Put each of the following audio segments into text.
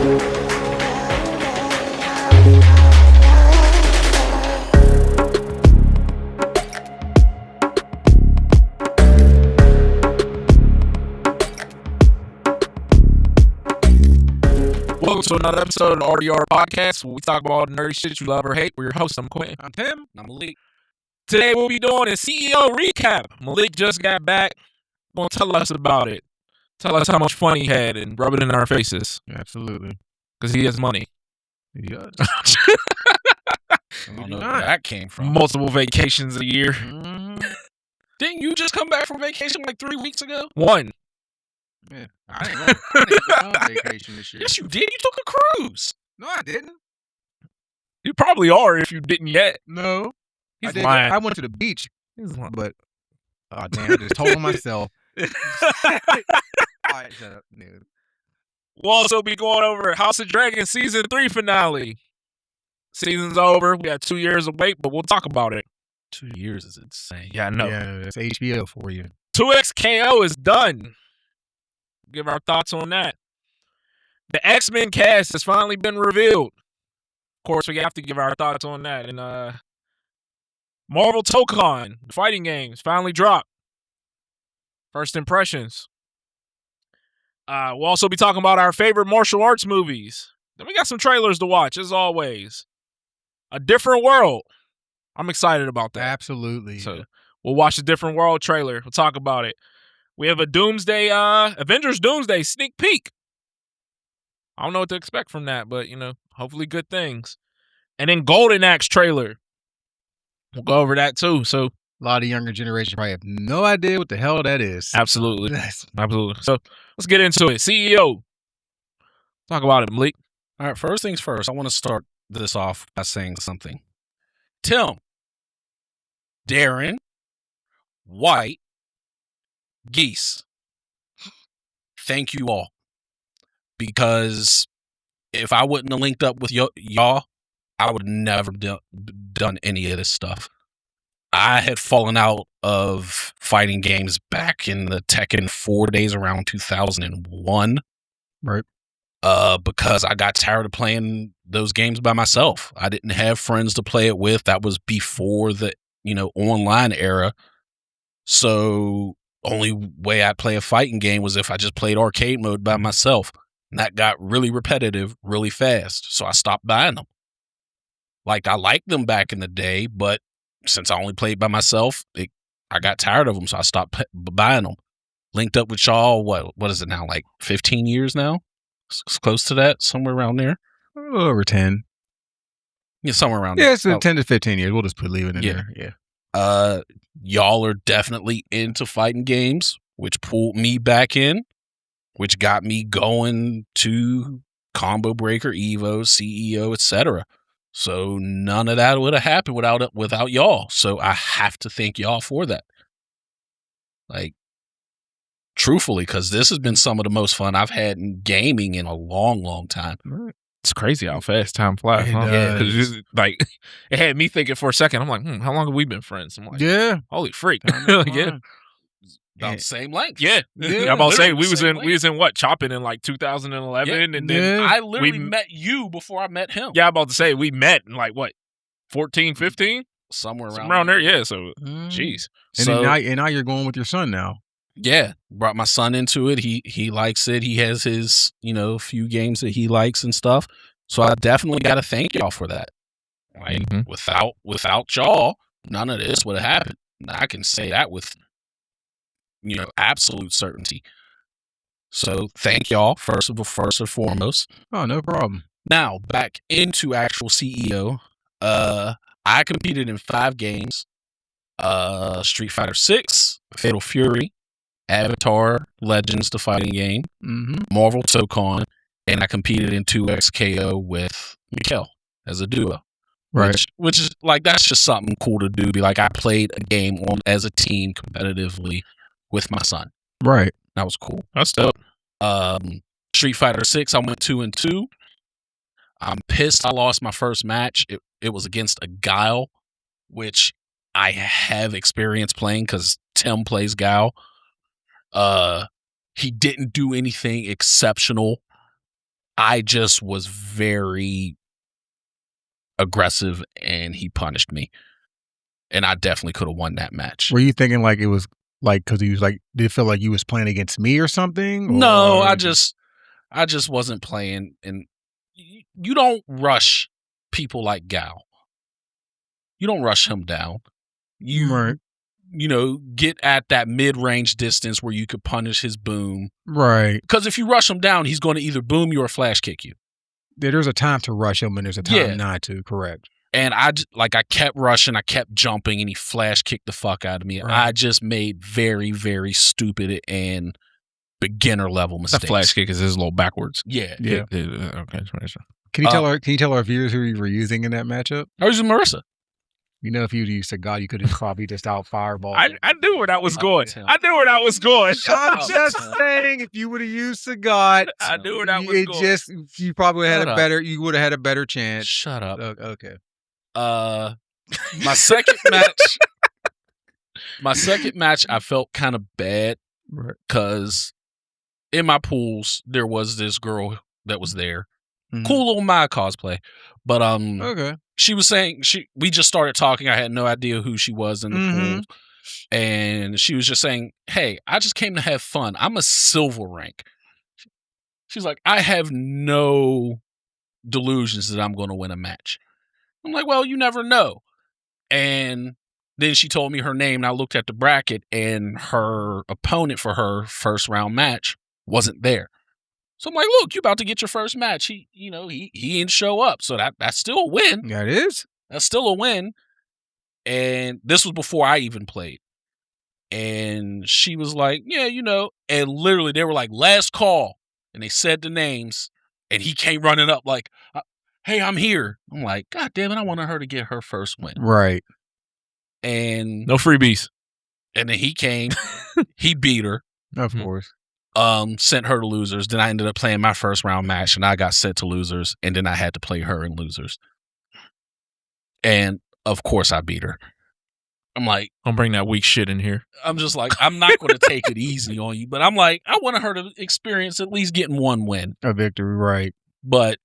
Welcome to another episode of the RDR podcast where we talk about all the nerdy shit you love or hate. We're your host. I'm Quintin. I'm Tim. And I'm Malik. Today we'll be doing a CEO recap. Malik just got back. Gonna tell us about it. Tell us how much fun he had and rub it in our faces. Absolutely. Because he has money. Yes. I don't know where that came from. Multiple vacations a year. Didn't you just come back from vacation like 3 weeks ago? One. Yeah. I didn't go on vacation this year. Yes, you did. You took a cruise. No, I didn't. You probably are if you didn't yet. No. He's I did. lying. I went to the beach, He's lying. but oh damn, I just told on myself. All right, shut up, dude. We'll also be going over House of Dragon Season 3 finale. Season's over. We got 2 years to wait, but we'll talk about it. 2 years is insane. Yeah, I know. Yeah, that's HBO for you. 2XKO is done. Give our thoughts on that. The X-Men cast has finally been revealed. Of course, we have to give our thoughts on that. And Marvel Tokon, the fighting games, finally dropped. First impressions. We'll also be talking about our favorite martial arts movies. Then we got some trailers to watch, as always. A Different World. I'm excited about that. Absolutely. So we'll watch the Different World trailer. We'll talk about it. We have a Doomsday, Avengers Doomsday sneak peek. I don't know what to expect from that, but, hopefully good things. And then Golden Axe trailer. We'll go over that, too. So A lot of younger generation probably have no idea what the hell that is. absolutely. Absolutely. So let's get into it. CEO. Talk about it, Malik. All right, first things first, I want to start this off by saying something. Tim, Darren, White, Geese, thank you all. Because if I wouldn't have linked up with y'all, I would have never done any of this stuff. I had fallen out of fighting games back in the Tekken 4 days around 2001. Right. Because I got tired of playing those games by myself. I didn't have friends to play it with. That was before the, online era. So only way I'd play a fighting game was if I just played arcade mode by myself. And that got really repetitive really fast. So I stopped buying them. Like, I liked them back in the day, but since I only played by myself, I got tired of them. So I stopped buying them. Linked up with y'all, what is it now? Like 15 years now? It's close to that, somewhere around there. Over 10. Yeah, somewhere around Yeah, there. it's 10 to 15 years. We'll just leave it in Yeah. there. Yeah. Y'all are definitely into fighting games, which pulled me back in, which got me going to Combo Breaker, Evo, CEO, etc. So none of that would have happened without y'all. So I have to thank y'all for that. Like, truthfully, because this has been some of the most fun I've had in gaming in a long, long time. It's crazy how fast time flies. It Huh? does. Because it had me thinking for a second. I'm like, how long have we been friends? I'm like, Yeah. holy freak. Time is Yeah. flying. About the same length. Yeah. Yeah, I'm about to say literally we was in what, chopping in like 2011 and then Yeah. I literally We- met you before I met him. I'm about to say we met in like what, 14, 15? Somewhere Around there, yeah. So Mm. jeez. And So, then now you're going with your son now. yeah, brought my son into it. He likes it. He has his, few games that he likes and stuff. So I definitely got to thank y'all for that. Like, Mhm. without y'all, none of this would have happened. I can say that with, absolute certainty. So thank y'all first and foremost. Oh, no problem. Now back into actual CEO. I competed in 5 games. Street Fighter 6, Fatal Fury, Avatar Legends, the fighting game, Mm-hmm. Marvel Tokon, and I competed in 2XKO with Mikkel as a duo. Right. Which is like, that's just something cool to do. Be like, I played a game as a team competitively with my son. Right. That was cool. That's dope. Street Fighter 6, I went 2-2. I'm pissed I lost my first match. It was against a Guile, which I have experience playing because Tim plays Guile. He didn't do anything exceptional. I just was very aggressive and he punished me. And I definitely could have won that match. Were you thinking like it was like because he was like, did it feel like you was playing against me or something? No, or I just wasn't playing. And you don't rush people like Gal. You don't rush him down. You get at that mid-range distance where you could punish his boom. Right. Because if you rush him down, he's going to either boom you or flash kick you. There's a time to rush him and there's a time not to. Correct. And I kept rushing, I kept jumping, and he flash kicked the fuck out of me. Right. I just made very, very stupid and beginner level mistakes. That flash kick is his little backwards. Yeah. Okay. Can you tell our viewers who you were using in that matchup? I was using Marissa. You know, if you used God, you could have probably just out fireball. I knew where that was going. I knew where that was going. I'm just saying, if you would have used Sagat, I knew where that was going. You probably had you would have had a better chance. Shut up. Okay. My second match, I felt kind of bad because in my pools there was this girl that was there. Mm-hmm. Cool little Maya cosplay, but okay. She was saying we just started talking. I had no idea who she was in the pool, and she was just saying, "Hey, I just came to have fun. I'm a silver rank." She's like, "I have no delusions that I'm going to win a match." I'm like, "Well, you never know." And then she told me her name, and I looked at the bracket, and her opponent for her first round match wasn't there. So I'm like, "Look, you about to get your first match. He didn't show up, so that's still a win. That is. That's still a win." And this was before I even played. And she was like, "Yeah, and literally they were like, last call, and they said the names, and he came running up like, "Hey, I'm here." I'm like, "God damn it, I wanted her to get her first win." Right. And no freebies. And then he came, he beat her. Of course. Sent her to losers. Then I ended up playing my first round match and I got sent to losers. And then I had to play her in losers. And of course I beat her. I'm like, don't bring that weak shit in here. I'm just like, I'm not going to take it easy on you. But I'm like, I wanted her to experience at least getting one win. A victory, right. But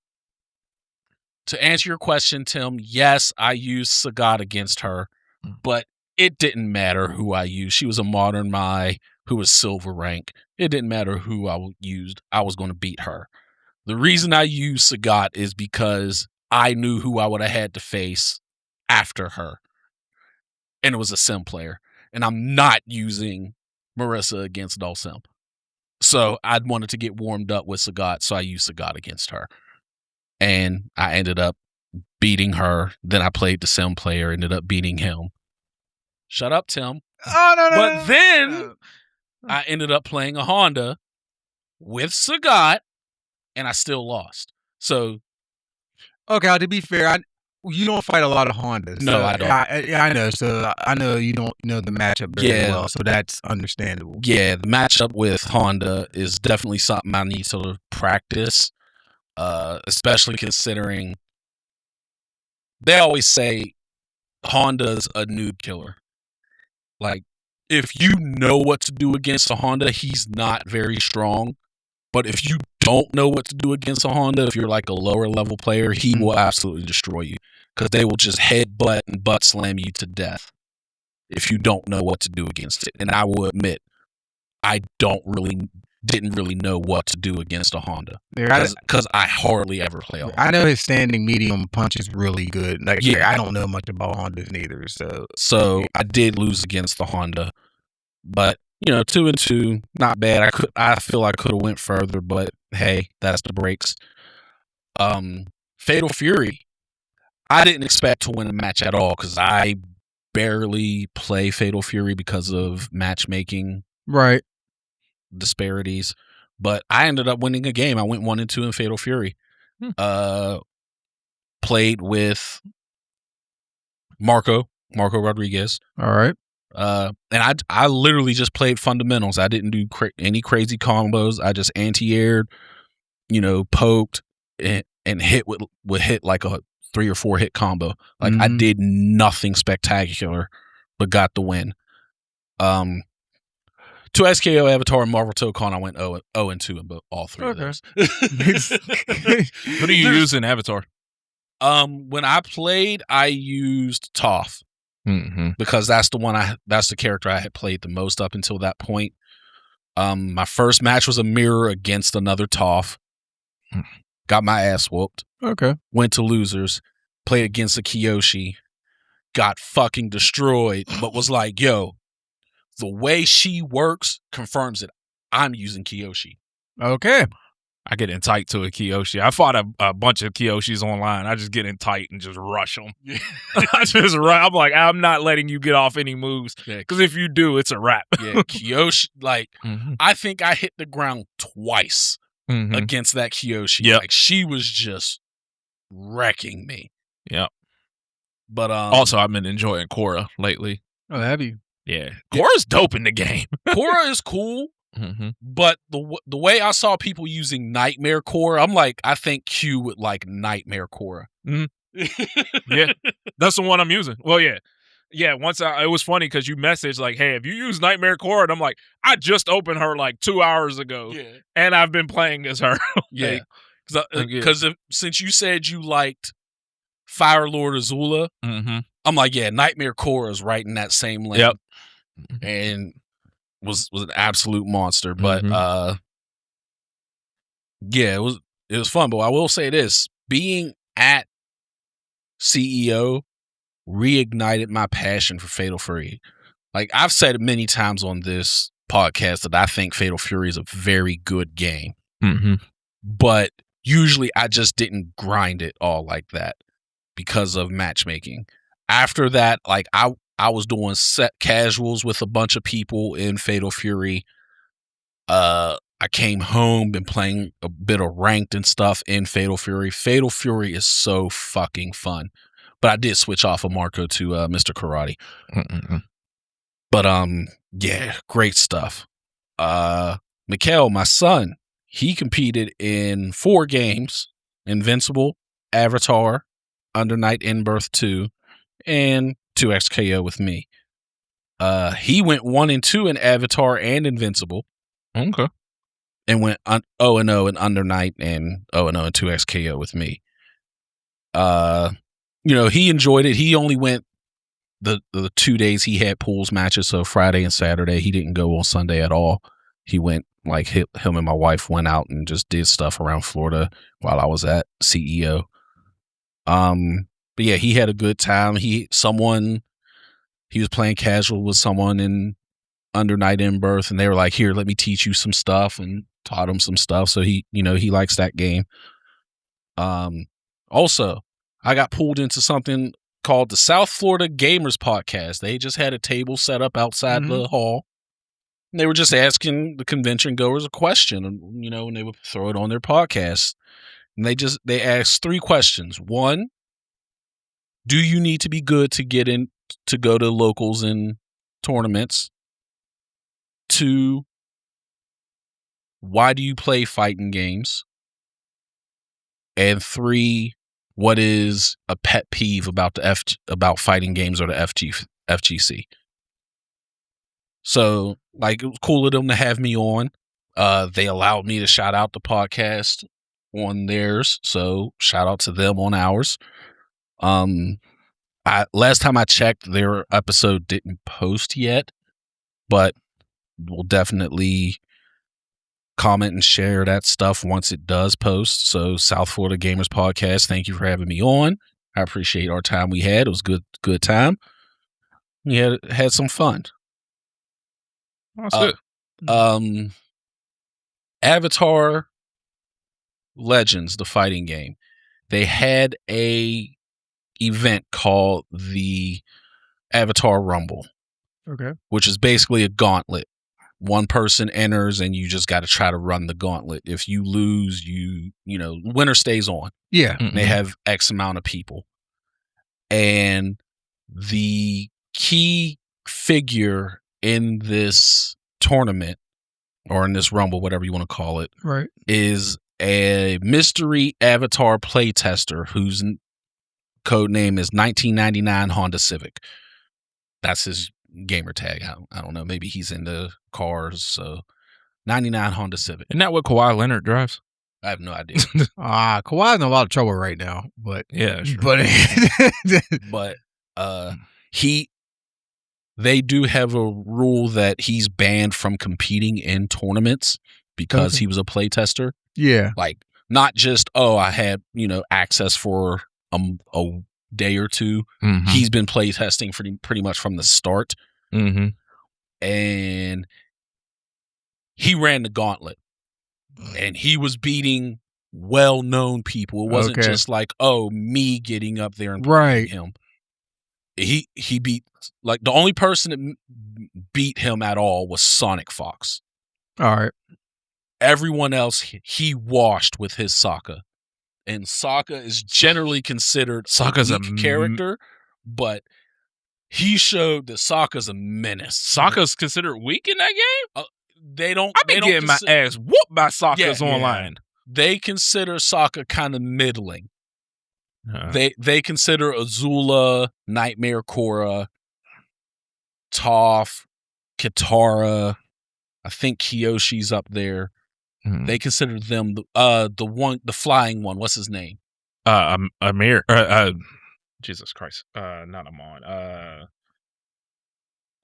to answer your question, Tim, yes, I used Sagat against her. But it didn't matter who I used. She was a modern Mai who was silver rank. It didn't matter who I used. I was going to beat her. The reason I used Sagat is because I knew who I would have had to face after her. And it was a sim player. And I'm not using Marissa against Dulcim. So I wanted to get warmed up with Sagat, so I used Sagat against her. And I ended up beating her. Then I played the sim player, ended up beating him. Shut up, Tim. Oh, no. But then I ended up playing a Honda with Sagat, and I still lost. So, okay, to be fair, you don't fight a lot of Hondas. No, so I don't. I know. So I know you don't know the matchup very well, so that's understandable. Yeah, the matchup with Honda is definitely something I need to practice, especially considering they always say Honda's a noob killer. Like, if you know what to do against a Honda, he's not very strong. But if you don't know what to do against a Honda, if you're like a lower level player, he will absolutely destroy you. Because they will just headbutt and butt slam you to death if you don't know what to do against it. And I will admit, I didn't really know what to do against a Honda. Because I hardly ever play a Honda. I know his standing medium punch is really good. Like, I don't know much about Hondas neither. So I did lose against the Honda. But, 2-2, not bad. I feel I could have went further, but hey, that's the breaks. Fatal Fury. I didn't expect to win a match at all because I barely play Fatal Fury because of matchmaking disparities. But I ended up winning a game. I went 1-2 in Fatal Fury. Played with Marco Rodriguez. All right. And I literally just played fundamentals. I didn't do any crazy combos. I just anti-aired, poked and hit with hit like a 3 or 4 hit combo. Like I did nothing spectacular, but got the win. To SKO Avatar and Marvel Tokon, I went 0-2 in all 3 of those. Who do you use in Avatar? When I played, I used Toph because that's the character I had played the most up until that point. My first match was a mirror against another Toph. Got my ass whooped. Okay. Went to losers. Played against a Kyoshi. Got fucking destroyed, but was like, yo, the way she works confirms it. I'm using Kyoshi. Okay. I get in tight to a Kyoshi. I fought a bunch of Kyoshis online. I just get in tight and just rush them. I just run. I'm like, I'm not letting you get off any moves because if you do, it's a wrap. Yeah, Kyoshi. Like, I think I hit the ground twice against that Kyoshi. Yep. Like, she was just wrecking me. Yep. But also, I've been enjoying Korra lately. Oh, have you? Yeah, Korra's dope in the game. Korra is cool. But the way I saw people using Nightmare Korra, I'm like, I think Q would like Nightmare Korra. Yeah, that's the one I'm using. Well, yeah. Once it was funny because you messaged like, "Hey, if you use Nightmare Korra," and I'm like, "I just opened her like 2 hours ago, and I've been playing as her." Yeah, because since you said you liked Fire Lord Azula, I'm like, yeah, Nightmare Korra is right in that same lane. Yep, and was an absolute monster. But yeah, it was fun. But I will say this: being at CEO reignited my passion for Fatal Fury. Like I've said it many times on this podcast that I think Fatal Fury is a very good game. But usually I just didn't grind it all like that because of matchmaking. After that, like I was doing set casuals with a bunch of people in Fatal Fury. I came home, been playing a bit of ranked and stuff in Fatal Fury. Fatal Fury is so fucking fun. But I did switch off of Marco to Mr. Karate. But yeah, great stuff. Mikhail, my son, he competed in 4 games: Invincible, Avatar, Under Night In-Birth 2, and 2XKO with me. He went 1-2 in Avatar and Invincible. Okay. And went 0-0 in Under Night and 0-0 in 2XKO with me. You know, he enjoyed it. He only went the 2 days he had pools matches, so Friday and Saturday. He didn't go on Sunday at all. He went, like, him and my wife went out and just did stuff around Florida while I was at CEO. But yeah, he had a good time. He was playing casual with someone in Under Night In-Birth, and they were like, here, let me teach you some stuff, and taught him some stuff. So he likes that game. Also, I got pulled into something called the South Florida Gamers Podcast. They just had a table set up outside the hall. And they were just asking the convention goers a question, and they would throw it on their podcast. And they asked 3 questions. 1, do you need to be good to get in to go to locals and tournaments? 2, why do you play fighting games? And 3, what is a pet peeve about about fighting games or the FGC? So, like, it was cool of them to have me on. They allowed me to shout out the podcast on theirs, so shout out to them on ours. Last time I checked, their episode didn't post yet, but we'll definitely comment and share that stuff once it does post. So South Florida Gamers Podcast, thank you for having me on. I appreciate our time we had. It was good time. We had some fun. That's good. Avatar Legends, the fighting game, they had a event called the Avatar Rumble. Okay. Which is basically a gauntlet. One person enters and you just got to try to run the gauntlet. If you lose, winner stays on. Yeah. They have X amount of people. And the key figure in this tournament, or in this Rumble, whatever you want to call it, right, is a mystery Avatar playtester whose code name is 1999 Honda Civic. That's his gamer tag. I don't know. Maybe he's into cars. So 99 Honda Civic. Isn't that what Kawhi Leonard drives? I have no idea. Kawhi's in a lot of trouble right now, but Yeah, sure. but they do have a rule that he's banned from competing in tournaments because he was a playtester. Yeah. Like, not just, I had, access for a day or two. Mm-hmm. He's been playtesting pretty much from the start. Mm-hmm. And he ran the gauntlet. And he was beating well-known people. It wasn't just like, me getting up there and beating him. He beat, like, the only person that beat him at all was Sonic Fox. All right. Everyone else he washed with his Sokka. And Sokka is generally considered Sokka's a weak character, but he showed that Sokka's a menace. Sokka's considered weak in that game? I've been getting my ass whooped by Sokka's online. They consider Sokka kind of middling. They consider Azula, Nightmare Korra, Toph, Katara. I think Kyoshi's up there. Mm-hmm. They consider them the flying one. What's his name? Amir. Jesus Christ. Not Amon.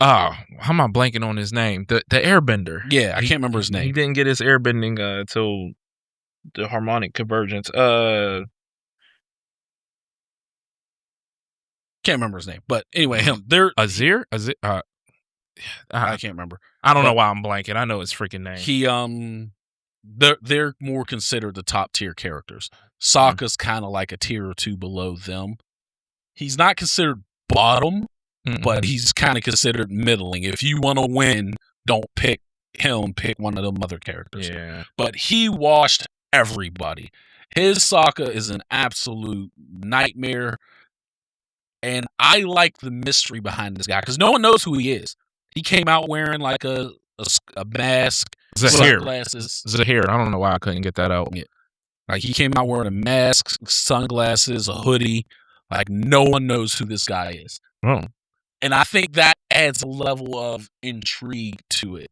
How am I blanking on his name? The airbender. Yeah, I can't remember his name. He didn't get his airbending until the harmonic convergence. Can't remember his name, but anyway, they're Azir. I can't remember. I don't know why I'm blanking. I know his freaking name. He they're more considered the top tier characters. Sokka's kind of like a tier or two below them. He's not considered bottom, but he's kind of considered middling. If you want to win, don't pick him. Pick one of them other characters. Yeah. But he washed everybody. His Sokka is an absolute nightmare. And I like the mystery behind this guy because no one knows who he is. He came out wearing like a mask, sunglasses. Zahir. I don't know why I couldn't get that out. Yeah. Like, he came out wearing a mask, sunglasses, a hoodie. Like, no one knows who this guy is. Oh. And I think that adds a level of intrigue to it.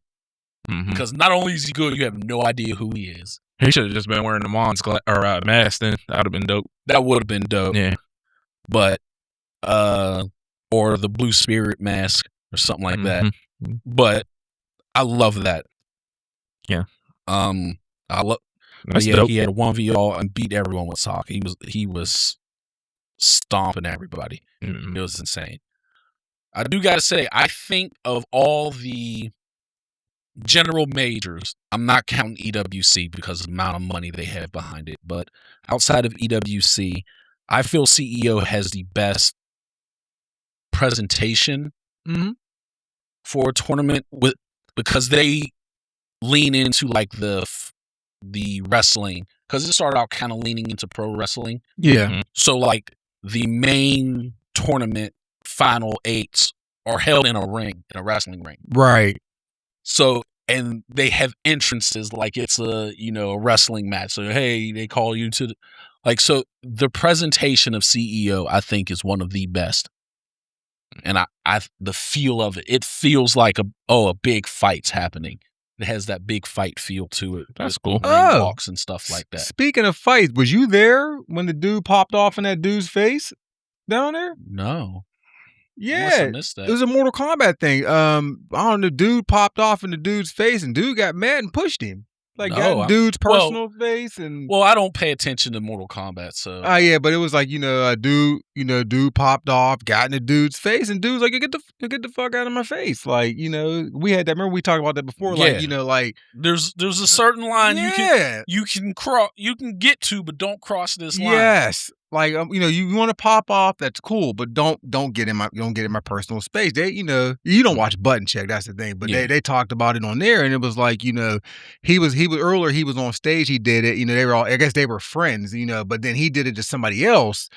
Mm-hmm. Because not only is he good, you have no idea who he is. He should have just been wearing the Mon's mask then. That would have been dope. That would have been dope. Yeah. But, or the Blue Spirit mask or something like that. But I love that. Yeah. I love. That's yeah, dope. he had a 1v and beat everyone with Sokka. He was stomping everybody. It was insane. I do gotta say, I think of all the general majors, I'm not counting EWC because of the amount of money they have behind it, but outside of EWC, I feel CEO has the best presentation for a tournament because they lean into like the wrestling, because it started out kind of leaning into pro wrestling. Yeah. So like the main tournament final 8s are held in a wrestling ring. Right. So, and they have entrances like it's a wrestling match. So, hey, they call you to so the presentation of CEO, I think, is one of the best. And the feel of it feels like a big fight's happening. It has that big fight feel to it. That's cool. Ring walks and stuff like that. Speaking of fights, was you there when the dude popped off in that dude's face down there? No. Yeah, missed that. It was a Mortal Kombat thing. I don't know. Dude popped off in the dude's face, and dude got mad and pushed him. Got in dude's personal face, and I don't pay attention to Mortal Kombat, so. Yeah, but it was like a dude popped off, got in the dude's face, and dude's like, get the fuck out of my face. We had that. Remember we talked about that before. Yeah. There's a certain line you can cross, you can get to, but don't cross this line. Yes. You want to pop off, that's cool, but don't get in my personal space. They, you don't watch Button Check, that's the thing. But they talked about it on there, and it was like, he was earlier, he was on stage, he did it, they were all, I guess they were friends, but then he did it to somebody else,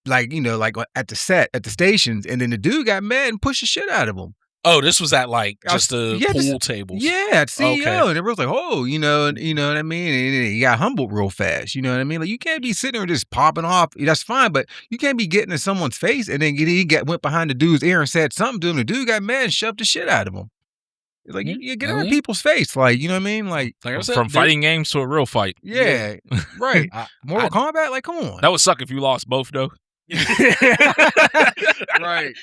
at the stations, and then the dude got mad and pushed the shit out of him. Oh, this was at just the pool tables. Yeah, at CEO, and everyone was like, "Oh, you know what I mean?" And he got humbled real fast. You know what I mean? You can't be sitting there just popping off. That's fine, but you can't be getting in someone's face and then he went behind the dude's ear and said something to him. The dude got mad and shoved the shit out of him. Like you get in people's face, like you know what I mean, like from fighting games to a real fight. Yeah, right. Mortal Kombat, like come on. That would suck if you lost both though. Right.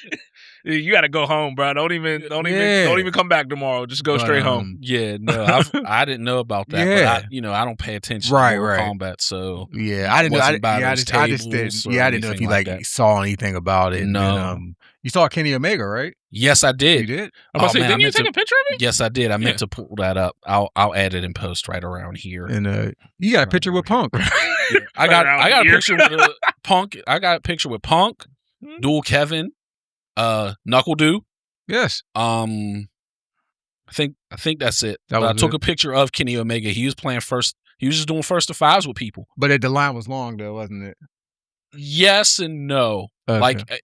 You got to go home, bro. Don't even come back tomorrow. Just go straight home. Yeah, no, I didn't know about that. Yeah. But I don't pay attention to Mortal Kombat, so yeah, I didn't know. I just didn't. Yeah, I didn't know if you like saw anything about it. No, and, you saw Kenny Omega, right? Yes, I did. You did? Didn't you take a picture of it? Yes, I did. I meant to pull that up. I'll add it in post right around here. And you got a picture with Punk. I got a picture with Punk. I got a picture with Punk, Dual Kevin, Knuckle Dew. Yes. I think that's it. I took a picture of Kenny Omega. He was playing first. He was just doing first to fives with people. But the line was long though, wasn't it? Yes and no. Okay. Like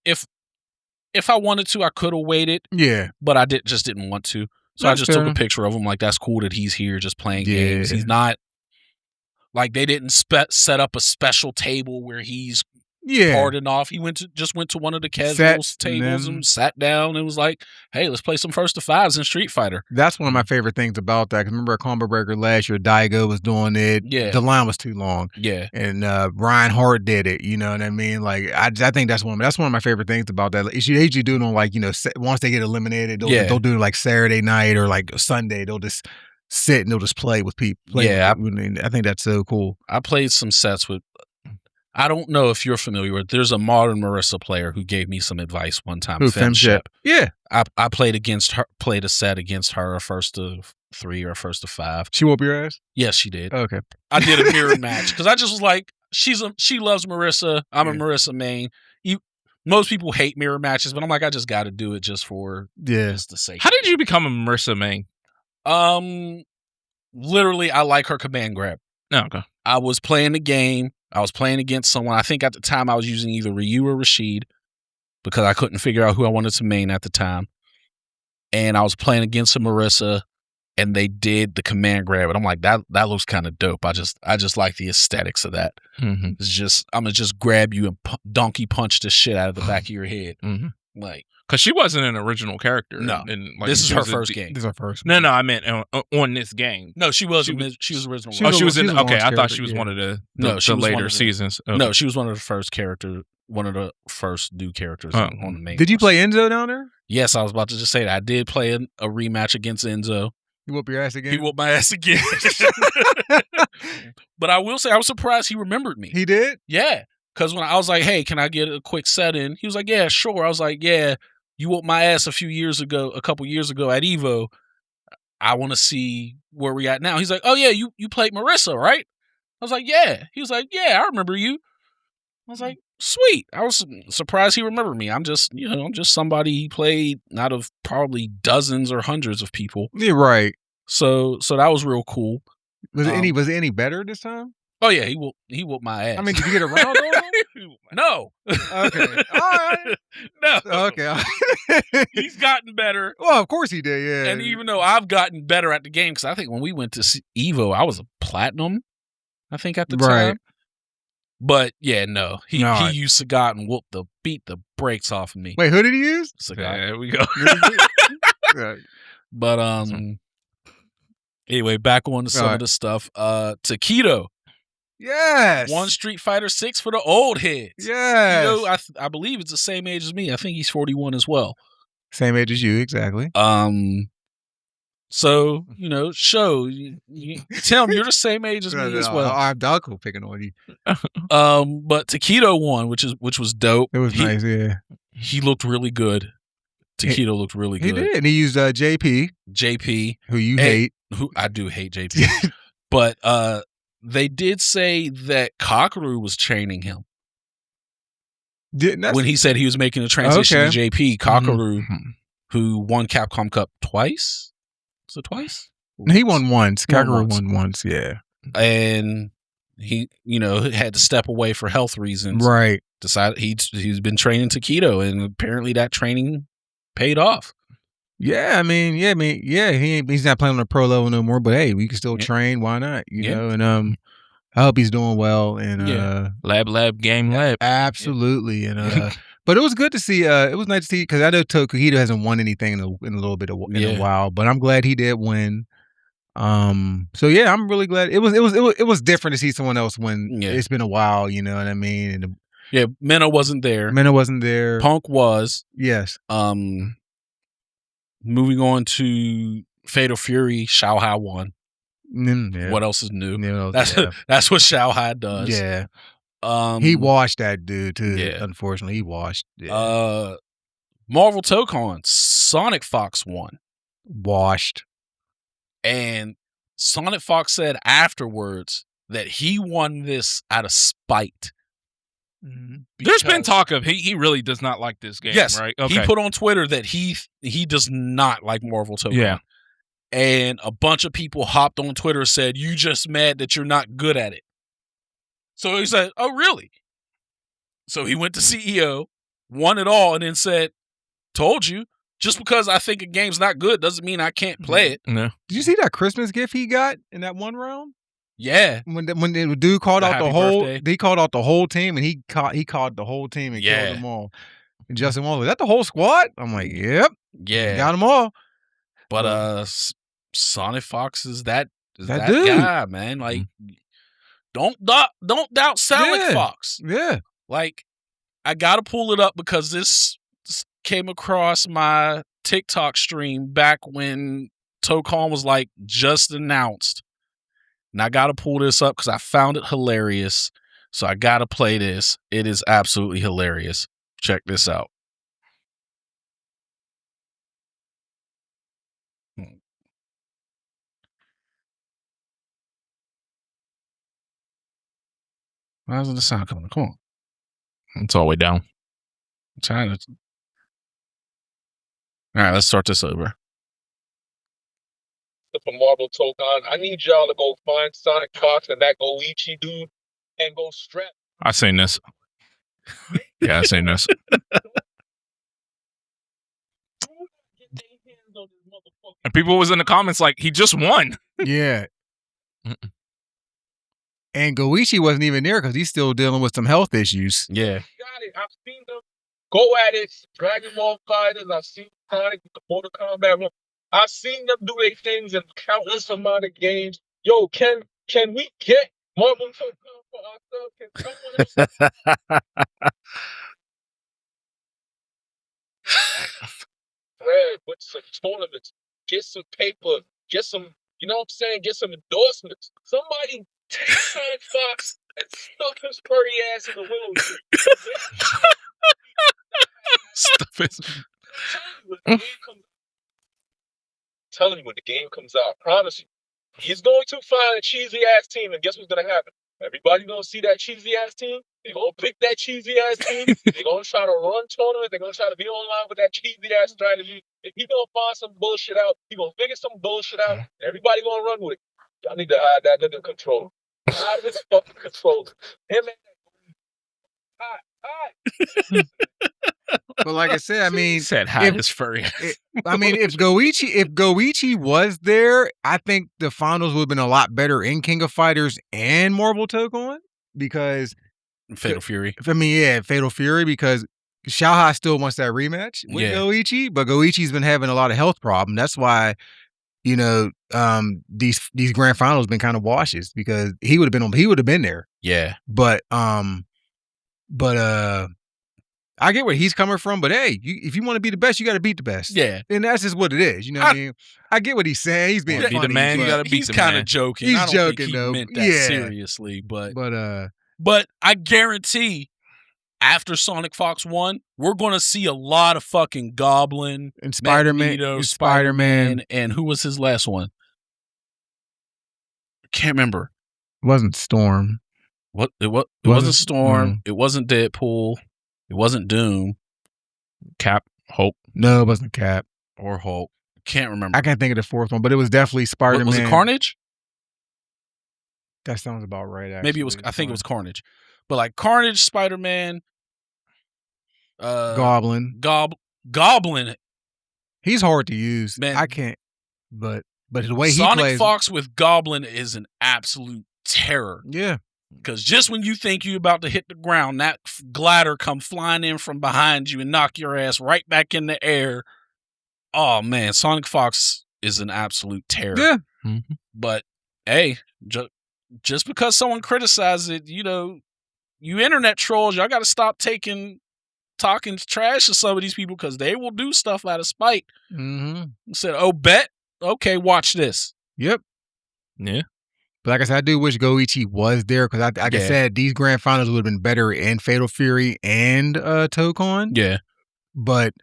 if I wanted to, I could have waited. Yeah. But I just didn't want to. So I just took a picture of him. Like, that's cool that he's here just playing games. He's not like they didn't set up a special table where he's parting off. He just went to one of the casual tables and sat down and was like, "Hey, let's play some first to fives in Street Fighter." That's one of my favorite things about that. 'Cause remember, at Combo Breaker last year, Daigo was doing it. Yeah, the line was too long. Yeah, and Ryan Hart did it. You know what I mean? Like I think that's one of my favorite things about that. They usually do it on like once they get eliminated, they'll do it like Saturday night or like Sunday. They'll just sit and they'll just play with people. I think that's so cool. I played some sets with. I don't know if you're familiar with. There's a modern Marissa player who gave me some advice one time. Femship. Yeah, I played against her. Played a set against her, a first to 3 or a first to 5. She whooped your ass? Yes, she did. Okay. I did a mirror match because I just was like, she loves Marissa. I'm a Marissa main. Most people hate mirror matches, but I'm like, I just got to do it just for just the sake. How did you become a Marissa main? Literally, I like her command grab. Oh, okay. I was playing the game. I was playing against someone. I think at the time I was using either Ryu or Rashid because I couldn't figure out who I wanted to main at the time. And I was playing against a Marissa, and they did the command grab, and I'm like, that looks kind of dope. I just like the aesthetics of that. Mm-hmm. It's just I'm gonna just grab you and donkey punch the shit out of the back of your head, like. Because she wasn't an original character. No, like, this is her first game. This is her first. No, I meant on this game. No, she was original. She was in. Okay, I thought she was one of the later seasons. Okay. No, she was one of the first characters. One of the first new characters on the main. Did you play Enzo down there? Yes, I was about to just say that. I did play a rematch against Enzo. You whoop your ass again? He whooped my ass again. But I will say, I was surprised he remembered me. He did? Yeah. Because when I was like, hey, can I get a quick set in? He was like, yeah, sure. I was like, yeah, you whooped my ass a couple years ago at Evo. I want to see where we at now. He's like, oh, yeah, you played Marissa, right? I was like, yeah. He was like, yeah, I remember you. I was like, sweet. I was surprised he remembered me. I'm just somebody he played out of probably dozens or hundreds of people. Yeah, right. So that was real cool. Was it any better this time? Oh yeah, he whooped my ass. I mean, did you get a round on him? No. Okay. All right. No. Okay. He's gotten better. Well, of course he did. Yeah. And even though I've gotten better at the game, because I think when we went to Evo, I was a platinum. I think at the time. But yeah, no. He used Sagat and beat the brakes off of me. Wait, who did he use? Sagat. There we go. But anyway, back on to some of the stuff. Taquito. Yes. Won Street Fighter 6 for the old heads. Yes. I believe it's the same age as me. I think he's 41 as well. Same age as you, exactly. So, show. Tell him you're the same age as me as well. I'm Dalco picking on you. But Taquito won, which was dope. It was nice, yeah. He looked really good. Taquito looked really good. He did, and he used JP, who you hate. Who I do hate JP. But they did say that Kakaru was training him. When he said he was making a transition to JP, Kakaru, who won Capcom Cup twice. Was it twice? He won once. Kakaru won once, yeah. And he, had to step away for health reasons. Right. Decided he's been training Taquito, and apparently that training paid off. Yeah, he's not playing on a pro level no more, but hey, we can still train. Why not? You know, and I hope he's doing well. And lab, game, lab. Absolutely. And But it was good to see. It was nice to see because I know Tokuhito hasn't won anything in a little bit in a while, but I'm glad he did win. So yeah, I'm really glad it was different to see someone else win. Yeah. It's been a while, you know what I mean? And Mena wasn't there. Punk was. Yes. Moving on to Fatal Fury, Shao Hai won. Yeah. What else is new? That's what Shao Hai does. Yeah. He washed that dude too. Yeah. Unfortunately, he washed. Yeah. Marvel Tokon, Sonic Fox won. Washed. And Sonic Fox said afterwards that he won this out of spite. There's been talk of he really does not like this game, yes, right? Okay. He put on Twitter that he does not like Marvel Tokon. Yeah. And a bunch of people hopped on Twitter and said, "You just mad that you're not good at it." So he said, "Oh, really?" So he went to CEO, won it all, and then said, "Told you. Just because I think a game's not good doesn't mean I can't play it." No. Did you see that Christmas gift he got in that one round? Yeah. When the dude called out the whole, he called out the whole team, and he called the whole team and killed them all. And Justin Wall was, "Is that the whole squad?" I'm like, "Yep, yeah, got them all." But Sonic Fox is that dude. Guy, man. Like, don't doubt Sonic Fox. Yeah, like I gotta pull it up because this came across my TikTok stream back when Tokon was like just announced. And I got to pull this up because I found it hilarious. So I got to play this. It is absolutely hilarious. Check this out. Why isn't the sound coming? Come on. It's all the way down. I'm trying to. All right, let's start this over. For Marvel Tokon, I need y'all to go find Sonic Fox and that Goichi dude and go strap. I seen this. Yeah, I seen this. And people was in the comments like, he just won. Yeah. And Goichi wasn't even there because he's still dealing with some health issues. Yeah. Got it. I've seen them go at it. Dragon Ball Fighters. I've seen Sonic with the Mortal Kombat. I've seen them do their things in countless amount of games. Yo, can we get Marvel Tokon for ourselves? Can someone else with some tournaments, get some paper, get some, you know what I'm saying, get some endorsements. Somebody take Sonic Fox and stuff his furry ass in the wheelchair. Stuff his... Telling you when the game comes out, I promise you, he's going to find a cheesy ass team, and guess what's gonna happen? Everybody's gonna see that cheesy ass team. They're gonna pick that cheesy ass team. They're gonna try to run tournaments. They're gonna try to be online with that cheesy ass strategy. If he's gonna find some bullshit out, he's gonna figure some bullshit out. Everybody gonna run with it. Y'all need to hide that nigga control. Hide his fucking control. Him and hide. But like I said, I mean, said hide his furry. I mean, if Goichi was there, I think the finals would have been a lot better in King of Fighters and Marvel Tokon because Fatal Fury. I mean, yeah, Fatal Fury because Shao Hai still wants that rematch with Goichi, but Goichi's been having a lot of health problems. That's why, you know, these grand finals been kind of washes because he would have been there. Yeah, but I get where he's coming from, but hey, if you want to be the best, you got to beat the best. Yeah, and that's just what it is. You know what I mean? I get what he's saying. He's being funny. Be the man. You got to beat the man. He's kind of joking. He's I don't joking think he though. meant that seriously, but I guarantee after Sonic Fox 1, we're going to see a lot of fucking Goblin and Spider-Man, and who was his last one? I can't remember. It wasn't Storm. What? It wasn't Storm. It wasn't Deadpool. It wasn't Doom. Cap. Hulk. No, it wasn't Cap. Or Hulk. Can't remember. I can't think of the fourth one, but it was definitely Spider-Man. Was it Carnage? That sounds about right, actually. Maybe it was. I think it was Carnage. But like Carnage, Spider-Man, Goblin. Goblin. He's hard to use. Man, I can't. But the way Sonic he plays, Fox with Goblin is an absolute terror. Yeah. Because just when you think you're about to hit the ground, that glider come flying in from behind you and knock your ass right back in the air. Oh, man. Sonic Fox is an absolute terror. Yeah. But, hey, just because someone criticizes it, you internet trolls, y'all got to stop talking trash to some of these people because they will do stuff out of spite. Said, oh, bet? Okay, watch this. Yep. Yeah. But like I said, I do wish Goichi was there because, like I said, these grand finals would have been better in Fatal Fury and Tokon. Yeah. But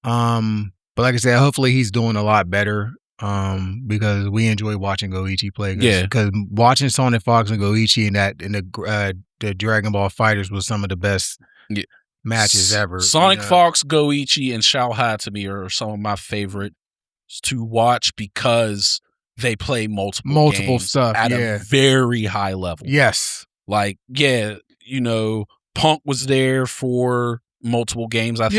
like I said, hopefully he's doing a lot better because we enjoy watching Goichi play. Because watching Sonic Fox and Goichi and the Dragon Ball Fighters was some of the best matches ever. Sonic Fox, Goichi, and Xiaohai to me are some of my favorites to watch because they play multiple games stuff at a very high level. Yes. Like, Punk was there for multiple games. I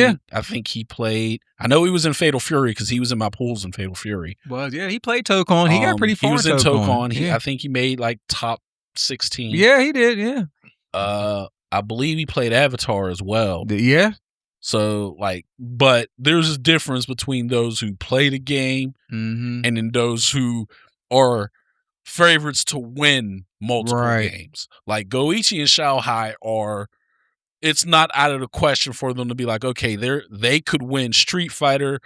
think he played. I know he was in Fatal Fury because he was in my pools in Fatal Fury. Well, yeah, he played Tokon. He got pretty far. He was in Tokon. Yeah. I think he made like top 16. Yeah, he did. Yeah. I believe he played Avatar as well. Yeah. So, but there's a difference between those who play the game and then those who are favorites to win multiple games. Like Goichi and Xiaohai are, it's not out of the question for them to be like, okay, they could win Street Fighter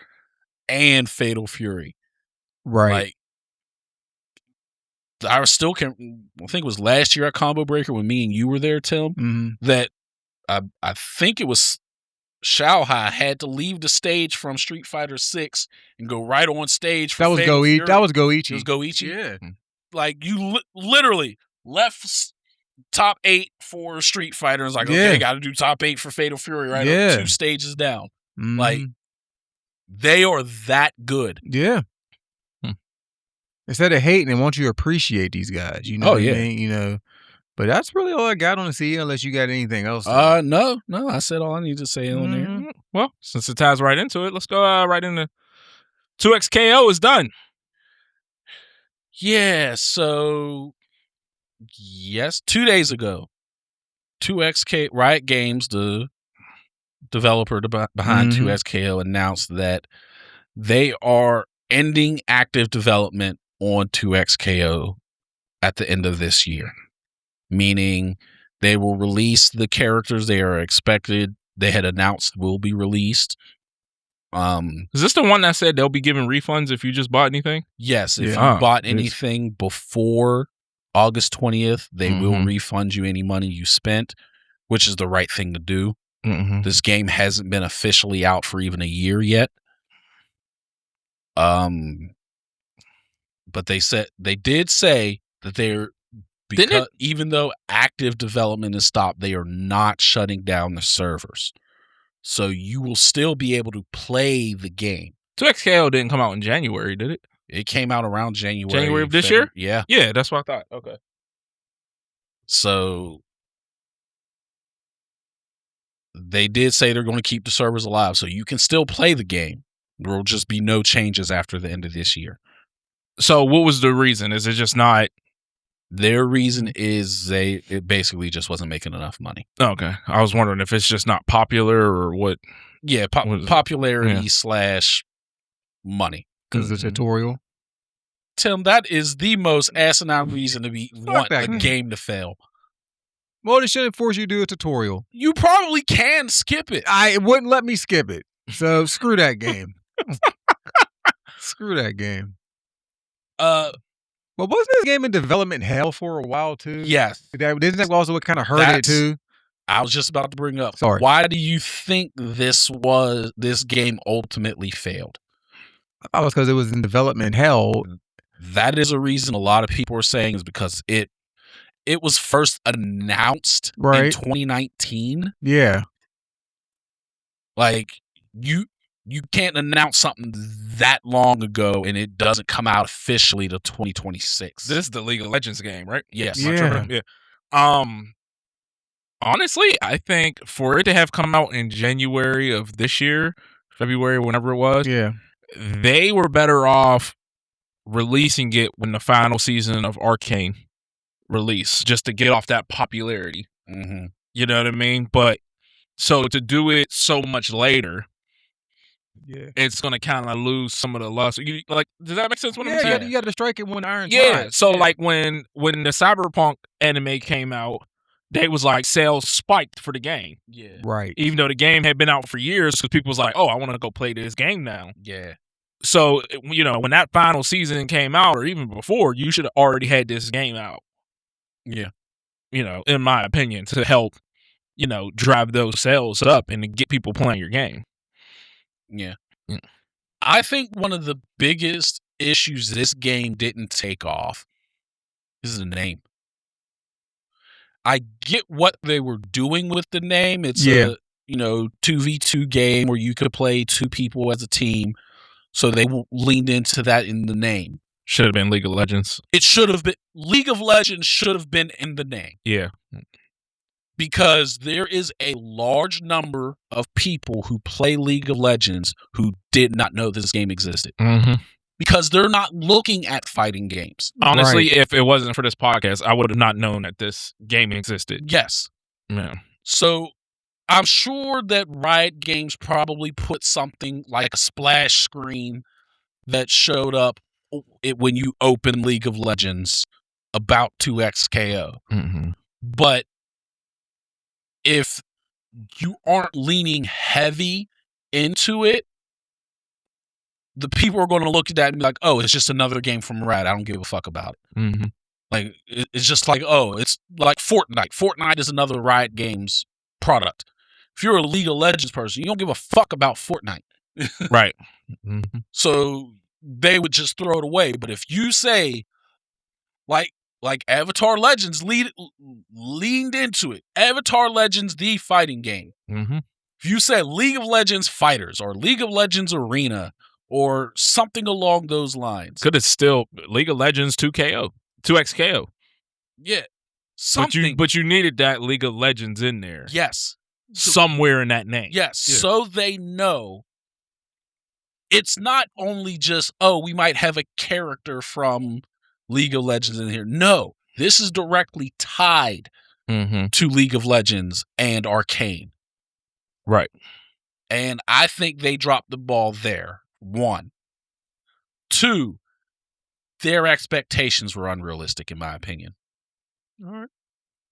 and Fatal Fury. Right. Like, I think it was last year at Combo Breaker when me and you were there, Tim, that I think it was Xiaohai had to leave the stage from Street Fighter 6 and go right on stage for Fatal Fury. That was Goichi. It was Goichi? Yeah. Like, you literally left top 8 for Street Fighter and was like, okay, got to do top 8 for Fatal Fury, right? Yeah. 2 stages down. Like, they are that good. Yeah. Instead of hating, they want you to appreciate these guys. You know what I mean? But that's really all I got on the CEO, unless you got anything else. No, I said all I need to say on there. Well, since it ties right into it, let's go right into 2XKO is done. Yeah, so 2 days ago, 2XK Riot Games, the developer behind 2XKO, announced that they are ending active development on 2XKO at the end of this year. Meaning they will release the characters they are expected, they had announced will be released. Is this the one that said they'll be giving refunds if you just bought anything? Yes, if you bought anything before August 20th, they will refund you any money you spent, which is the right thing to do. This game hasn't been officially out for even a year yet. But they did say that they're, because even though active development is stopped, they are not shutting down the servers. So you will still be able to play the game. 2XKO didn't come out in January, did it? It came out around January. January of this year? Yeah. Yeah, that's what I thought. Okay. So they did say they're going to keep the servers alive, so you can still play the game. There will just be no changes after the end of this year. So what was the reason? Is it just not? Their reason is it basically just wasn't making enough money. Okay. I was wondering if it's just not popular or what. Yeah, popularity / money. Because the tutorial? Tim, that is the most asinine reason to want a game to fail. Well, they shouldn't force you to do a tutorial. You probably can skip it. It wouldn't let me skip it. So screw that game. Screw that game. But wasn't this game in development hell for a while too? Yes. Isn't that also what kind of hurt it too? I was just about to bring up. Sorry. Why do you think this game ultimately failed? I was because it was in development hell. That is a reason a lot of people are saying is because it was first announced in 2019. Yeah. Like you can't announce something that long ago and it doesn't come out officially to 2026. This is the League of Legends game, right? Yes. Yeah. Honestly, I think for it to have come out in January of this year, February, whenever it was, they were better off releasing it when the final season of Arcane release just to get off that popularity. Mm-hmm. You know what I mean? But so to do it so much later, it's gonna kind of lose some of the lust. Like, does that make sense? What I'm saying? You got to strike it when iron's Yeah. hot. So like when the Cyberpunk anime came out, they was like sales spiked for the game. Yeah. Right. Even though the game had been out for years, because people was like, "Oh, I want to go play this game now." Yeah. So when that final season came out, or even before, you should have already had this game out. Yeah. In my opinion, to help drive those sales up and to get people playing your game. Yeah. Yeah. I think one of the biggest issues this game didn't take off is the name. I get what they were doing with the name. It's a 2v2 game where you could play two people as a team. So they leaned into that in the name. Should have been League of Legends. It should have been. League of Legends should have been in the name. Yeah. Because there is a large number of people who play League of Legends who did not know this game existed. Mm-hmm. Because they're not looking at fighting games. Honestly, if it wasn't for this podcast, I would have not known that this game existed. Yes. Yeah. So I'm sure that Riot Games probably put something like a splash screen that showed up when you open League of Legends about 2XKO. Mm-hmm. But if you aren't leaning heavy into it, the people are going to look at that and be like, "Oh, it's just another game from Riot. I don't give a fuck about it." Mm-hmm. Like, it's just like, oh, it's like Fortnite. Fortnite is another Riot Games product. If you're a League of Legends person, you don't give a fuck about Fortnite. Right. Mm-hmm. So they would just throw it away. But if you say, like Avatar Legends leaned into it. Avatar Legends, the fighting game. Mm-hmm. If you said League of Legends Fighters or League of Legends Arena or something along those lines. Could have still League of Legends 2XKO. Yeah. Something. But you needed that League of Legends in there. Yes. Somewhere in that name. Yes. Yeah. So they know it's not only just, oh, we might have a character from League of Legends in here. No, this is directly tied to League of Legends and Arcane. Right. And I think they dropped the ball there. 1. 2, their expectations were unrealistic, in my opinion. All right.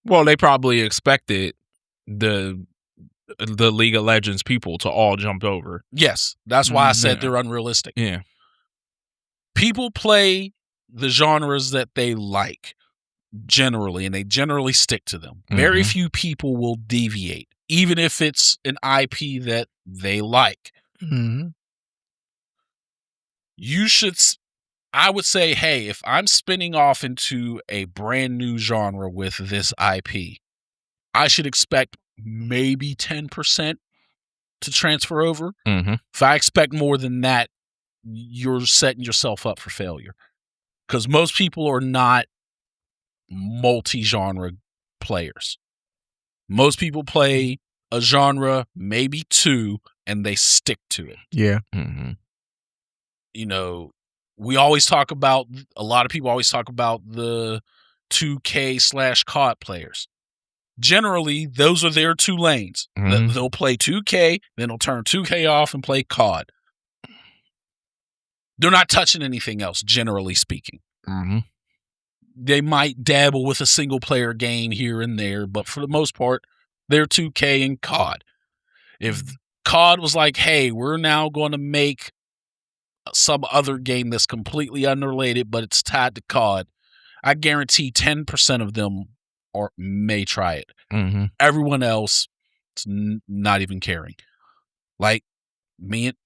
Well, they probably expected the League of Legends people to all jump over. Yes, that's why I said they're unrealistic. Yeah. People play the genres that they like generally, and they generally stick to them. Very few people will deviate, even if it's an IP that they like. Mm-hmm. You should, I would say, hey, if I'm spinning off into a brand new genre with this IP, I should expect maybe 10% to transfer over. Mm-hmm. If I expect more than that, you're setting yourself up for failure. Because most people are not multi-genre players. Most people play a genre, maybe 2, and they stick to it. Yeah. Mm-hmm. We always talk about, a lot of people always talk about the 2K/COD players. Generally, those are their 2 lanes. Mm-hmm. They'll play 2K, then they'll turn 2K off and play COD. They're not touching anything else, generally speaking. Mm-hmm. They might dabble with a single-player game here and there, but for the most part, they're 2K and COD. If COD was like, hey, we're now going to make some other game that's completely unrelated, but it's tied to COD, I guarantee 10% of them may try it. Mm-hmm. Everyone else is not even caring. Like,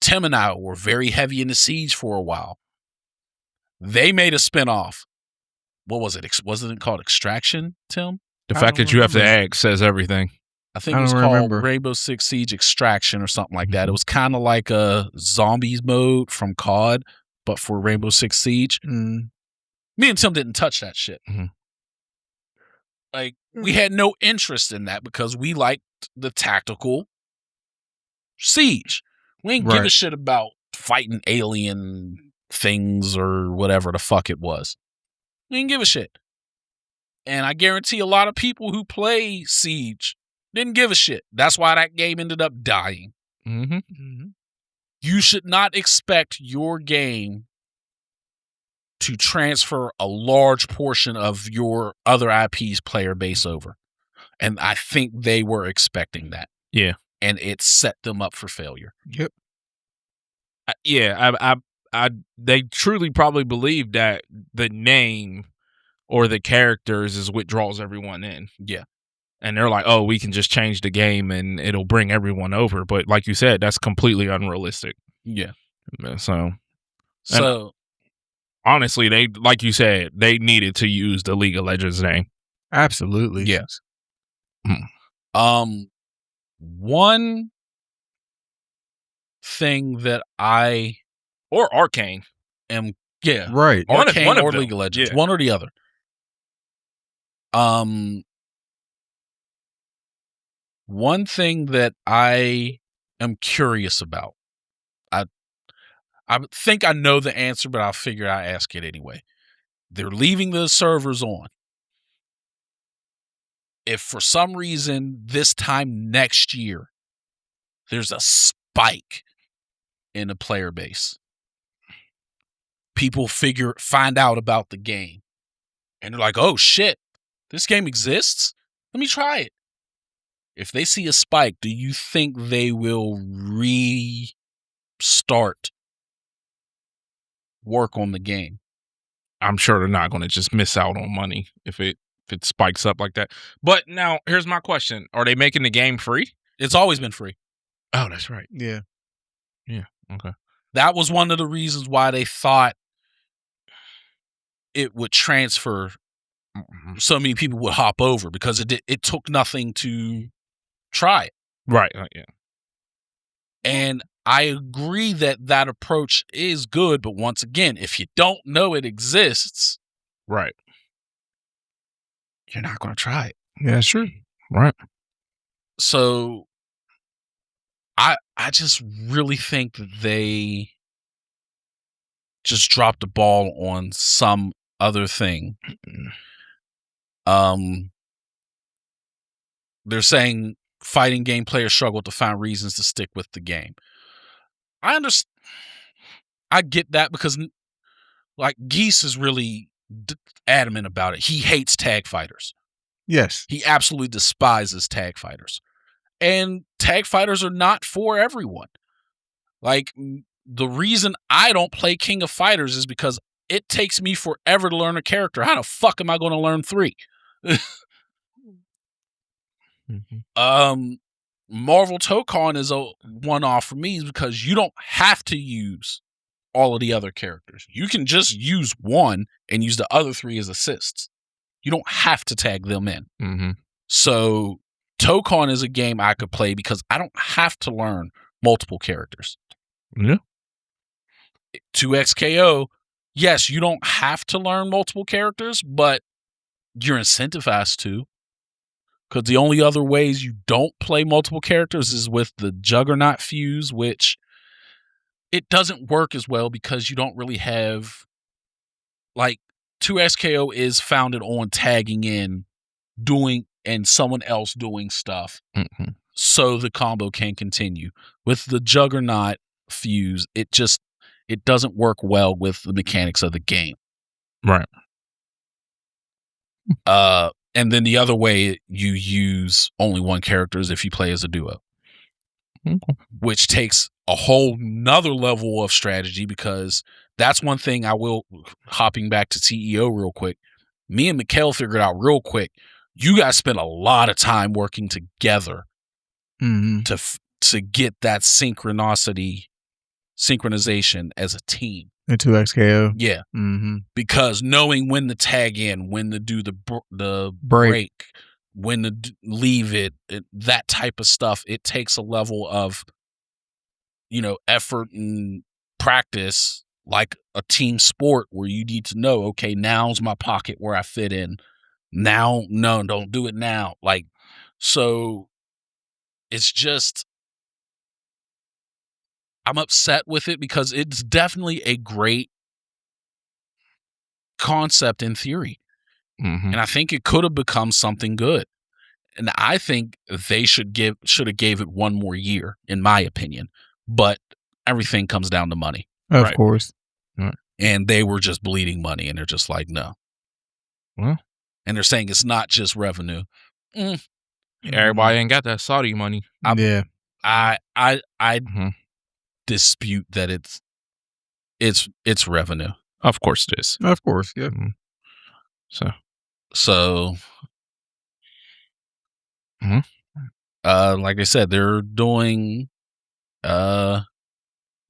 Tim and I were very heavy into Siege for a while. They made a spinoff. What was it? Wasn't it called Extraction, Tim? The fact that you have to act says everything. I think it was called Rainbow Six Siege Extraction or something like that. It was kind of like a zombies mode from COD, but for Rainbow Six Siege. Mm. Me and Tim didn't touch that shit. Mm-hmm. Like, we had no interest in that because we liked the tactical Siege. We didn't give a shit about fighting alien things or whatever the fuck it was. We didn't give a shit. And I guarantee a lot of people who play Siege didn't give a shit. That's why that game ended up dying. Mm-hmm. You should not expect your game to transfer a large portion of your other IP's player base over. And I think they were expecting that. Yeah. And it set them up for failure. Yep. They truly probably believe that the name or the characters is what draws everyone in. Yeah. And they're like, oh, we can just change the game and it'll bring everyone over. But like you said, that's completely unrealistic. Yeah. So honestly, they, like you said, they needed to use the League of Legends name. Absolutely. Yes. One thing that or Arcane am right. Arcane one of or them. League of Legends, Yeah. one or the other. One thing that I am curious about. I think I know the answer, but I'll figure I'll ask it anyway. They're leaving the servers on. If for some reason this time next year there's a spike in the player base, people find out about the game, and they're like, "Oh shit, this game exists? Let me try it." If they see a spike, do you think they will restart work on the game? I'm sure they're not going to just miss out on money if it spikes up like that. But now, here's my question. Are they making the game free? It's always been free. Oh, that's right. Yeah. Yeah. Okay. That was one of the reasons why they thought it would transfer. So many people would hop over because it took nothing to try it. Right. Yeah. And I agree that approach is good, but once again, if you don't know it exists, right, you're not going to try it. Yeah, that's true. Right. So I just really think that they just dropped the ball on some other thing. They're saying fighting game players struggle to find reasons to stick with the game. I understand. I get that because, like, Geese is really adamant about it. He hates tag fighters. Yes. He absolutely despises tag fighters. And tag fighters are not for everyone. Like, the reason I don't play King of Fighters is because it takes me forever to learn a character. How the fuck am I going to learn 3? Marvel Tokon is a one-off for me because you don't have to use all of the other characters. You can just use one and use the other 3 as assists. You don't have to tag them in. Mm-hmm. So Tokon is a game I could play because I don't have to learn multiple characters. Yeah. 2XKO, yes, you don't have to learn multiple characters, but you're incentivized to. Because the only other ways you don't play multiple characters is with the Juggernaut fuse, which it doesn't work as well because you don't really have, like, 2XKO is founded on tagging in, doing, and someone else doing stuff, so the combo can continue. With the Juggernaut fuse, it doesn't work well with the mechanics of the game. Right. And then the other way you use only one character is if you play as a duo, which takes a whole nother level of strategy, because that's one thing I will, hopping back to TEO real quick, me and Mikhail figured out real quick, you guys spent a lot of time working together to get that synchronization as a team. The 2XKO. Yeah. Mm-hmm. Because knowing when to tag in, when to do the break, when to leave it, that type of stuff, it takes a level of, effort and practice, like a team sport, where you need to know, okay, now's my pocket where I fit in. Now, no, don't do it now. Like, so it's just, I'm upset with it because it's definitely a great concept in theory. and I think it could have become something good. And I think they should have gave it one more year, in my opinion. But everything comes down to money. Of course. Right. And they were just bleeding money, and they're just like, no. Well, and they're saying it's not just revenue. Everybody ain't got that Saudi money. I dispute that it's revenue. Of course it is. Of course, yeah. So like I said, they're doing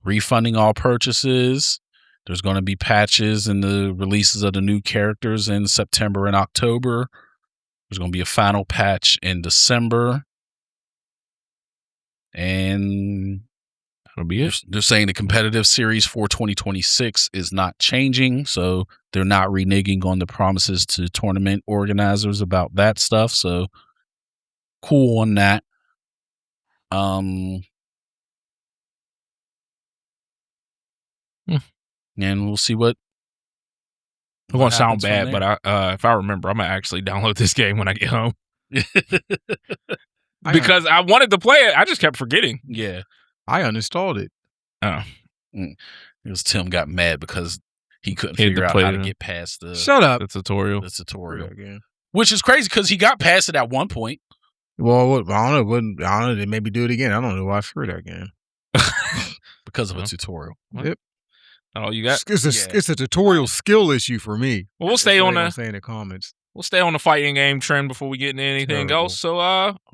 refunding all purchases. There's going to be patches in the releases of the new characters in September and October. There's going to be a final patch in December. And that'll be it. They're saying the competitive series for 2026 is not changing. So they're not reneging on the promises to tournament organizers about that stuff. So cool on that. And we'll see what. It's going to sound bad, but if I remember, I'm going to actually download this game when I get home. Because I wanted to play it. I just kept forgetting. Yeah. I uninstalled it. Oh. It was Tim got mad because he couldn't figure out how to get past the tutorial. The tutorial. Which is crazy because he got past it at one point. Well, I don't know. They maybe do it again. I don't know why I screwed that game. Because of a tutorial. Yep. Oh, you got it's a tutorial skill issue for me. Well, we'll stay on the say in the comments. We'll stay on the fighting game trend before we get into anything else. So,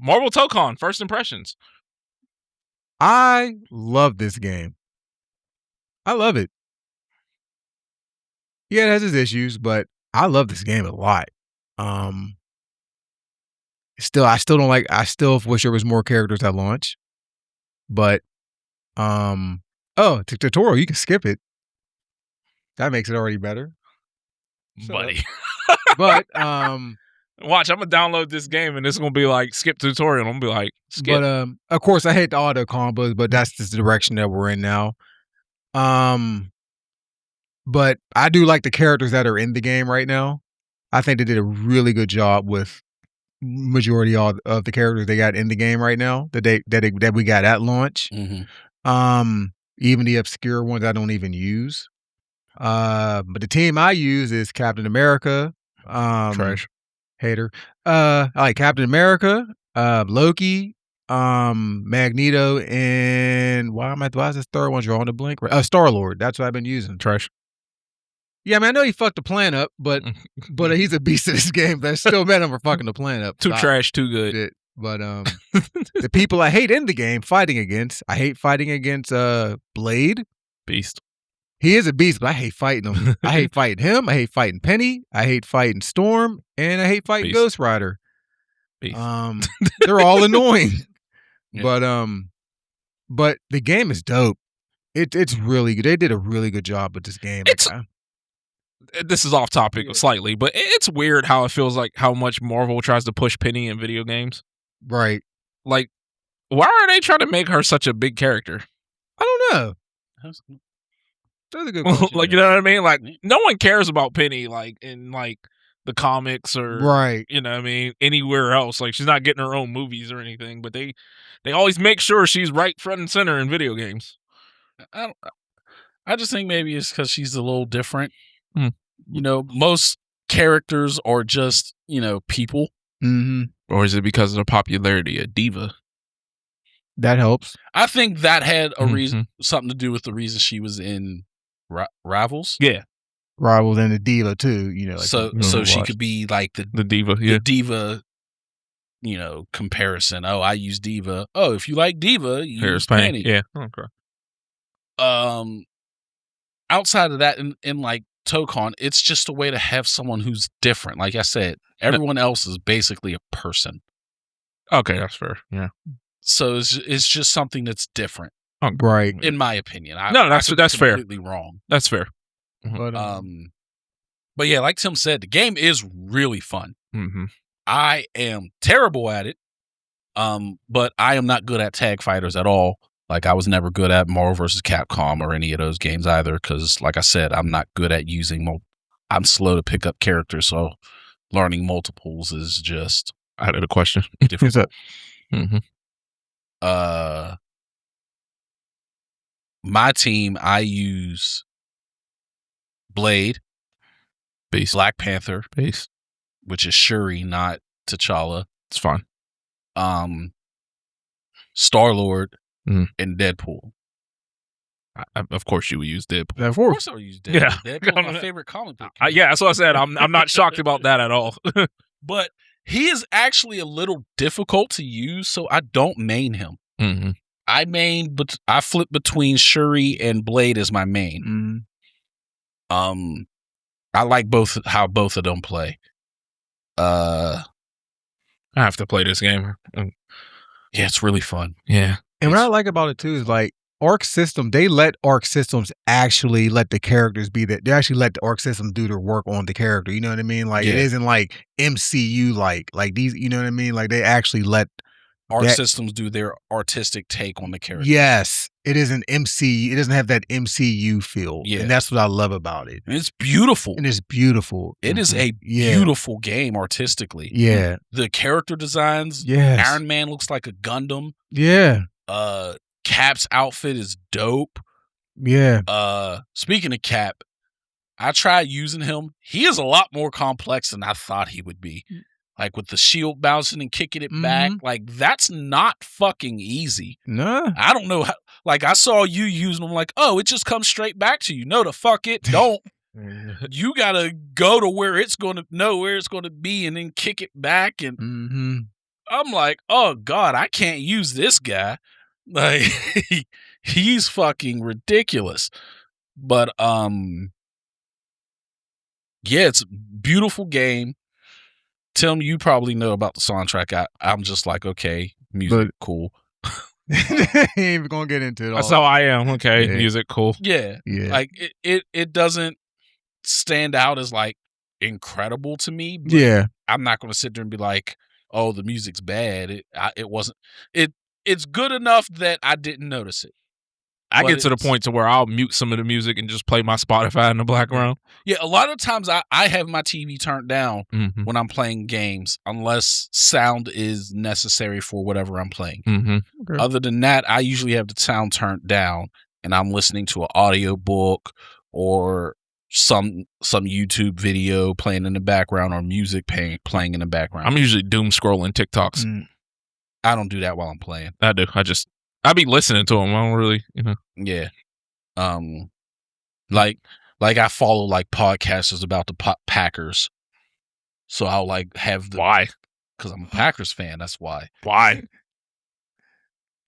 Marvel Tokon, first impressions. I love this game. I love it. Yeah, it has its issues, but I love this game a lot. I still don't like. I still wish there was more characters at launch, but tutorial, you can skip it. That makes it already better, buddy. But watch, I'm gonna download this game and it's gonna be like skip tutorial. I'm gonna be like skip. But of course, I hate the auto combos, but that's just the direction that we're in now. But I do like the characters that are in the game right now. I think they did a really good job with majority of the characters they got in the game right now that we got at launch. Even the obscure ones I don't even use. But the team I use is Captain America. Trash. Hater. I like Captain America, Loki, Magneto, and why is this third one drawing a blank? Star-Lord. That's what I've been using. Trash. Yeah, I mean, I know he fucked the plan up, but he's a beast in this game. That still made him for fucking the plan up. Too trash, too good. But the people I hate in the game fighting against, I hate fighting against Blade. Beast. He is a beast, but I hate fighting him. I hate fighting him. I hate fighting Penny. I hate fighting Storm, and I hate fighting Ghost Rider. Beast. They're all annoying. Yeah. But the game is dope. It's really good. They did a really good job with this game. This is off topic slightly, but it's weird how it feels like how much Marvel tries to push Penny in video games. Right. Like, why are they trying to make her such a big character? I don't know. That's a good question. Like, you know what I mean? Like, no one cares about Penny, like, in, like, the comics or, you know what I mean, anywhere else. Like, she's not getting her own movies or anything, but they always make sure she's right front and center in video games. I just think maybe it's because she's a little different. You know, most characters are just, people. Or is it because of the popularity of Diva? That helps. I think that had a reason, something to do with the reason she was in Rivals. Yeah. Rivals and the Diva too, like so she could be like the Diva, the Diva, comparison. Oh, I use Diva. Oh, if you like Diva, you use Penny. Yeah. Okay. Outside of that, in like Tokon, it's just a way to have someone who's different. Like I said, everyone else is basically a person. Okay, that's fair. Yeah. So it's just something that's different. Right. In my opinion. That's fair. Completely wrong. That's fair. But yeah, like Tim said, the game is really fun. I am terrible at it. But I am not good at tag fighters at all. Like, I was never good at Marvel vs. Capcom or any of those games either, because, like I said, I'm not good at using I'm slow to pick up characters, so learning multiples is just I had a question. difficult. Mm-hmm. My team, I use Blade, Beast. Black Panther, Beast. which is Shuri, not T'Challa. It's fine. Star-Lord, Mhm. and Deadpool. Of course you would use Deadpool. Of course I would use Deadpool. Yeah. Deadpool's my favorite comic book. Yeah, that's what I said. I'm not shocked about that at all. But he is actually a little difficult to use, so I don't main him. Mm-hmm. I flip between Shuri and Blade as my main. Mm-hmm. I like how both of them play. I have to play this game. Yeah, it's really fun. Yeah. And what I like about it too is like Arc System, they let Arc Systems actually let the characters be that. They actually let the Arc System do their work on the character. You know what I mean? Like it isn't like MCU like these. You know what I mean? Like they actually let Arc Systems do their artistic take on the character. Yes, it isn't MCU. It doesn't have that MCU feel. Yeah, and that's what I love about it. And it's beautiful. It is a beautiful game artistically. Yeah, the character designs. Yes, Iron Man looks like a Gundam. Yeah. Cap's outfit is dope. Yeah. Speaking of Cap, I tried using him. He is a lot more complex than I thought he would be. Like with the shield bouncing and kicking it back. Like that's not fucking easy. No. I don't know how. Like I saw you using them like, oh, it just comes straight back to you. No, the fuck it don't. You gotta go to where it's gonna know where it's gonna be and then kick it back. And I'm like, oh God, I can't use this guy. Like he's fucking ridiculous. But yeah, it's a beautiful game. Tim, you probably know about the soundtrack. I'm just like, okay, music, cool. Ain't even gonna get into it all. That's how I am. Okay, music, cool. Yeah. Like it doesn't stand out as like incredible to me. But I'm not gonna sit there and be like, oh, the music's bad. It wasn't. It's good enough that I didn't notice it. I get to the point to where I'll mute some of the music and just play my Spotify in the background. Yeah, a lot of times I have my TV turned down when I'm playing games, unless sound is necessary for whatever I'm playing. Okay. Other than that, I usually have the sound turned down and I'm listening to an audio book or some YouTube video playing in the background or music playing in the background. I'm usually doom scrolling TikToks. I don't do that while I'm playing. I do. I be listening to them. I don't really, Yeah. Like I follow like podcasters about the Packers. So I'll like have the... Why? Because I'm a Packers fan. That's why. Why?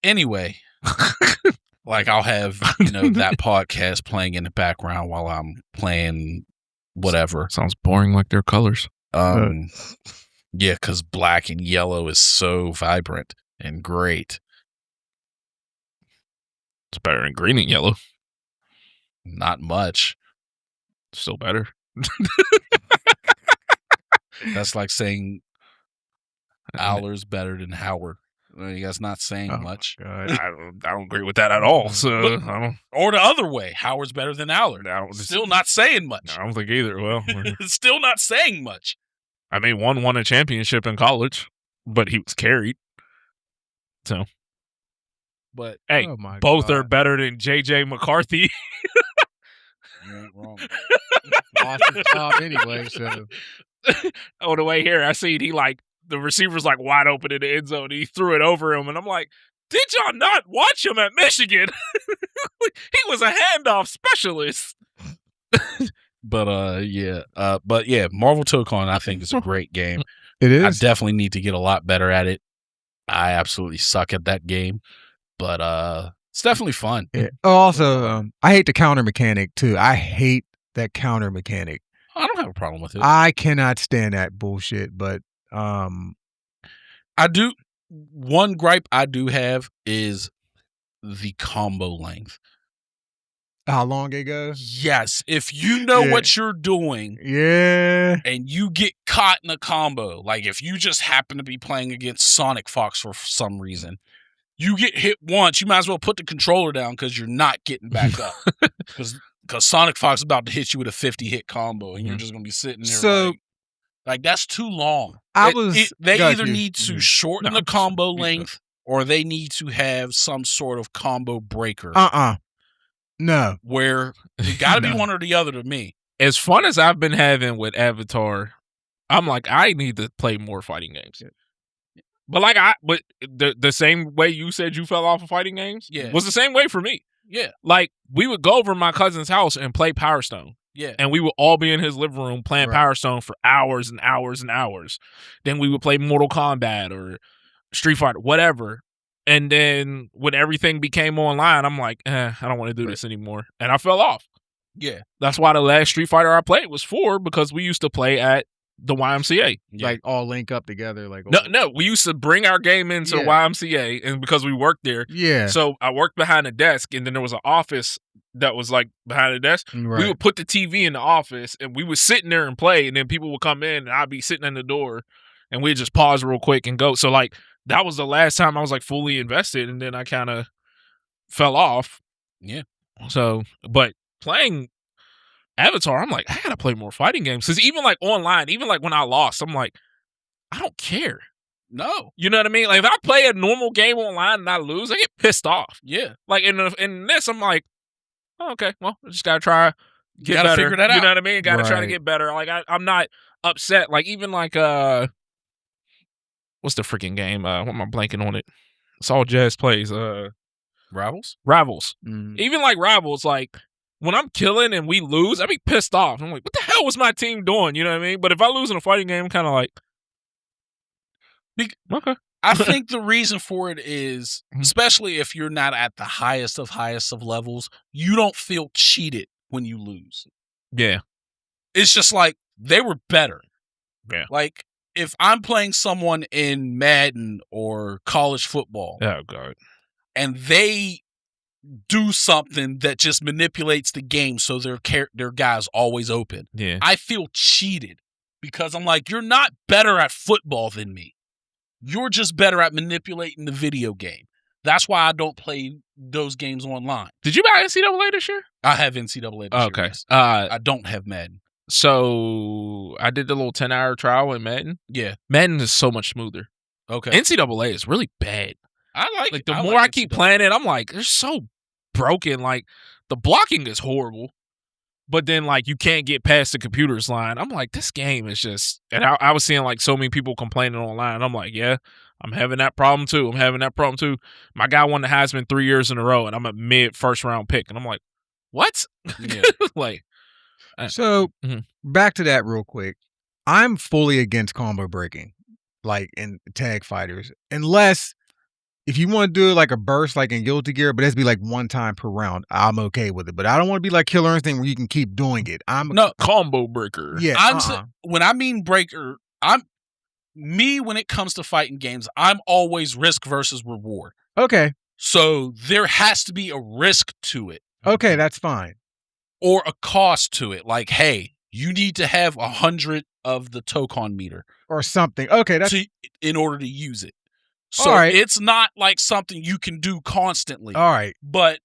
Anyway. Like I'll have, that podcast playing in the background while I'm playing whatever. Sounds boring like their colors. Yeah, because black and yellow is so vibrant and great. It's better than green and yellow. Not much. Still better. That's like saying Aller's better than Howard. That's not saying much. I don't agree with that at all. So I don't. Or the other way, Howard's better than Aller. Still not saying much. I don't think either. Well, still not saying much. I mean, one won a championship in college, but he was carried. So, but hey, both are better than JJ McCarthy. You ain't wrong. Lost his job anyway. So, on the way here, I seen the receiver's like wide open in the end zone. He threw it over him, and I'm like, did y'all not watch him at Michigan? He was a handoff specialist. But yeah, Marvel Tokon I think is a great game. It is. I definitely need to get a lot better at it. I absolutely suck at that game, but it's definitely fun. Yeah. Oh, also, I hate the counter mechanic too. I hate that counter mechanic. I don't have a problem with it. I cannot stand that bullshit. But I do. One gripe I do have is the combo length. How long it goes? Yes. If you know what you're doing, and you get caught in a combo, like if you just happen to be playing against Sonic Fox for some reason, you get hit once, you might as well put the controller down because you're not getting back up. Because Sonic Fox is about to hit you with a 50 hit combo, and you're just gonna be sitting there. So, Like, that's too long. They got either you. need to shorten the combo length or they need to have some sort of combo breaker. No. Where it got to be one or the other to me. As fun as I've been having with Avatar, I'm like, I need to play more fighting games. But but the same way you said you fell off of fighting games, was the same way for me. Yeah. Like, we would go over to my cousin's house and play Power Stone. Yeah. And we would all be in his living room playing Power Stone for hours and hours and hours. Then we would play Mortal Kombat or Street Fighter, whatever. And then when everything became online, I'm like, I don't want to do this anymore. And I fell off. Yeah. That's why the last Street Fighter I played was 4, because we used to play at the YMCA. Like, all link up together. Like, no, we used to bring our game into the YMCA, and because we worked there. Yeah. So I worked behind the desk, and then there was an office that was like behind the desk. Right. We would put the TV in the office, and we would sit in there and play, and then people would come in, and I'd be sitting in the door, and we'd just pause real quick and go. So, like, that was the last time I was, like, fully invested, and then I kind of fell off. Yeah. So, but playing Avatar, I'm like, I gotta play more fighting games. Because even, like, online, even, like, when I lost, I'm like, I don't care. No. You know what I mean? Like, if I play a normal game online and I lose, I get pissed off. Yeah. Like, in this, I'm like, oh, okay, well, I just gotta try get gotta better. Figure that out. You know what I mean? Gotta try to Right. get better. Like, I'm not upset. Like, even like what's the freaking game? What am I blanking on it? It's all Jazz plays. Rivals. Even like Rivals, like, when I'm killing and we lose, I be pissed off. I'm like, what the hell was my team doing? You know what I mean? But if I lose in a fighting game, I'm kind of like, okay. I think the reason for it is, especially if you're not at the highest of levels, you don't feel cheated when you lose. Yeah. It's just like, they were better. Yeah. Like, if I'm playing someone in Madden or college football, Oh, God. and they do something that just manipulates the game so their guy's always open, Yeah. I feel cheated because I'm like, you're not better at football than me. You're just better at manipulating the video game. That's why I don't play those games online. Did you buy NCAA this year? I have NCAA this year. Okay. Yes. I don't have Madden. So I did the little 10-hour trial in Madden. Yeah. Madden is so much smoother. Okay. NCAA is really bad. I like Like, it. the I more like I keep NCAA. playing it, I'm like, they're so broken. Like, the blocking is horrible. But then, like, you can't get past the computer's line. I'm like, this game is just... And I was seeing, like, so many people complaining online. I'm like, yeah, I'm having that problem, too. My guy won the Heisman 3 years in a row, and I'm a mid-first round pick. And I'm like, what? Yeah. Like... So, Mhm. back to that real quick. I'm fully against combo breaking, like in tag fighters, unless if you want to do it like a burst, like in Guilty Gear, but it's be like one time per round, I'm okay with it. But I don't want to be like Killer Instinct where you can keep doing it. No, combo breaker. Yeah. When I mean breaker, when it comes to fighting games, I'm always risk versus reward. Okay. So there has to be a risk to it. Okay, that's fine. Or a cost to it. Like, hey, you need to have 100 of the Tokon meter. Or something. Okay, that's in order to use it. So all right. it's not like something you can do constantly. All right. But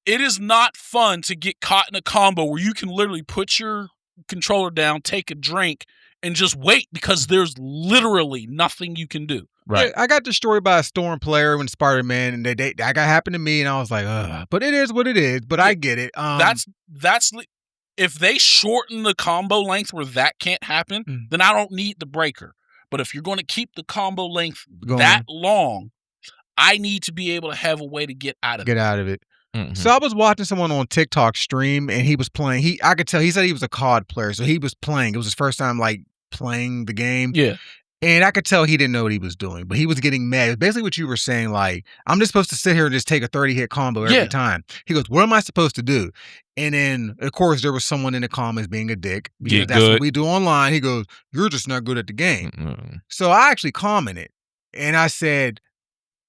it is not fun to get caught in a combo where you can literally put your controller down, take a drink, and just wait because there's literally nothing you can do. Right. Yeah, I got destroyed by a Storm player when Spider-Man, and that got happened to me, and I was like, ugh. But it is what it is. But I get it. That's if they shorten the combo length where that can't happen, then I don't need the breaker. But if you're going to keep the combo length that long, I need to be able to have a way to get out of it. Mm-hmm. So I was watching someone on TikTok stream, and he was playing. I could tell he said he was a COD player, so he was playing. It was his first time like playing the game. Yeah. And I could tell he didn't know what he was doing, but he was getting mad. It's basically what you were saying, like, I'm just supposed to sit here and just take a 30-hit combo every time. He goes, what am I supposed to do? And then, of course, there was someone in the comments being a dick. Because that's what we do online. He goes, you're just not good at the game. Mm-hmm. So I actually commented, and I said,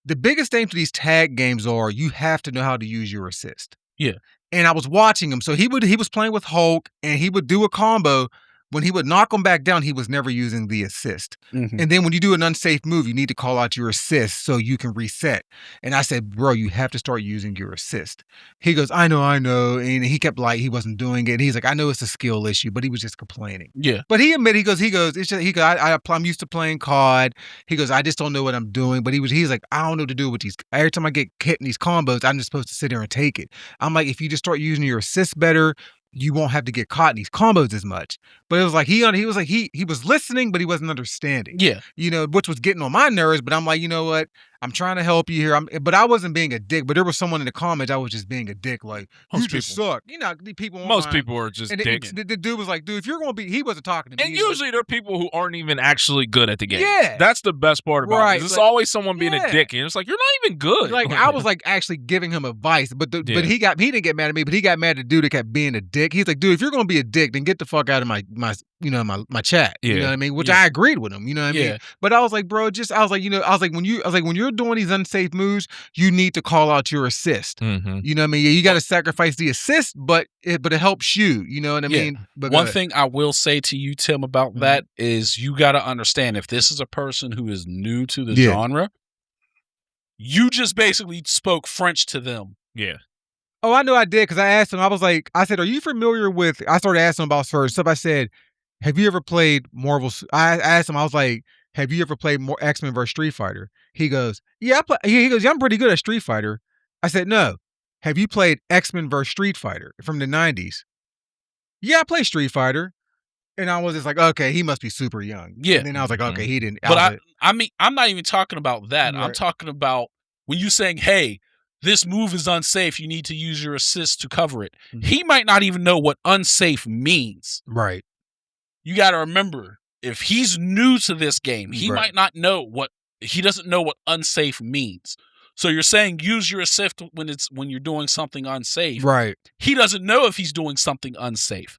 the biggest thing for these tag games are you have to know how to use your assist. Yeah. And I was watching him. So he was playing with Hulk, and he would do a combo, when he would knock him back down, he was never using the assist. Mhm. And then when you do an unsafe move, you need to call out your assist so you can reset. And I said, bro, you have to start using your assist. He goes, I know. And he kept like, he wasn't doing it. And he's like, I know it's a skill issue, but he was just complaining. Yeah. But he admitted, he goes, it's just, I'm used to playing COD. He goes, I just don't know what I'm doing. But he's like, I don't know what to do with these. Every time I get hit in these combos, I'm just supposed to sit there and take it. I'm like, if you just start using your assist better, you won't have to get caught in these combos as much. But it was like he was listening, but he wasn't understanding. Yeah. Which was getting on my nerves. But I'm like, you know what? I'm trying to help you here. But I wasn't being a dick. But there was someone in the comments I was just being a dick. Like, you just suck. The people. Most people are just dicking. The dude was like, dude, if you're gonna be, he wasn't talking to me. And usually they're people who aren't even actually good at the game. Yeah. That's the best part about it. It's always someone being a dick, and it's like you're not even good. Like I was like actually giving him advice, but he didn't get mad at me, but he got mad at the dude that kept being a dick. He's like, dude, if you're gonna be a dick, then get the fuck out of my chat. Yeah. You know what I mean? Which I agreed with him. You know what I mean? But I was like, bro, when you're doing these unsafe moves, you need to call out your assist. Mm-hmm. You know what I mean? You got to sacrifice the assist, but it helps you. You know what I mean? But one thing I will say to you, Tim, about that is you got to understand if this is a person who is new to the genre, you just basically spoke French to them. Yeah. Oh, I know I did because I asked him. I said, are you familiar with? I started asking him about certain stuff. I said, have you ever played Marvel? I asked him. I was like, have you ever played more X-Men versus Street Fighter? He goes, yeah. He goes, yeah, I'm pretty good at Street Fighter. I said, no. Have you played X-Men versus Street Fighter from the 90s? Yeah, I play Street Fighter. And I was just like, okay, he must be super young. Yeah. And then I was like, okay, he didn't. But I mean, I'm not even talking about that. Right. I'm talking about when you saying, hey, this move is unsafe, you need to use your assist to cover it. Mm-hmm. He might not even know what unsafe means. Right. You got to remember, if he's new to this game, he might not know he doesn't know what unsafe means. So you're saying use your assist when you're doing something unsafe. Right. He doesn't know if he's doing something unsafe,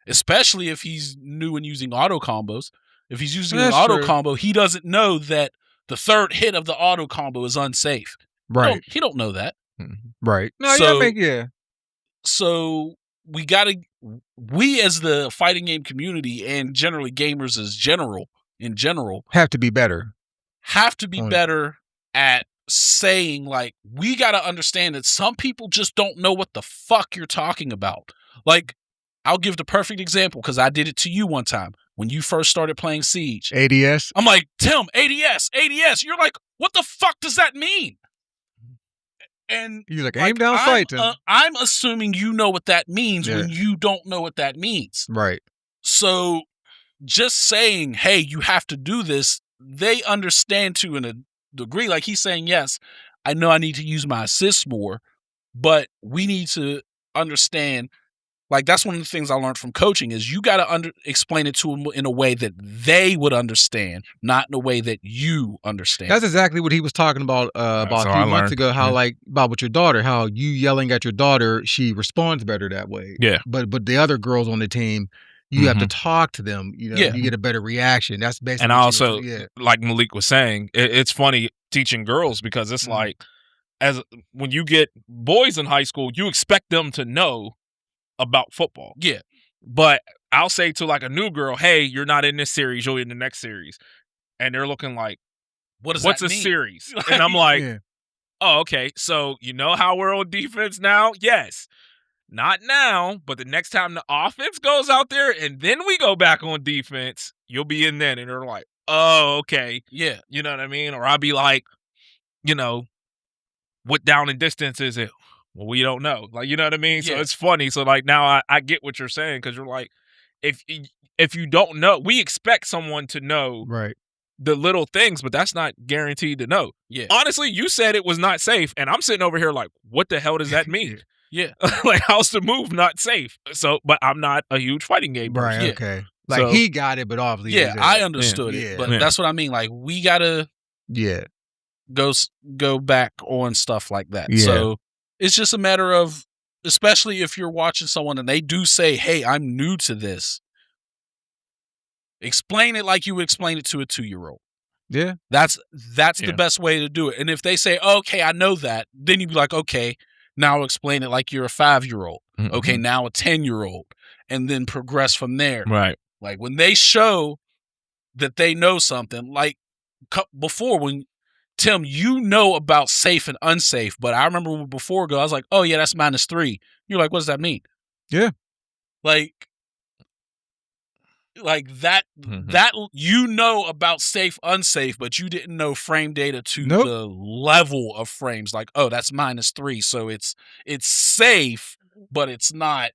especially if he's new and using auto combos. If he's using an auto combo, he doesn't know that the third hit of the auto combo is unsafe. Right. He don't know that. Right. No, So we as the fighting game community and generally gamers in general have to be better. Better at saying, like, we got to understand that some people just don't know what the fuck you're talking about. Like, I'll give the perfect example because I did it to you one time when you first started playing Siege. ADS? I'm like, Tim, ADS. You're like, what the fuck does that mean? And you're like, aim down sight. I'm assuming you know what that means when you don't know what that means. Right. So just saying, hey, you have to do this, they understand to a degree. Like he's saying, yes, I know I need to use my assist more, but we need to understand. Like, that's one of the things I learned from coaching is you got to explain it to them in a way that they would understand, not in a way that you understand. That's exactly what he was talking about a few months ago, how about with your daughter, how you yelling at your daughter, she responds better that way. Yeah. But the other girls on the team, you have to talk to them, you get a better reaction. That's basically. And also, like Malik was saying, it's funny teaching girls because it's like, when you get boys in high school, you expect them to know about football. Yeah. But I'll say to like a new girl, hey, you're not in this series, you're in the next series. And they're looking like, what's a series? And I'm like, oh, okay. So you know how we're on defense now? Yes. Not now, but the next time the offense goes out there and then we go back on defense, you'll be in then. And they're like, oh, okay. Yeah. You know what I mean? Or I'll be like, what down and distance is it? Well, we don't know. Like, you know what I mean? So it's funny. So like now I get what you're saying because you're like, if you don't know, we expect someone to know the little things, but that's not guaranteed to know. Yeah. Honestly, you said it was not safe, and I'm sitting over here like, what the hell does that mean? Yeah. Like, how's the move not safe? So, but I'm not a huge fighting game person. Right. Okay. Like he got it, but obviously, I understood it, but that's what I mean. Like we gotta, go back on stuff like that. Yeah. So it's just a matter of, especially if you're watching someone and they do say, "Hey, I'm new to this." Explain it like you would explain it to a 2-year-old. Yeah, that's the best way to do it. And if they say, "Okay, I know that," then you'd be like, "Okay, now I'll explain it like you're a 5-year-old. Mm-hmm. Okay, now a 10-year-old," and then progress from there. Right. Like when they show that they know something, like before when Tim, you know about safe and unsafe, but I remember when before ago, I was like, oh yeah, that's -3. You're like, what does that mean? Yeah. Like that you know about safe, unsafe, but you didn't know frame data to the level of frames. Like, oh, that's -3, so it's safe, but it's not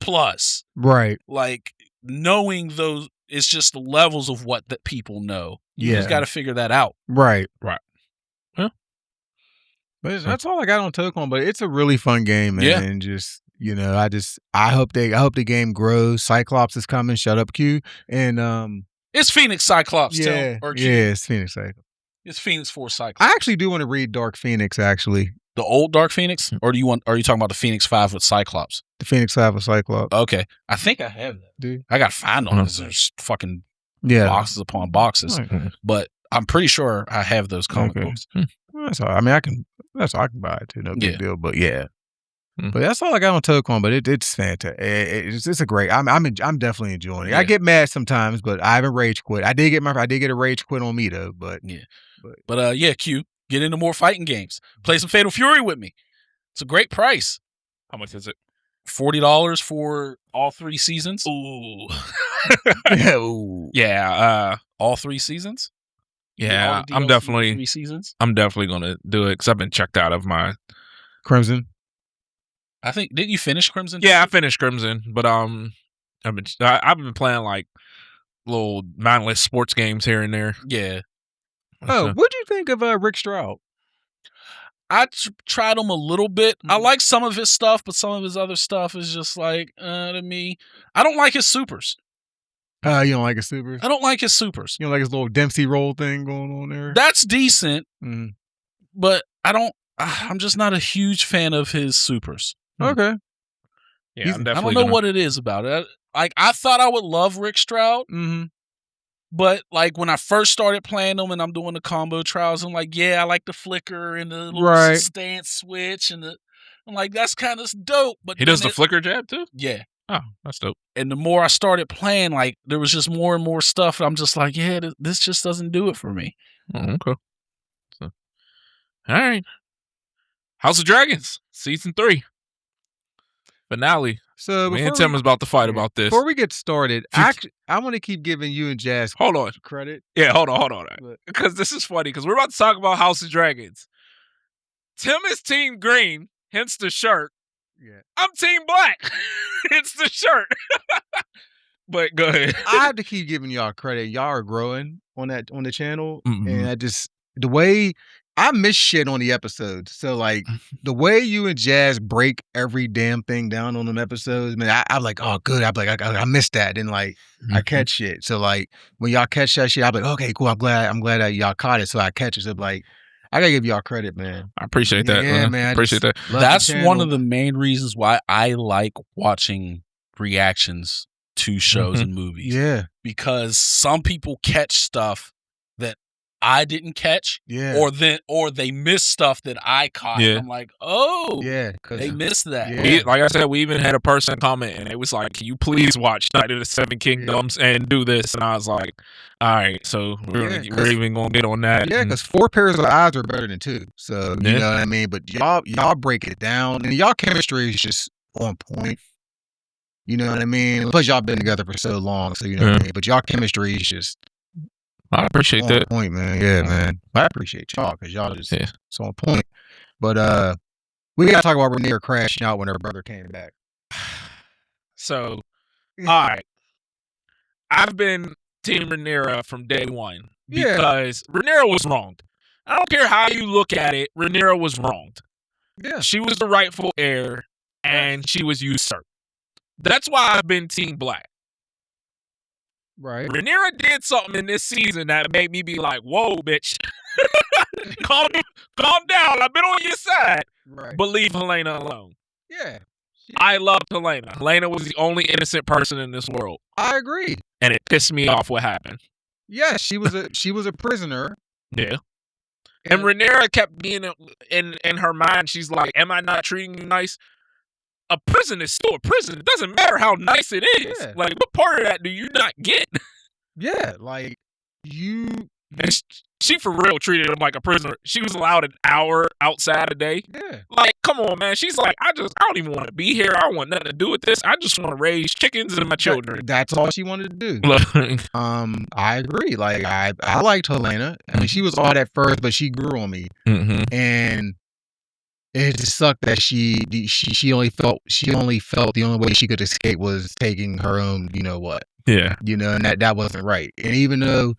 plus. Right. Like knowing those, it's just the levels of what that people know. You Yeah. just got to figure that out. Right. Yeah. But that's all I got on Tokon. But it's a really fun game, man. Yeah. And just I hope the game grows. Cyclops is coming. Shut up, Q. And it's Phoenix Cyclops. Yeah, Tim, or Q. yeah, it's Phoenix Cyclops. It's Phoenix Force Cyclops. I actually do want to read Dark Phoenix. Actually, the old Dark Phoenix, or are you talking about the Phoenix 5 with Cyclops? The Phoenix 5 with Cyclops. Okay, I think I have that. Dude, I got to find them because there's fucking boxes upon boxes. Right. But I'm pretty sure I have those comic books. That's all. I mean, I can buy it too. No big deal. But yeah. Mm. But that's all I got on Tokon. But it's fantastic. It's a great. I'm definitely enjoying it. Yeah. I get mad sometimes, but I haven't rage quit. I did get a rage quit on me though. But yeah, Q, get into more fighting games. Play some Fatal Fury with me. It's a great price. How much is it? $40 for all 3 seasons. Ooh. yeah, ooh. Yeah. All 3 seasons. Yeah, all the I'm DLC definitely 3 seasons. I'm definitely gonna do it because I've been checked out of my Crimson. I think didn't you finish Crimson? Yeah, I finished Crimson, but I've been playing like little mindless sports games here and there. Yeah. Oh, what'd you think of Rick Stroud? I tried him a little bit. I Mhm. like some of his stuff, but some of his other stuff is just like to me. I don't like his supers. You don't like his supers? I don't like his supers. You don't like his little Dempsey roll thing going on there? That's decent, Mhm. but I don't. I'm just not a huge fan of his supers. Okay. Yeah, He's- I'm I definitely don't know what it is about it. I thought I would love Rick Stroud, Mm-hmm. but like when I first started playing them and I'm doing the combo trials, I'm like, yeah, I like the flicker and the little Right. stance switch, and I'm like, that's kind of dope. But He does then the flicker jab too? yeah. Oh, that's dope. And the more I started playing, like there was just more and more stuff. And I'm just like, yeah, this just doesn't do it for me. Oh, okay. So, all right. House of Dragons, season 3. Finale. So Me before and Tim we, is about to fight yeah, about this. before we get started, I want to keep giving you and Jazz Hold on. credit. Yeah, hold on. What? Because this is funny, because we're about to talk about House of Dragons. Tim is Team Green, hence the shirt. Yeah. I'm Team Black, hence the shirt. But go ahead. I have to keep giving y'all credit. Y'all are growing on the channel, Mhm. and the way I miss shit on the episodes. So like the way you and Jazz break every damn thing down on them episodes, man, I'm like, oh good. I'm like, I missed that, and like I catch shit. So like when y'all catch that shit, I'm like, okay, cool. I'm glad that y'all caught it, so I catch it. So like I gotta give y'all credit, man. I appreciate that. Yeah, man. I Appreciate that. Love That's the one channel. of the main reasons why I like watching reactions to shows and movies. Yeah, Because some people catch stuff that I didn't catch, yeah, or they miss stuff that I caught. Yeah. And I'm like, oh, yeah. 'Cause they missed that. Yeah. Like I said, we even had a person comment, and it was like, "Can you please watch Night of the Seven Kingdoms and do this?" And I was like, "All right, so Yeah, we're even gonna get on that." yeah, because 4 pairs of eyes are better than 2. So you Yeah. know what I mean. But y'all break it down, and y'all chemistry is just on point. You know what I mean? Plus, y'all been together for so long, so you know what I mean. But y'all chemistry is just I appreciate on that. point, man. Yeah, man. I appreciate y'all because y'all just Yeah. so on point. But we gotta talk about Rhaenyra crashing out when her brother came back. So, all right, I've been Team Rhaenyra from day one Yeah. because Rhaenyra was wronged. I don't care how you look at it. Rhaenyra was wronged. Yeah, She was the rightful heir, and she was usurped. That's why I've been Team Black. right. Rhaenyra did something in this season that made me be like, "Whoa, bitch, calm down. I've been on your side." Right. But leave Helena alone. Yeah, I loved Helena. Helena was the only innocent person in this world, I agree. and it pissed me off what happened. Yeah, she was a prisoner. Yeah. And Rhaenyra kept being in her mind. She's like, "Am I not treating you nice?" a prison is still a prison. It doesn't matter how nice it is. Yeah. Like, what part of that do you not get? Yeah, like you. And she for real treated him like a prisoner. She was allowed an hour outside a day. Yeah. Like, come on, man. She's like, I don't even want to be here. I don't want nothing to do with this. I just want to raise chickens and my children. That's all she wanted to do. I agree. Like I liked Helena. I mean, she was odd at first, but she grew on me. And it just sucked that she only felt the only way she could escape was taking her own, you know what? Yeah. You know, and that wasn't right. And even though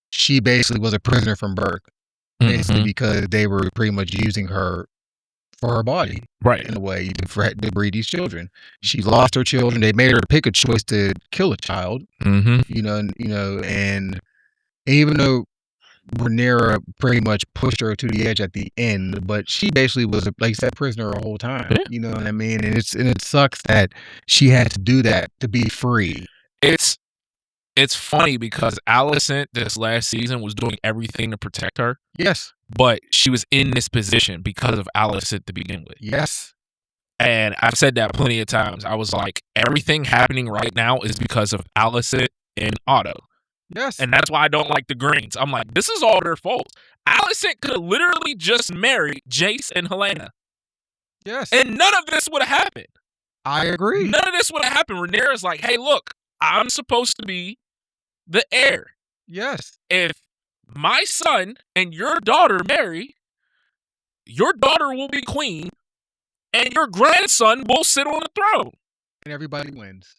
she basically was a prisoner from birth, basically because they were pretty much using her for her body, right, in a way to breed these children. She lost her children. They made her pick a choice to kill a child. You know, and even though Rhaenyra pretty much pushed her to the edge at the end, but she basically was, like you said, prisoner the whole time. Yeah. You know what I mean? And it sucks that she had to do that to be free. It's funny because Alicent this last season was doing everything to protect her. Yes. But she was in this position because of Alicent to begin with. Yes. And I've said that plenty of times. I was like, everything happening right now is because of Alicent and Otto. Yes. And that's why I don't like the Greens. I'm like, this is all their fault. Alicent could have literally just married Jace and Helena. Yes. And none of this would have happened. I agree. None of this would have happened. Rhaenyra's like, hey, look, I'm supposed to be the heir. Yes. If my son and your daughter marry, your daughter will be queen, and your grandson will sit on the throne. And everybody wins.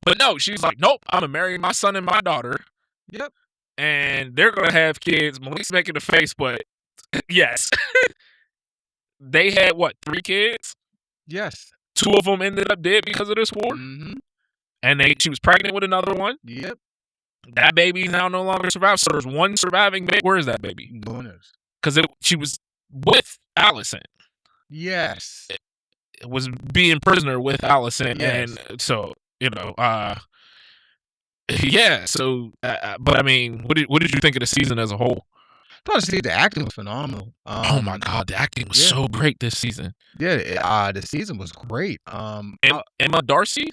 But no, she's like, nope, I'm going to marry my son and my daughter. Yep. And they're going to have kids. Malik's making a face, but yes. They had, 3 kids? Yes. 2 of them ended up dead because of this war. And she was pregnant with another one. Yep. That baby now no longer survives. So there's one surviving baby. Where is that baby? No one knows. Because she was with Alicent. Yes. It was being prisoner with Alicent. Yes. And so, yeah. So, but I mean, what did you think of the season as a whole? I thought the acting was phenomenal. Oh my God, the acting was so great this season. Yeah, the season was great. Emma Darcy?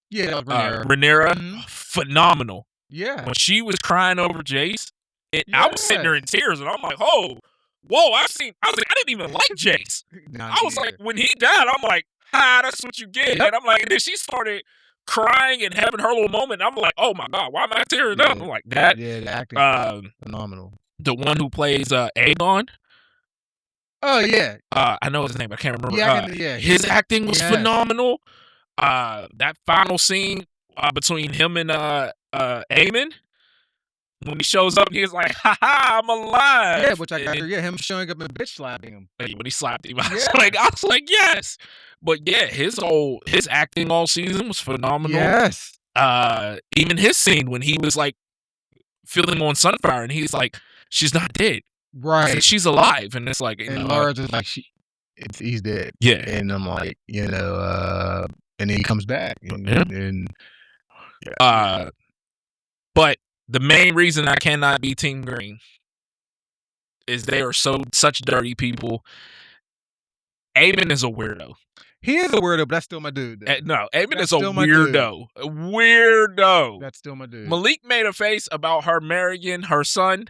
Yeah, Rhaenyra, phenomenal. Yeah. When she was crying over Jace, I was sitting there in tears, and I'm like, whoa, I was like, I didn't even like Jace. I was like, when he died, I'm like, that's what you get. And I'm like, and then she started crying and having her little moment. I'm like, oh my God, why am I tearing up? I'm like, that. Yeah, the acting was phenomenal. The one who plays Aegon. Oh yeah. I know his name, but I can't remember. Yeah, his acting was phenomenal. That final scene between him and Aemon, when he shows up, he's like, "Ha ha, I'm alive!" Yeah, which him showing up and bitch slapping him. When he slapped him, I was like, yes. But yeah, his acting all season was phenomenal. Yes. Even his scene when he was like feeling on Sunfire, and he's like, "She's not dead, right? She's alive," and it's like, and Laura's just like, he's dead. Yeah, and I'm like, and then he comes back, but the main reason I cannot be Team Green is they are such dirty people. Aemon is a weirdo. He is a weirdo, but that's still my dude. No, Aemon is a weirdo. Weirdo. That's still my dude. Malik made a face about her marrying her son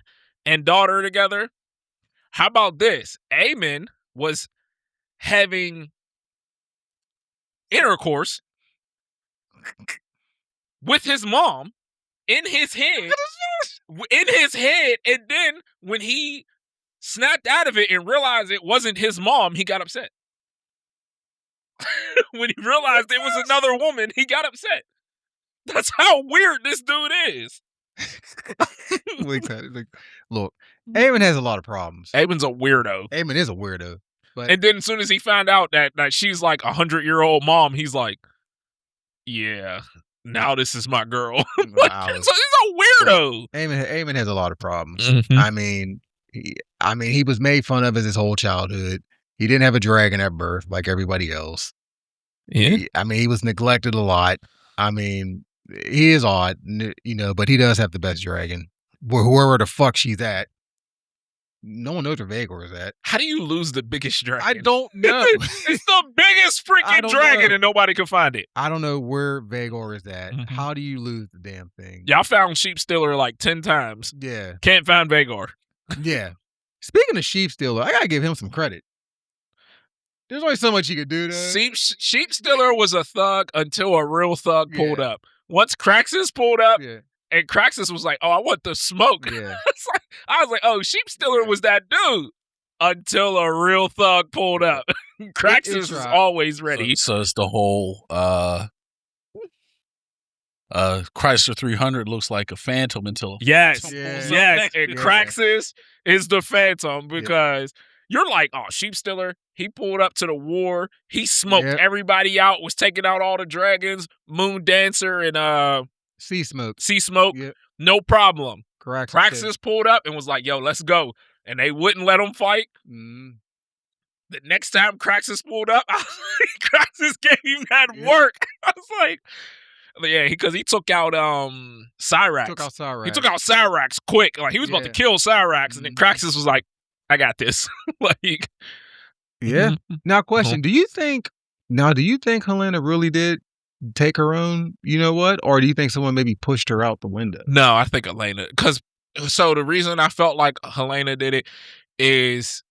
and daughter together. How about this? Aemon was having intercourse with his mom in his head. And then when he snapped out of it and realized it wasn't his mom, he got upset. When he realized it was another woman, he got upset. That's how weird this dude is. Look, Aemon has a lot of problems. Aemon's a weirdo. Aemon is a weirdo. And then as soon as he found out that she's like 100-year-old mom, he's like, yeah, now this is my girl. Wow. So he's a weirdo. Aemon has a lot of problems. Mm-hmm. I mean, he was made fun of as his whole childhood. He didn't have a dragon at birth like everybody else. Yeah. He was neglected a lot. I mean, he is odd, but he does have the best dragon. Whoever the fuck she's at. No one knows where Vagor is at. How do you lose the biggest dragon? I don't know. It's the biggest freaking dragon know. and nobody can find it. I don't know where Vagor is at. Mhm. How do you lose the damn thing? Y'all found Sheep Stealer like 10 times. Yeah. Can't find Vagor. Yeah. Speaking of Sheep Stealer, I gotta give him some credit. There's only so much he could do, though. Sheep Stealer was a thug until a real thug pulled up. Once Craxus pulled up, and Craxus was like, "Oh, I want the smoke." Yeah. I was like, "Oh, Sheep Stealer was that dude." Until a real thug pulled up. Craxus is always ready. So it's the whole Chrysler 300 looks like a phantom until yes. Yeah. And Craxus is the phantom because you're like, oh, Sheep Stealer, he pulled up to the war, he smoked everybody out, was taking out all the dragons, Moon Dancer and Sea Smoke. No problem. Craxus pulled up and was like, yo, let's go. And they wouldn't let him fight. Mm. The next time Craxus pulled up, I was like, Craxus gave him that work. I was like, yeah, because he took out Cyrax. He took out Cyrax quick. Like he was about to kill Cyrax, and then Craxus was like, I got this. Like, Now, question: do you think Helena really did take her own? You know what? Or do you think someone maybe pushed her out the window? No, I think Helena. So the reason I felt like Helena did it is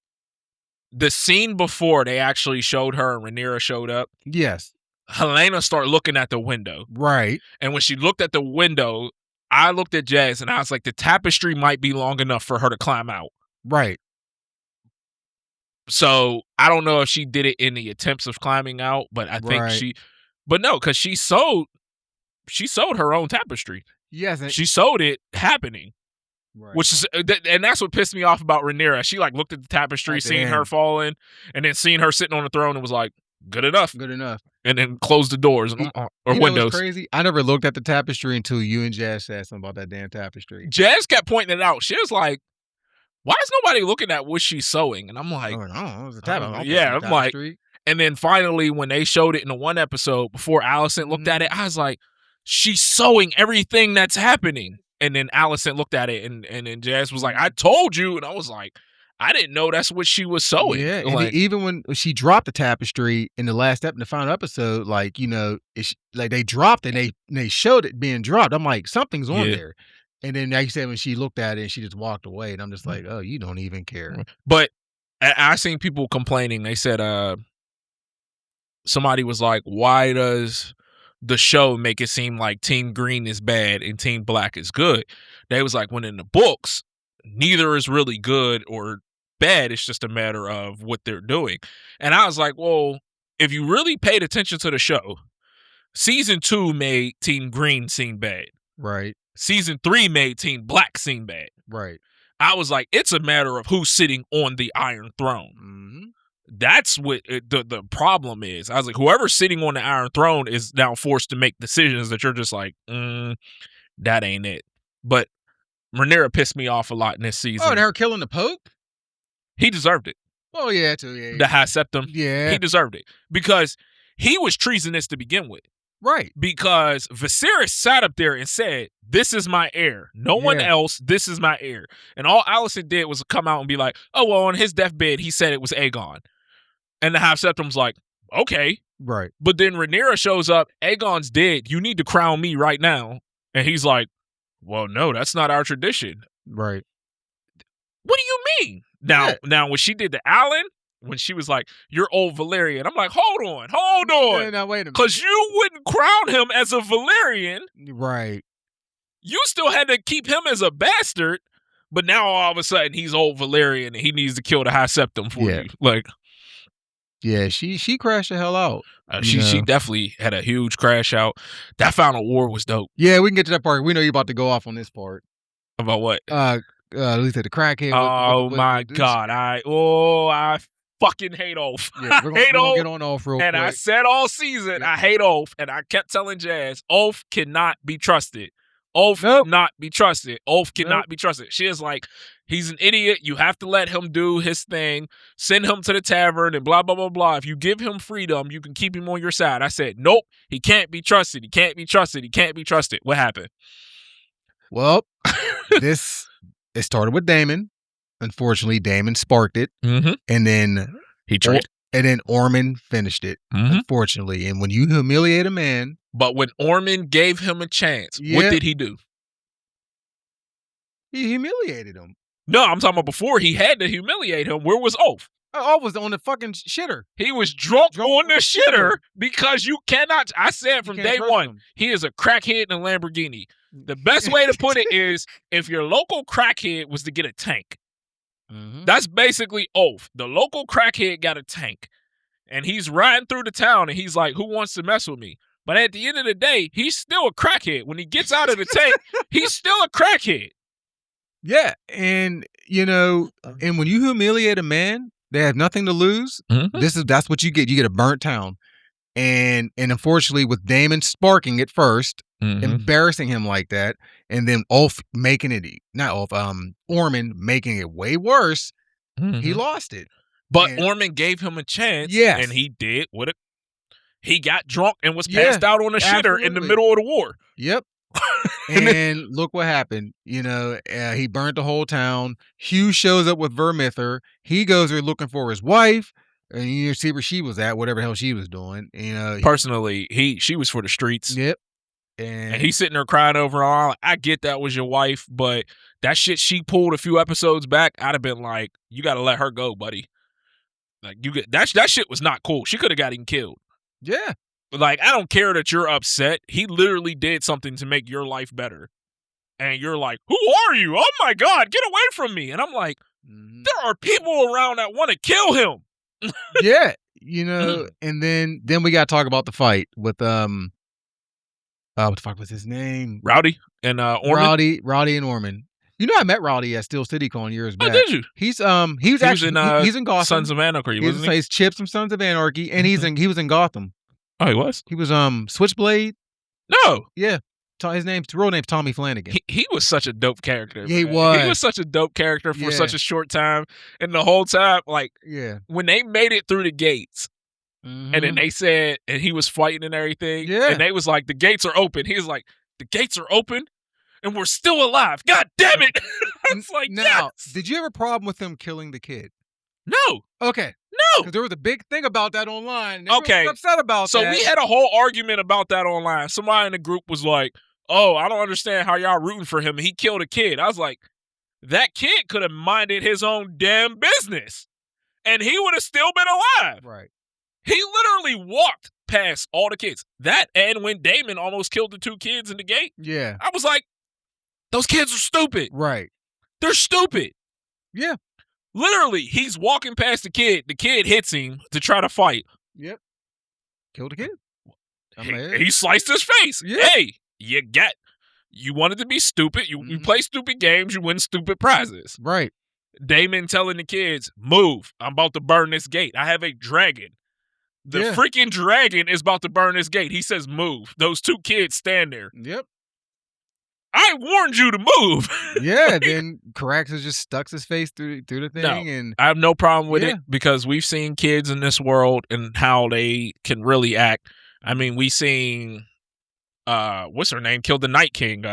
the scene before they actually showed her and Rhaenyra showed up. Yes. Helena started looking at the window. Right. And when she looked at the window, I looked at Jazz and I was like, the tapestry might be long enough for her to climb out. Right. So I don't know if she did it in the attempts of climbing out, but I think but no, because she sewed her own tapestry. Yes. She sewed it happening. Right. Which is, and that's what pissed me off about Rhaenyra. She like looked at the tapestry, seeing her falling, and then seeing her sitting on the throne and was like, good enough. And then closed the doors or windows. What's crazy? I never looked at the tapestry until you and Jazz said something about that damn tapestry. Jazz kept pointing it out. She was like, why is nobody looking at what she's sewing? And I'm like, I'm like, and then finally when they showed it in the one episode before Allison looked at it, I was like, she's sewing everything that's happening. And then Allison looked at it and then Jazz was like, I told you. And I was like, I didn't know that's what she was sewing. Yeah, like, and even when she dropped the tapestry in the final episode, like, you know, like they dropped it and they showed it being dropped. I'm like, something's on there. And then, like you said, when she looked at it, she just walked away. And I'm just like, oh, you don't even care. But I seen people complaining. They said, somebody was like, why does the show make it seem like Team Green is bad and Team Black is good? They was like, when in the books, neither is really good or bad. It's just a matter of what they're doing. And I was like, well, if you really paid attention to the show, season 2 made Team Green seem bad. Right. Season 3 made Team Black seem bad. Right. I was like, it's a matter of who's sitting on the Iron Throne. Mm-hmm. That's what the problem is. I was like, whoever's sitting on the Iron Throne is now forced to make decisions that you're just like, that ain't it. But Rhaenyra pissed me off a lot in this season. Oh, and her killing the Pope? He deserved it. Oh, yeah, too. Yeah. The High Septim. Yeah. He deserved it. Because he was treasonous to begin with. Right. Because Viserys sat up there and said, this is my heir. No one else, this is my heir. And all Allison did was come out and be like, oh, well, on his deathbed, he said it was Aegon. And the High Septim's like, okay. Right. But then Rhaenyra shows up, Aegon's dead. You need to crown me right now. And he's like, well, no, that's not our tradition. Right. What do you mean? Now, when she did to Alan, when she was like, you're old Valyrian, I'm like, hold on. Now, wait a minute. Because you wouldn't crown him as a Valyrian. Right. You still had to keep him as a bastard, but now all of a sudden he's old Valyrian and he needs to kill the High Septim for you. Like, yeah, she crashed the hell out. She definitely had a huge crash out. That final war was dope. Yeah, we can get to that part. We know you're about to go off on this part. About what? At least at the crackhead. My God. I fucking hate Ulf. Yeah, we're gonna get on Ulf real quick. And I said all season, I hate Ulf. And I kept telling Jazz, Ulf cannot be trusted. Ulf cannot be trusted. Ulf cannot be trusted. She is like, he's an idiot. You have to let him do his thing. Send him to the tavern and blah, blah, blah, blah. If you give him freedom, you can keep him on your side. I said, nope, he can't be trusted. He can't be trusted. He can't be trusted. What happened? Well, it started with Daemon. unfortunately, Damon sparked it, Mm-hmm. and then He traded. And then Orman finished it, unfortunately. And when you humiliate a man... But when Orman gave him a chance, what did he do? He humiliated him. No, I'm talking about before he had to humiliate him. Where was Oath? Oath was on the fucking shitter. He was drunk on the shitter because you cannot... I said from day one, he is a crackhead in a Lamborghini. The best way to put it is if your local crackhead was to get a tank. That's basically Oath. The local crackhead got a tank, and he's riding through the town, and he's like, who wants to mess with me? But at the end of the day, he's still a crackhead. When he gets out of the tank, he's still a crackhead. Yeah, and, and when you humiliate a man, they have nothing to lose. That's what you get. You get a burnt town. And unfortunately, with Damon sparking it first, embarrassing him like that, and then Orman making it way worse, he lost it. But Orman gave him a chance, and he did what he got drunk and was passed out on a shitter in the middle of the war. Yep. And look what happened. He burnt the whole town. Hugh shows up with Vermithor. He goes there looking for his wife. And you see where she was at, whatever the hell she was doing. Personally, she was for the streets. Yep. And he's sitting there crying over all. I get that was your wife, but that shit she pulled a few episodes back, I'd have been like, you got to let her go, buddy. Like that shit was not cool. She could have got him killed. Yeah. Like, I don't care that you're upset. He literally did something to make your life better. And you're like, who are you? Oh my God, get away from me. And I'm like, there are people around that want to kill him. Yeah, and then we got to talk about the fight with what the fuck was his name? Rowdy and Orman. Rowdy and Orman. I met Rowdy at Steel City Con years back. Oh, did you? He's in Gotham. Sons of Anarchy, wasn't he? He's Chips from Sons of Anarchy, and he was in Gotham. Oh, he was. He was Switchblade. No. Yeah. His real name's Tommy Flanagan. He was such a dope character. Yeah, he was. He was such a dope character for such a short time. And the whole time, like, when they made it through the gates, and then they said, and he was fighting and everything, and they was like, the gates are open. He was like, the gates are open, and we're still alive. God damn it. It's like, now, did you have a problem with him killing the kid? No. Okay. No. Because there was a big thing about that online. Okay. Were upset about that. So we had a whole argument about that online. Somebody in the group was like, oh, I don't understand how y'all rooting for him. He killed a kid. I was like, that kid could have minded his own damn business, and he would have still been alive. Right. He literally walked past all the kids. That and when Damon almost killed the two kids in the gate. Yeah. I was like, those kids are stupid. Right. They're stupid. Yeah. Literally, he's walking past the kid. The kid hits him to try to fight. Yep. Killed the kid. He sliced his face. Yeah. Hey. You wanted to be stupid. You play stupid games. You win stupid prizes. Right. Damon telling the kids, move. I'm about to burn this gate. I have a dragon. The freaking dragon is about to burn this gate. He says, move. Those two kids stand there. Yep. I warned you to move. Yeah. Then Caraxus just stuck his face through the thing. And I have no problem with it because we've seen kids in this world and how they can really act. I mean, we seen... what's her name? Killed the Night King.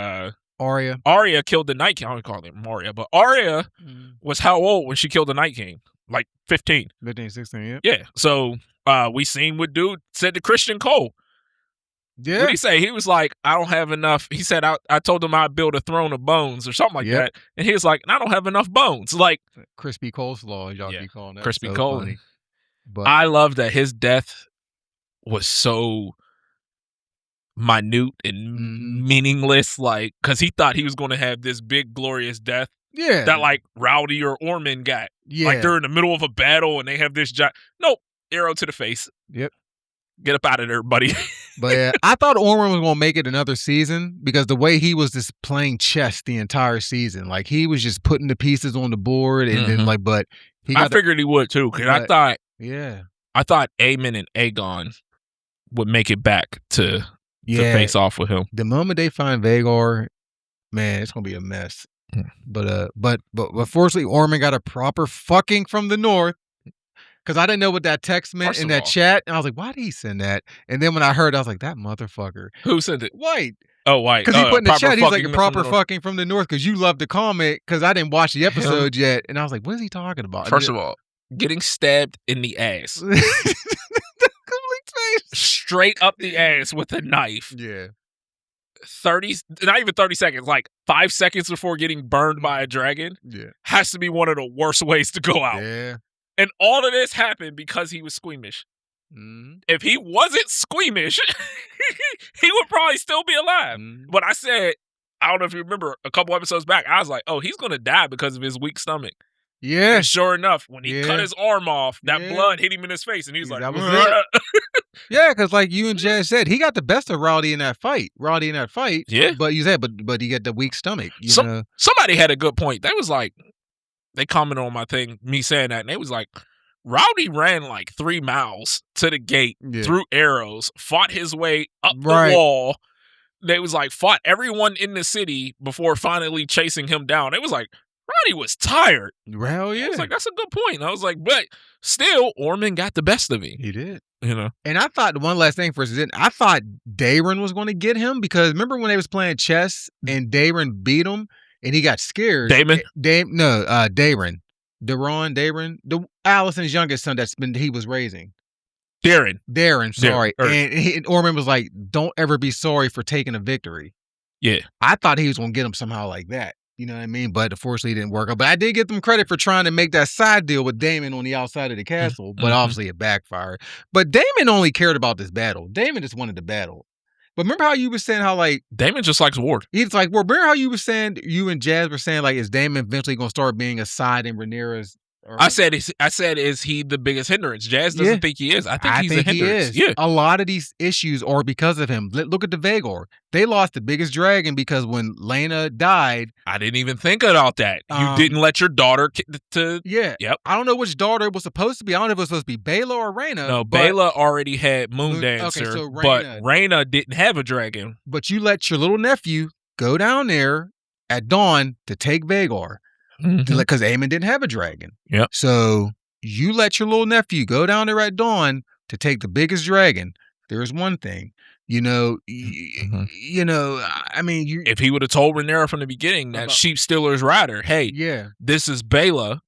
Arya. Arya killed the Night King. I don't call him Arya, but Arya was how old when she killed the Night King? Like 15. 15, 16, yeah. Yeah. So we seen what dude said to Christian Cole. Yeah. What did he say? He was like, I don't have enough. He said, I told him I'd build a throne of bones or something like that. And he was like, I don't have enough bones. Like crispy coleslaw, y'all be calling that. Crispy so Cole. Funny. But I love that his death was so minute and meaningless, like, because he thought he was going to have this big glorious death that like Rowdy or Orman got. Like they're in the middle of a battle and they have this nope, arrow to the face. Yep. Get up out of there, buddy. But I thought Orman was going to make it another season because the way he was just playing chess the entire season, like he was just putting the pieces on the board and then like, but I figured he would too, because I thought Aemon and Aegon would make it back to face off with him. The moment they find Vhagar, man, it's gonna be a mess. But fortunately, Orman got a proper fucking from the north. Because I didn't know what that text meant in that chat. And I was like, why did he send that? And then when I heard, I was like, that motherfucker. Who sent it? White. Oh, white. Because he put in the proper chat, he's like, fucking proper from the- fucking from the north, because you love the comment, because I didn't watch the episode yet. And I was like, what is he talking about? First of all, getting stabbed in the ass. Complete face. Straight up the ass with a knife. Yeah. 30, not even 30 seconds, like 5 seconds before getting burned by a dragon Yeah. has to be one of the worst ways to go out. Yeah. And all of this happened because he was squeamish. Mm. If he wasn't squeamish, he would probably still be alive. But I said, I don't know if you remember a couple episodes back, I was like, oh, he's going to die because of his weak stomach. Yeah. And sure enough, when he cut his arm off, that Yeah. blood hit him in his face. And he was like, That was it. Yeah, because like you and Jazz said, he got the best of Rowdy in that fight. Yeah. But you said, but he got the weak stomach. You know? Somebody had a good point. They was like, they commented on my thing, me saying that, and they was like, Rowdy ran like 3 miles to the gate, threw arrows, fought his way up the wall. They was like, fought everyone in the city before finally chasing him down. It was like, Rowdy was tired. Hell yeah. I was like, that's a good point. I was like, but still, Orman got the best of him. He did. You know? And I thought, one last thing for us, I thought Darren was going to get him, because remember when they was playing chess and Darren beat him and he got scared? Darren. The Allison's youngest son he was raising. Darren, sorry. Darren. And Orman was like, don't ever be sorry for taking a victory. Yeah. I thought he was going to get him somehow like that. You know what I mean? But unfortunately, it didn't work out. But I did give them credit for trying to make that side deal with Damon on the outside of the castle. But obviously, it backfired. But Damon only cared about this battle. Damon just wanted the battle. But remember how you were saying how, like... Damon just likes Ward. He's like, well, remember how you were saying, you and Jazz were saying, like, is Damon eventually going to start being a side in Rhaenyra's... I said, is he the biggest hindrance? Jazz doesn't think he is. I think he's a hindrance. He is. A lot of these issues are because of him. Look at the Vagar. They lost the biggest dragon because when Lena died... I didn't even think about that. You didn't let your daughter Yeah. Yep. I don't know which daughter it was supposed to be. I don't know if it was supposed to be Baela or Rhaena. No, Baela already had Moondancer, okay, so but Rhaena didn't have a dragon. But you let your little nephew go down there at dawn to take Vagar. Because Aemon didn't have a dragon. Yep. So you let your little nephew go down there at dawn to take the biggest dragon. There's one thing, you know, I mean, if he would have told Rhaenyra from the beginning that sheep stealer's rider, hey, this is Baela,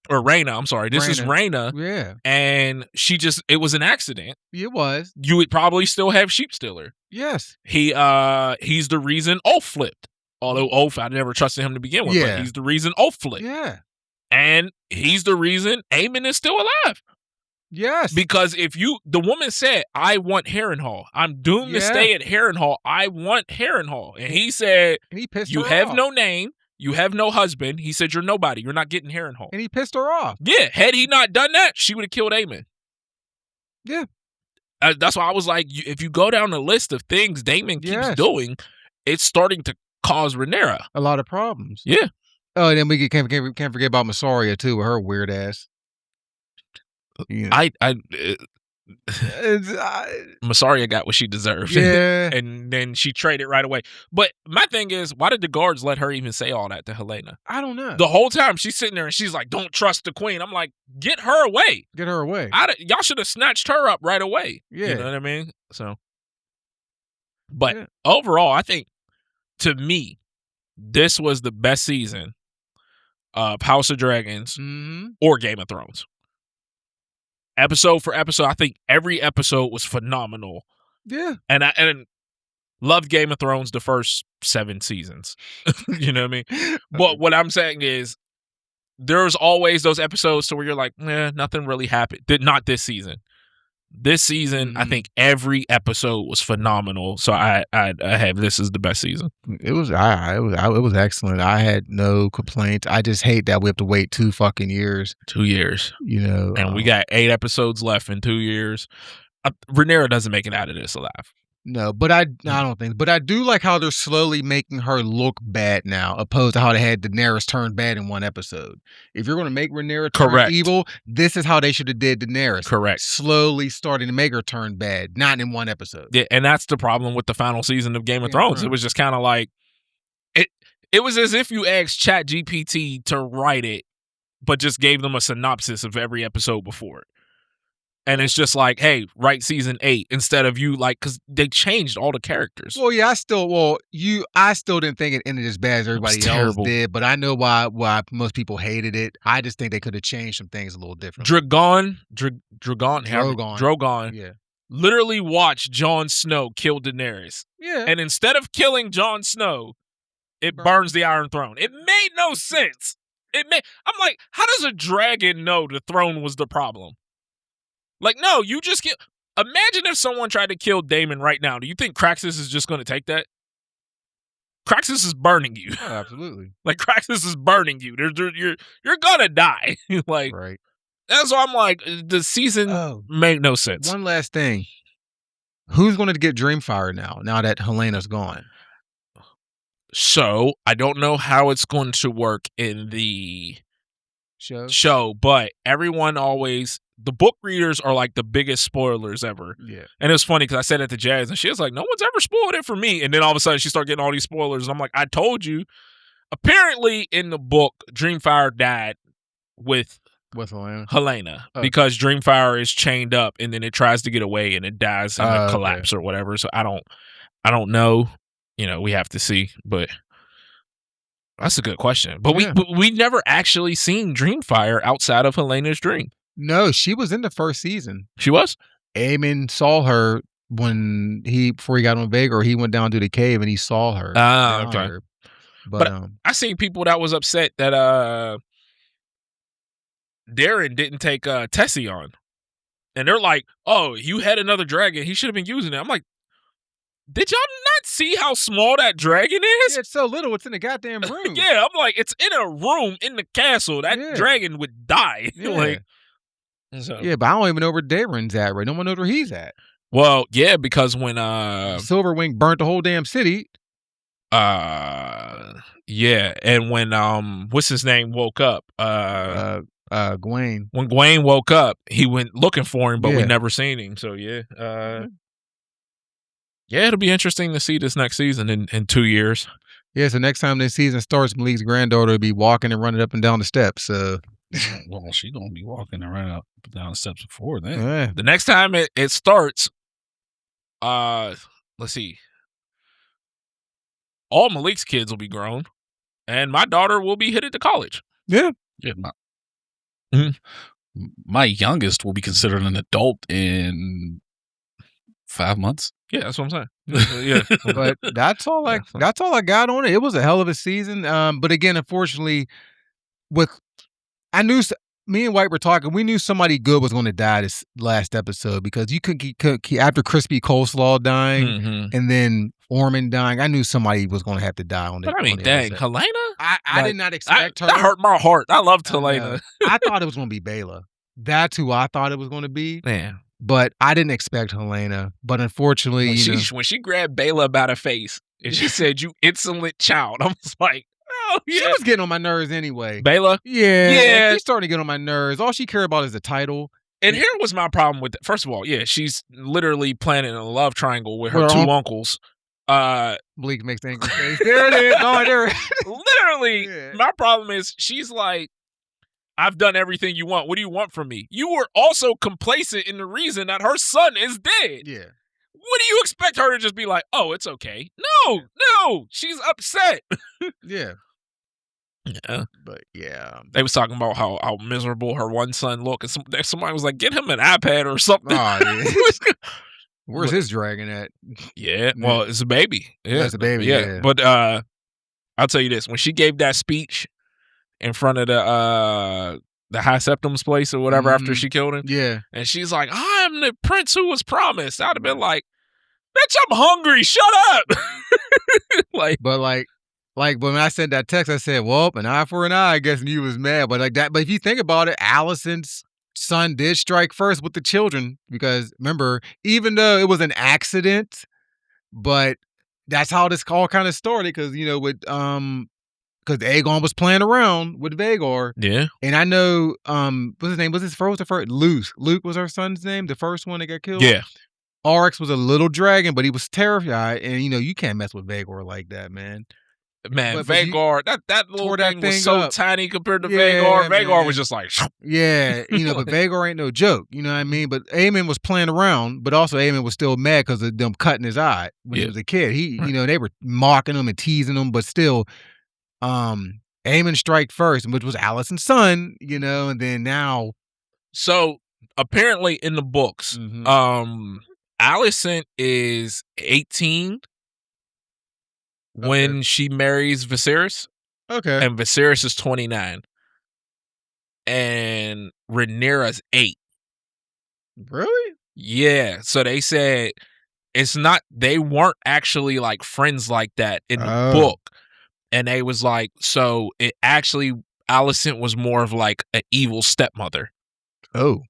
or Rhaena, I'm sorry, this is Rhaena. Yeah. And it was an accident. It was. You would probably still have sheep stealer. Yes. He's the reason Ulf flipped. Although Ulf, I never trusted him to begin with, but he's the reason Ulf flipped. Yeah. And he's the reason Aemon is still alive. Yes. Because the woman said, I want Harrenhal. I'm doomed to stay at Harrenhal. I want Harrenhal. And he said, and he pissed you her have off. No name. You have no husband. He said, you're nobody. You're not getting Harrenhal. And he pissed her off. Yeah. Had he not done that, she would have killed Aemon. Yeah. That's why I was like, if you go down the list of things Daemon keeps doing, it's starting to cause Rhaenyra a lot of problems. Yeah. Oh, and then we can't forget about Massaria too, with her weird ass. Yeah. Massaria got what she deserved. Yeah. And then she traded right away. But my thing is, why did the guards let her even say all that to Helena? I don't know. The whole time she's sitting there and she's like, don't trust the queen. I'm like, get her away. Get her away. Y'all should have snatched her up right away. Yeah. You know what I mean? So, but overall, I think, to me, this was the best season of House of Dragons or Game of Thrones. Episode for episode, I think every episode was phenomenal. Yeah. And I loved Game of Thrones the first 7 seasons. You know what I mean? But what I'm saying is, there's always those episodes to where you're like, nothing really happened. Not this season. This season, I think every episode was phenomenal. So I have this as the best season. It was excellent. I had no complaints. I just hate that we have to wait 2 fucking years. 2 years, you know, and we got 8 episodes left in 2 years. Rhaenyra doesn't make it out of this alive. No, but I don't think. But I do like how they're slowly making her look bad now, opposed to how they had Daenerys turn bad in 1 episode. If you're going to make Rhaenyra turn evil, this is how they should have did Daenerys. Correct. Slowly starting to make her turn bad, not in 1 episode. Yeah, and that's the problem with the final season of Game of Thrones. Right. It was just kind of like it was as if you asked ChatGPT to write it, but just gave them a synopsis of every episode before it. And it's just like, hey, write season 8 instead of you because they changed all the characters. Well, yeah, I still didn't think it ended as bad as everybody else did, but I know why most people hated it. I just think they could have changed some things a little different. Drogon, yeah, literally watched Jon Snow kill Daenerys. Yeah. And instead of killing Jon Snow, it burns the Iron Throne. It made no sense. I'm like, how does a dragon know the throne was the problem? Like, no, you just get. Imagine if someone tried to kill Daemon right now. Do you think Craxus is just going to take that? Craxus is burning you. Oh, absolutely. Like, Craxus is burning you. You're gonna die. Like, right. That's why I'm like, the season made no sense. One last thing. Who's going to get Dreamfire now that Helena's gone? So, I don't know how it's going to work in the show, but everyone always, the book readers are like the biggest spoilers ever. Yeah. And it's funny because I said it to Jazz and she was like, no one's ever spoiled it for me. And then all of a sudden she started getting all these spoilers. And I'm like, I told you. Apparently in the book, Dreamfire died with Helena because Dreamfire is chained up and then it tries to get away and it dies in a collapse or whatever. So I don't know. We have to see, but that's a good question. But we never actually seen Dreamfire outside of Helena's dream. No, she was in the first season. She was? Aemon saw her before he got on Vega, or he went down to the cave and he saw her. Okay. Her. But I seen people that was upset that Darren didn't take Tessie on. And they're like, oh, you had another dragon. He should have been using it. I'm like, did y'all not see how small that dragon is? Yeah, it's so little. It's in the goddamn room. Yeah, I'm like, it's in a room in the castle. That dragon would die. Yeah. Yeah, but I don't even know where Darren's at, right? No one knows where he's at. Well, yeah, because when Silverwing burnt the whole damn city. Yeah, and when what's his name woke up? Gwaine. When Gwaine woke up, he went looking for him, but we never seen him. So yeah. Yeah, it'll be interesting to see this next season in 2 years. Yeah, so next time this season starts, Malik's granddaughter will be walking and running up and down the steps. Well, she's going to be walking and running up and down the steps before then. Yeah. The next time it starts, let's see. All Malik's kids will be grown, and my daughter will be headed to college. Yeah. Yeah. My youngest will be considered an adult in 5 months. Yeah, that's what I'm saying. Yeah, but that's all I got on it. It was a hell of a season. But again, unfortunately, me and White were talking. We knew somebody good was going to die this last episode because you couldn't keep after Crispy Coleslaw dying and then Ormond dying. I knew somebody was going to have to die on it. But I mean, dang, Helena. I did not expect her. That hurt my heart. I loved Helena. I thought it was going to be Bela. That's who I thought it was going to be. Yeah. But I didn't expect Helena. But unfortunately, when she grabbed Bela by the face and she said, "You insolent child," I was like, "Oh yeah." She was getting on my nerves anyway. Bela, yeah, she's starting to get on my nerves. All she cared about is the title. And here was my problem with it. First of all, yeah, she's literally planning a love triangle with her two uncles. Malik makes the angry face. There it is. Oh, there. Literally, my problem is she's like, I've done everything you want. What do you want from me? You were also complacent in the reason that her son is dead. Yeah. What do you expect her to just be like, oh, it's okay? No, she's upset. Yeah. Yeah. But yeah. They was talking about how miserable her one son looked. And somebody was like, get him an iPad or something. Oh, yeah. Where's his dragon at? Yeah. Well, it's a baby. Yeah. It's a baby. Yeah. But I'll tell you this. When she gave that speech in front of the High Septim's place or whatever after she killed him. Yeah. And she's like, I'm the prince who was promised. I'd have been like, bitch, I'm hungry. Shut up. But when I sent that text, I said, well, an eye for an eye, I guess, and you was mad. But like that, but if you think about it, Allison's son did strike first with the children because remember, even though it was an accident, but that's how this all kind of started because, because Aegon was playing around with Vhagar. Yeah. And I know, what's his name? Was his first? Luke was her son's name, the first one that got killed? Yeah. Oryx was a little dragon, but he was terrified. And, you can't mess with Vhagar like that, man. Man, But Vanguard, that little tore that thing was thing so up. tiny compared to Yeah, Vanguard. Vanguard was man. just like, Yeah, but Vagar ain't no joke. You know what I mean? But Eamon was playing around, but also Eamon was still mad because of them cutting his eye when he was a kid. He, they were mocking him and teasing him, but still, Eamon strike first, which was Allison's son, and then now. So apparently in the books, Allison is 18 when she marries Viserys. Okay. And Viserys is 29. And Rhaenyra's 8. Really? Yeah. So they said they weren't actually like friends like that in the book. And they was like, so it actually, Alicent was more of like an evil stepmother. Oh.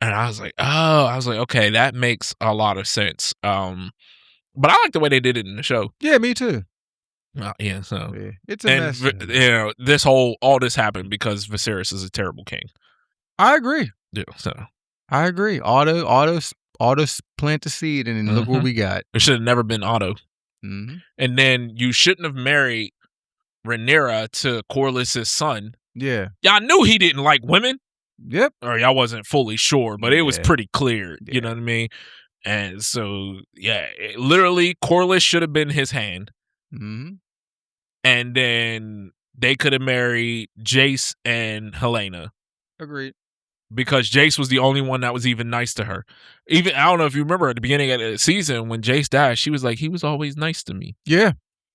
And I was like, okay, that makes a lot of sense. But I like the way they did it in the show. Yeah, me too. Yeah, so it's a mess. All this happened because Viserys is a terrible king. I agree. Yeah, so I agree. Otto plant the seed, and then look what we got. It should have never been Otto. And then you shouldn't have married Rhaenyra to Corlys's son. Yeah, y'all knew he didn't like women. Yep, or y'all wasn't fully sure, but it was pretty clear. You know what I mean? And so literally, Corlys should have been his hand. And then they could have married Jace and Helena. Agreed. Because Jace was the only one that was even nice to her. Even, I don't know if you remember at the beginning of the season when Jace died, she was like, he was always nice to me. Yeah.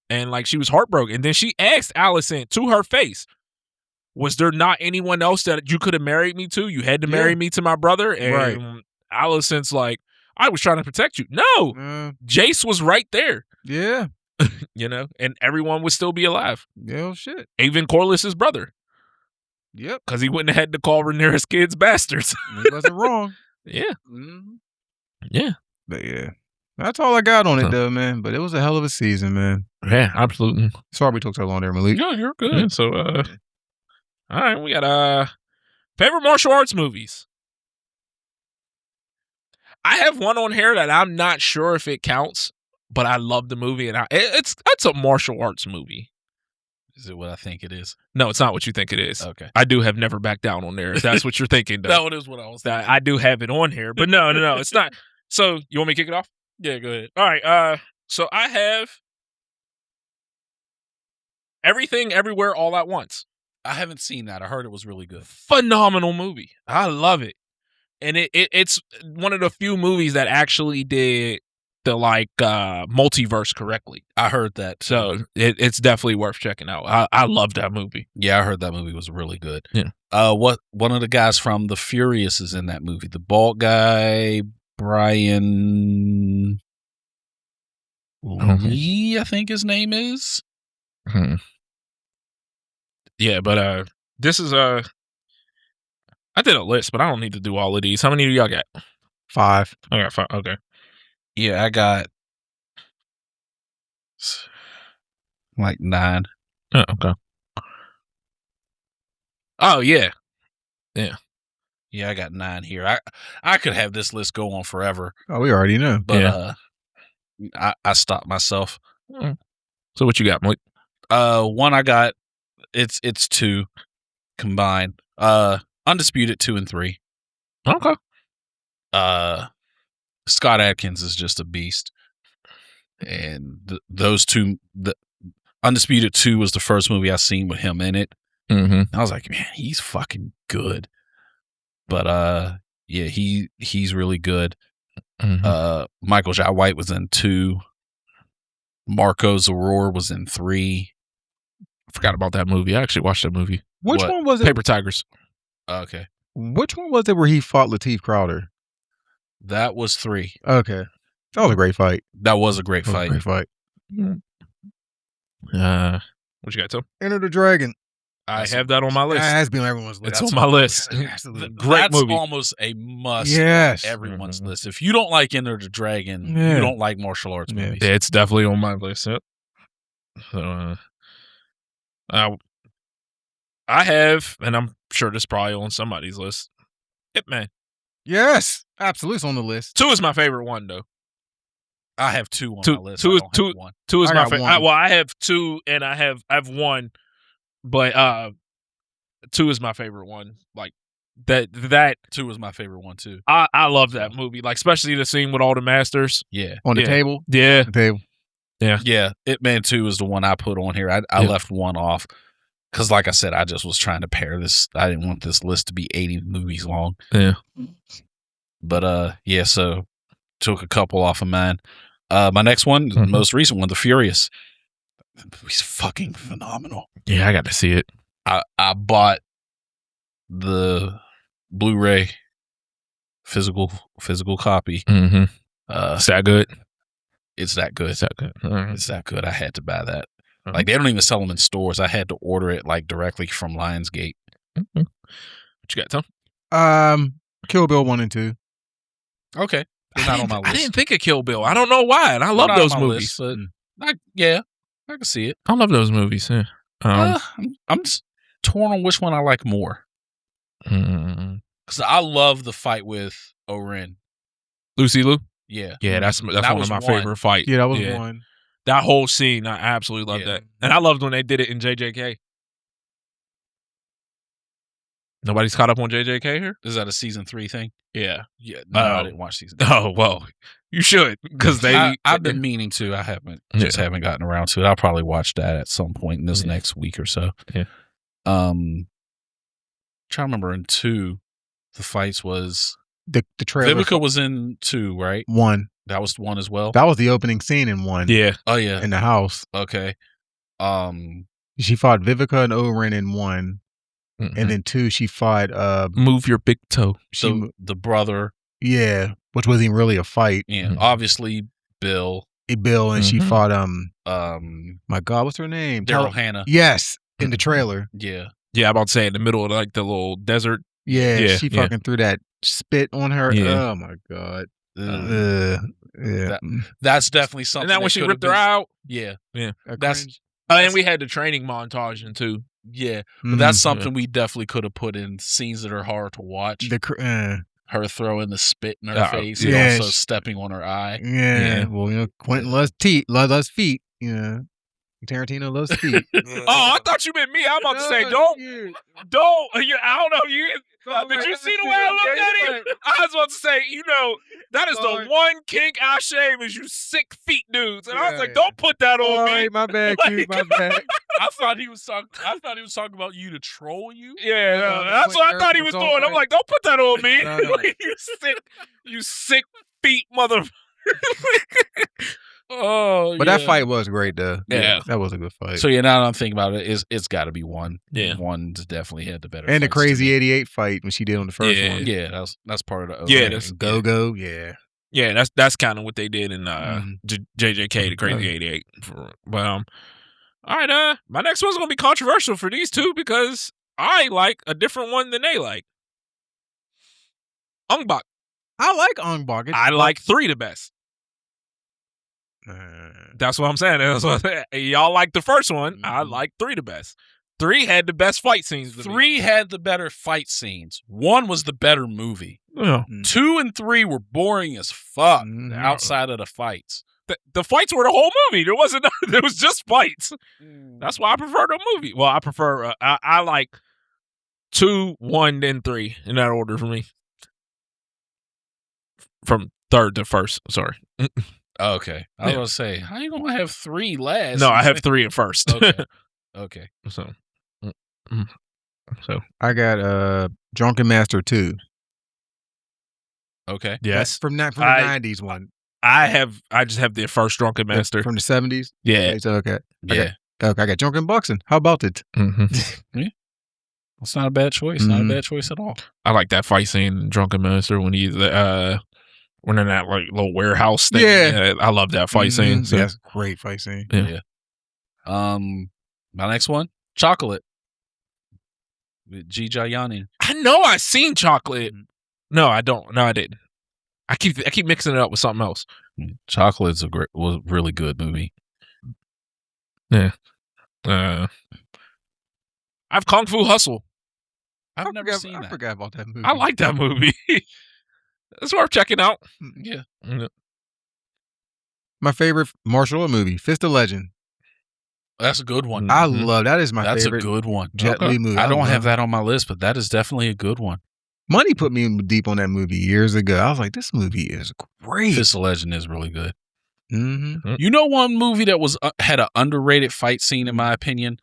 And like she was heartbroken. And then she asked Alicent to her face, was there not anyone else that you could have married me to? You had to marry me to my brother? And Alicent's like, I was trying to protect you. No. Jace was right there. Yeah. And everyone would still be alive. Yeah, shit. Even Corlys's brother. Yep. Because he wouldn't have had to call Rhaenyra's kids bastards. He wasn't wrong. Yeah. Yeah. But yeah. That's all I got on it, though, man. But it was a hell of a season, man. Yeah, absolutely. Sorry we took so long there, Malik. No, you're good. Yeah. So, all right, we got favorite martial arts movies. I have one on here that I'm not sure if it counts, but I love the movie, and it's a martial arts movie. Is it what I think it is? No, it's not what you think it is. Okay. I do have Never Back Down on there, if that's what you're thinking, though. That is what I was thinking. I do have it on here, but no, it's not. So, you want me to kick it off? Yeah, go ahead. All right, so I have Everything Everywhere All at Once. I haven't seen that. I heard it was really good. Phenomenal movie. I love it. And it's one of the few movies that actually did the multiverse correctly. I heard that. So it's definitely worth checking out. I love that movie. Yeah, I heard that movie was really good. Yeah. One of the guys from The Furious is in that movie. The bald guy, Brian Lee, I think his name is. Yeah, but this is I did a list, but I don't need to do all of these. How many do y'all got? 5. I got 5. Okay. Yeah, I got like 9. Oh, okay. Oh, yeah. Yeah. Yeah, I got 9 here. I could have this list go on forever. Oh, we already know. But I stopped myself. So what you got, Malik? One I got, it's 2 combined. Undisputed 2 and 3. Okay. Scott Adkins is just a beast. And those two, the Undisputed 2 was the first movie I seen with him in it. I was like, man, he's fucking good. But yeah, he's really good. Michael Jai White was in 2. Marco Zaror was in 3. I forgot about that movie. I actually watched that movie. Which one was it? Paper Tigers. Okay. Which one was it where he fought Lateef Crowder? That was 3. Okay. That was a great fight. That was a great fight. What you got, Tom? Enter the Dragon. I have that on my list. That has been on everyone's list. It's on my list. Absolutely. Great movie. That's almost a must. Yes. On everyone's list. If you don't like Enter the Dragon, you don't like martial arts movies. Yeah, it's definitely on my list. Yep. So, I have, and I'm sure this is probably on somebody's list, Hitman. Yes. Absolutely. It's on the list. 2 is my favorite one, though. I have 2 on Two- my list. two I is- don't two- have 1. 2 is I my got favorite. one. Well, I have 2 and I have 1, but 2 is my favorite one. Like that 2 is my favorite one too. I love that movie. Like especially the scene with all the masters. Yeah. On the Yeah. table? Yeah. The table. Yeah. Hitman 2 is the one I put on here. I Yeah. left 1 off because, like I said, I just was trying to pair this. I didn't want this list to be 80 movies long. Yeah. But yeah, so took a couple off of mine. My next one, the most recent one, The Furious. He's fucking phenomenal. Yeah, I got to see it. I bought the Blu-ray physical copy. Mm-hmm. It's that good? It's that good. It's that good. All right. It's that good. I had to buy that. Mhm. Like, they don't even sell them in stores. I had to order it like directly from Lionsgate. What you got, Tom? Kill Bill 1 and 2. Okay. They're not on my list. I didn't think of Kill Bill. I don't know why, and I love Not on those my movies. list, but I can see it. I love those movies. Yeah. I'm just torn on which one I like more. Mm. Because I love the fight with Oren. Lucy Liu. Yeah. Yeah, that's That one was of my one. favorite fights. Yeah, that was one. That whole scene, I absolutely love Yeah. that, and I loved when they did it in JJK. Nobody's caught up on JJK here. Is that a season 3 thing? Yeah. Yeah. No, I didn't watch season 3. Oh well, you should because I've been meaning to. I haven't. Just haven't gotten around to it. I'll probably watch that at some point in this next week or so. Yeah. Trying to remember in 2, the fights was The trailer. Vivica was in 2, right? 1. That was 1 as well. That was the opening scene in 1. Yeah. Oh yeah. In the house. Okay. She fought Vivica and Oren in 1. And then 2, she fought Move your big toe. So the brother. Yeah, which wasn't really a fight. Yeah. Obviously Bill. Bill, and she fought my God, what's her name? Daryl Hannah. Yes, in the trailer. Yeah. Yeah, I'm about to say in the middle of like the little desert. Yeah, she fucking threw that spit on her. Yeah. Oh my God. Yeah. That's definitely something. And that when she ripped her out. Yeah. Yeah. That's and we had the training montage in 2. Yeah. But that's something we definitely could have put in scenes that are hard to watch. Her throwing the spit in her face and also stepping on her eye. Yeah. Well, Quintin loves feet. Tarantino loves feet. Oh, I thought you meant me. I'm about to say, don't. I don't know. Did you see the way I looked at him? I was about to say, that is the one kink I shame is you sick feet dudes, and I was like, don't put that on me. My bad, Q. My bad. I thought he was talking about you to troll you. Yeah, that's what I thought he was doing. I'm like, don't put that on me. No. you sick feet mother. Oh, but that fight was great, though. Yeah, that was a good fight. So now that I'm thinking about it, it's got to be 1. Yeah, 1's definitely had the better. And the crazy '88 fight when she did on the first one. Yeah, that's part of the. Yeah, that's Go. Yeah, that's kind of what they did in JJK, the Crazy '88. But all right, my next one's gonna be controversial for these two because I like a different one than they like. Ong Bak. I like Ong Bak. I like 3 the best. That's what I'm saying. That's what y'all like the first one. I like 3 the best. 3 had the best fight scenes. 3 had the better fight scenes. 1 was the better movie. Yeah. 2 and 3 were boring as fuck outside of the fights. The fights were the whole movie. There wasn't. There was just fights. That's why I prefer the movie. Well, I prefer. I like 2, 1, then 3 in that order for me. From 3rd to 1st. Sorry. Okay. I was going to say, how you going to have 3 last? No, I have 3 at first. Okay. So I got Drunken Master 2. Okay. Yes. From the 90s one. I just have the first Drunken Master. From the 70s? Yeah. Okay. Yeah. I got Drunken Boxing. How about it? Mm-hmm. Yeah. That's not a bad choice. Not a bad choice at all. I like that fight scene in Drunken Master when he's when in that like little warehouse thing. Yeah. I love that fight scene. So. Yeah, that's a great fight scene. Yeah. My next one, Chocolate. With G. Jayani. I know I seen Chocolate. No, I don't. No, I didn't. I keep mixing it up with something else. Chocolate's was a really good movie. Yeah. I have Kung Fu Hustle. I've never seen that. I forgot about that movie. I like that movie. It's worth checking out. Yeah. My favorite martial art movie, Fist of Legend. That's a good one. I love that. Is my That's favorite. a good one. Jet Li movie. I don't love have that on my list, but that is definitely a good one. Money put me in deep on that movie years ago. I was like, this movie is great. Fist of Legend is really good. Mm-hmm. You know one movie that was had an underrated fight scene, in my opinion?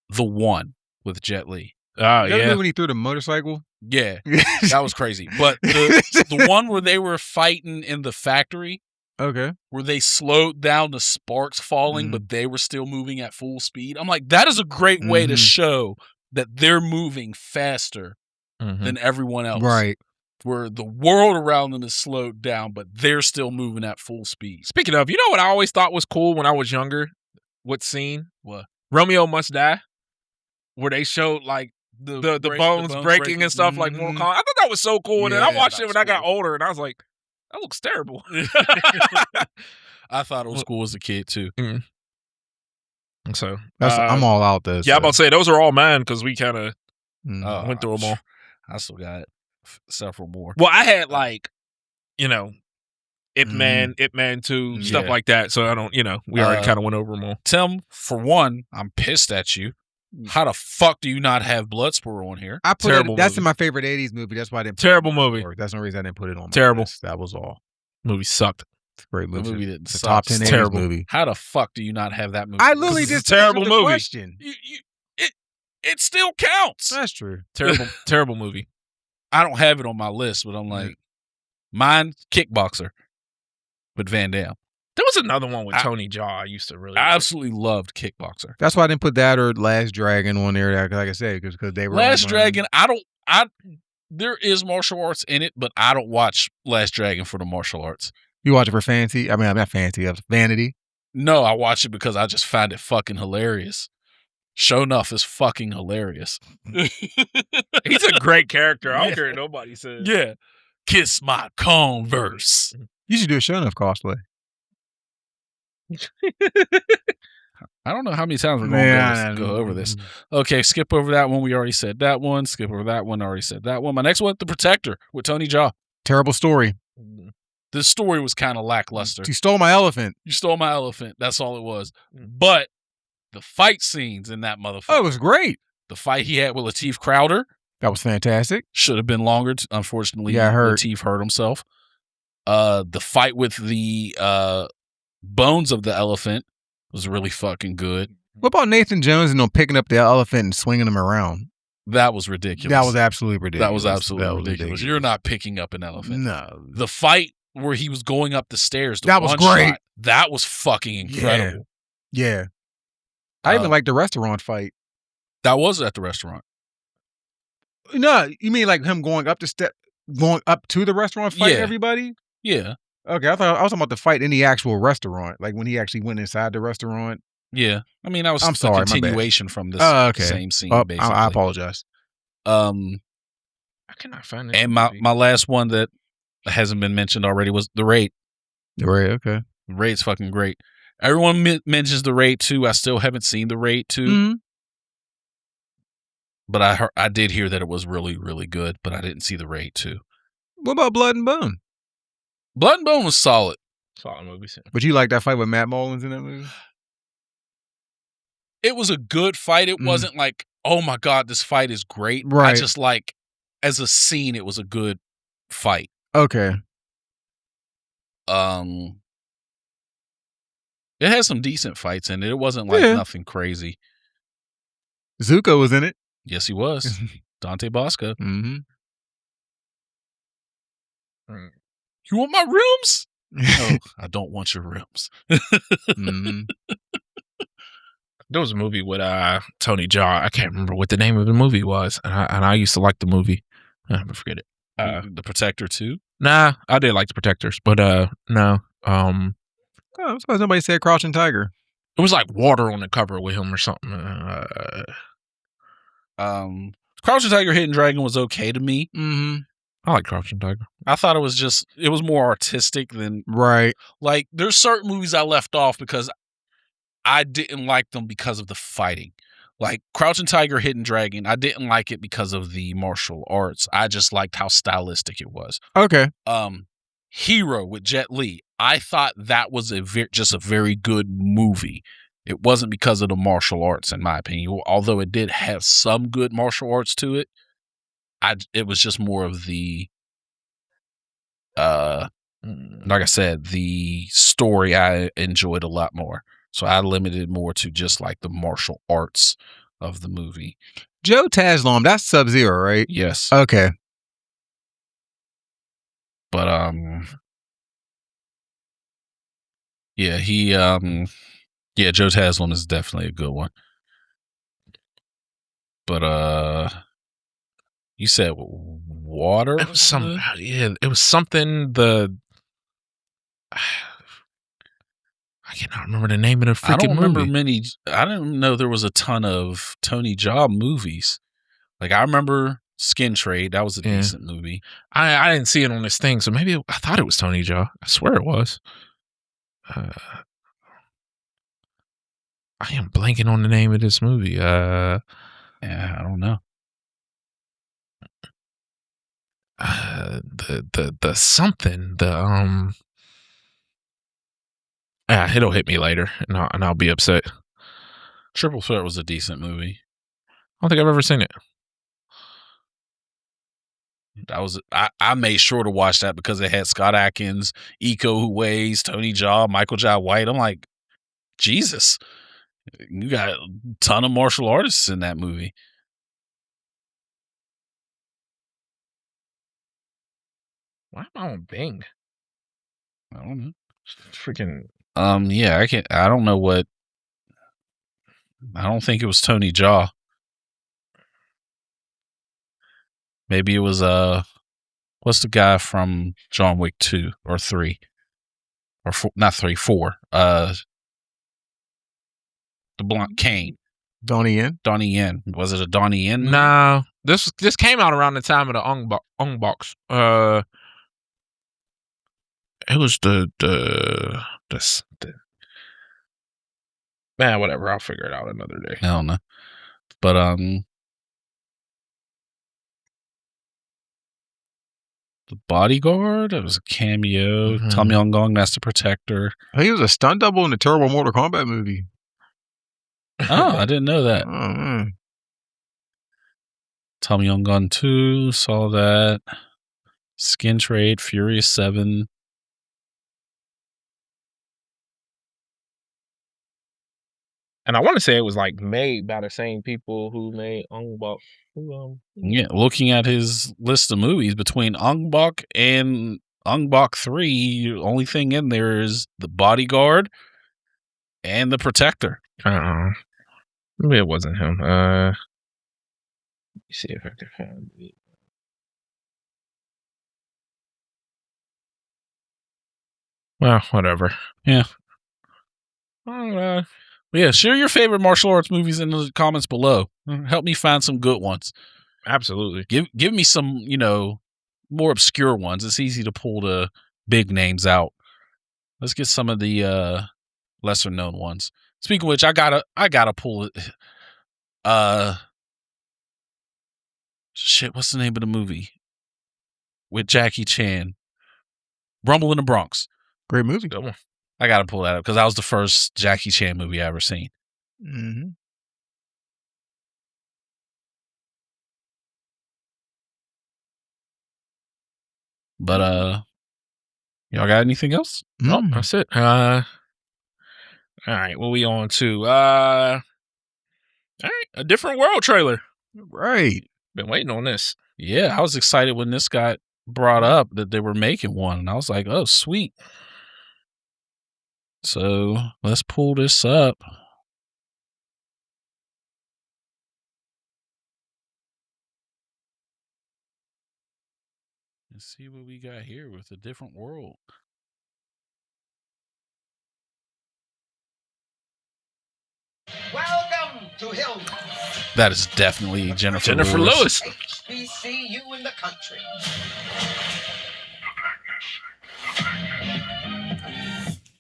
The One with Jet Li. Oh, yeah. When he threw the motorcycle? Yeah, that was crazy. But the one where they were fighting in the factory, okay, where they slowed down the sparks falling, but they were still moving at full speed. I'm like, that is a great way to show that they're moving faster than everyone else. Right. Where the world around them is slowed down, but they're still moving at full speed. Speaking of, you know what I always thought was cool when I was younger? What scene? What? Romeo Must Die, where they showed like the bones breaking and stuff like Mortal Kombat. I thought that was so cool. And then I watched it when I got older, and I was like, that looks terrible. I thought it was cool as a kid too. So I'm all out there. Yeah, I'm about to say those are all mine because we kind of went through them all. I still got several more. Well, I had like, Ip Man 2, stuff like that. So I don't, we already kind of went over them all. Tim, for one, I'm pissed at you. How the fuck do you not have Bloodsport on here? I put that's in my favorite 80s movie. That's why I didn't put Terrible movie. That's the reason I didn't put it on. Terrible. That was all. Movie sucked. It's a great movie. The movie didn't it's a suck. top 10 It's 80s terrible movie. How the fuck do you not have that movie? I literally just terrible movie. Question. It still counts. That's true. Terrible movie. I don't have it on my list, but I'm like, mine, Kickboxer with Van Damme. There was another one with Tony Jaa I used to really I absolutely loved Kickboxer. That's why I didn't put that or Last Dragon on there, like I said, because they were Last Dragon. There is martial arts in it, but I don't watch Last Dragon for the martial arts. You watch it for fancy? I mean, I'm not fancy. Vanity. No, I watch it because I just find it fucking hilarious. Show Enough is fucking hilarious. He's a great character. I don't care what nobody says. Yeah. Kiss my Converse. You should do a Show Enough cosplay. I don't know how many times we're going to go over this. Okay, skip over that one. We already said that one. Skip over that one. Already said that one. My next one, The Protector with Tony Jaa. Terrible story. The story was kind of lackluster. You stole my elephant. You stole my elephant. That's all it was. But the fight scenes in that motherfucker. Oh, it was great. The fight he had with Lateef Crowder. That was fantastic. Should have been longer. Unfortunately, yeah, Lateef hurt himself. The fight with the bones of the elephant was really fucking good. What about Nathan Jones and picking up the elephant and swinging him around? That was ridiculous. That was absolutely ridiculous. That was absolutely ridiculous. You're not picking up an elephant. No. The fight where he was going up the stairs. That was great. Shot, that was fucking incredible. Yeah. I even liked the restaurant fight. That was at the restaurant. No, you mean like him going up to the restaurant fighting everybody? Yeah. Okay, I was talking about the fight in the actual restaurant, like when he actually went inside the restaurant. Yeah, I mean, I'm sorry, a continuation from this same scene. Basically, I apologize. I cannot find it. And my last one that hasn't been mentioned already was The Raid. The Raid, okay. The Raid's fucking great. Everyone mentions The Raid 2. I still haven't seen The Raid 2. Mm-hmm. But I did hear that it was really, really good, but I didn't see The Raid 2. What about Blood and Bone? Blood and Bone was solid. Solid movie. But you like that fight with Matt Mullins in that movie? It was a good fight. It wasn't like, oh my God, this fight is great. Right. I just like, as a scene, it was a good fight. Okay. It had some decent fights in it. It wasn't like nothing crazy. Zuko was in it. Yes, he was. Dante Bosco. Mm-hmm. You want my rims? No, I don't want your rims. Mm-hmm. There was a movie with Tony Jaa. I can't remember what the name of the movie was, and I used to like the movie. I forget it. The Protector 2? Nah, I did like The Protectors, but no. I'm surprised nobody said Crouching Tiger. It was like water on the cover with him or something. Crouching Tiger, Hidden Dragon was okay to me. Mm-hmm. I like Crouching Tiger. I thought it was more artistic than right. Like there's certain movies I left off because I didn't like them because of the fighting. Like Crouching Tiger, Hidden Dragon, I didn't like it because of the martial arts. I just liked how stylistic it was. Okay. Hero with Jet Li. I thought that was just a very good movie. It wasn't because of the martial arts, in my opinion. Although it did have some good martial arts to it, it was just more of the, like I said, the story I enjoyed a lot more. So I limited more to just like the martial arts of the movie. Joe Taslim, that's Sub-Zero, right? Yes. Okay. But yeah, Joe Taslim is definitely a good one. But you said water? It was it was something I cannot remember the name of the freaking I don't remember movie. many. I didn't know there was a ton of Tony Jaa movies. Like I remember Skin Trade. That was a decent movie. I didn't see it on this thing, so maybe I thought it was Tony Jaa. I swear it was. I am blanking on the name of this movie. Yeah, I don't know. The something it'll hit me later, and I'll be upset. Triple Threat was a decent movie. I don't think I've ever seen it. I made sure to watch that because it had Scott Adkins, Iko Uwais, Tony Jaa, Michael Jai White. I'm like, Jesus, you got a ton of martial artists in that movie. Why am I on Bing? I don't know. Freaking. Yeah, I don't know what. I don't think it was Tony Jaa. Maybe it was what's the guy from John Wick 2 or 3 or 4, not 3, 4. The blonde Kane. Donnie Yen. Was it a Donnie Yen movie? No, this came out around the time of the Ong Box. It was the man, whatever. I'll figure it out another day. I don't know, but The Bodyguard. It was a cameo. Tom Yong Gong, that's the Protector. He was a stunt double in the terrible Mortal Kombat movie. Oh, I didn't know that. Tom Yong Gong 2, saw that. Skin Trade, Furious 7. And I want to say it was like made by the same people who made Ong Bak. Yeah, looking at his list of movies, between Ong Bak and Ong Bak 3, the only thing in there is The Bodyguard and The Protector. Maybe it wasn't him. Let me see if I can find it. Well, whatever. Yeah. Yeah, share your favorite martial arts movies in the comments below. Help me find some good ones. Absolutely. Give me some, more obscure ones. It's easy to pull the big names out. Let's get some of the lesser known ones. Speaking of which, I gotta pull it. Shit, what's the name of the movie with Jackie Chan? Rumble in the Bronx. Great movie. Good one. I gotta pull that up because that was the first Jackie Chan movie I ever seen. Mm-hmm. But y'all got anything else? No, that's it. All right, what we on to? All right, a Different World trailer. Right. Been waiting on this. Yeah, I was excited when this got brought up that they were making one, and I was like, oh, sweet. So let's pull this up. Let's see what we got here with A Different World. Welcome to Hill. That is definitely Jennifer Lewis. HBCU in the country.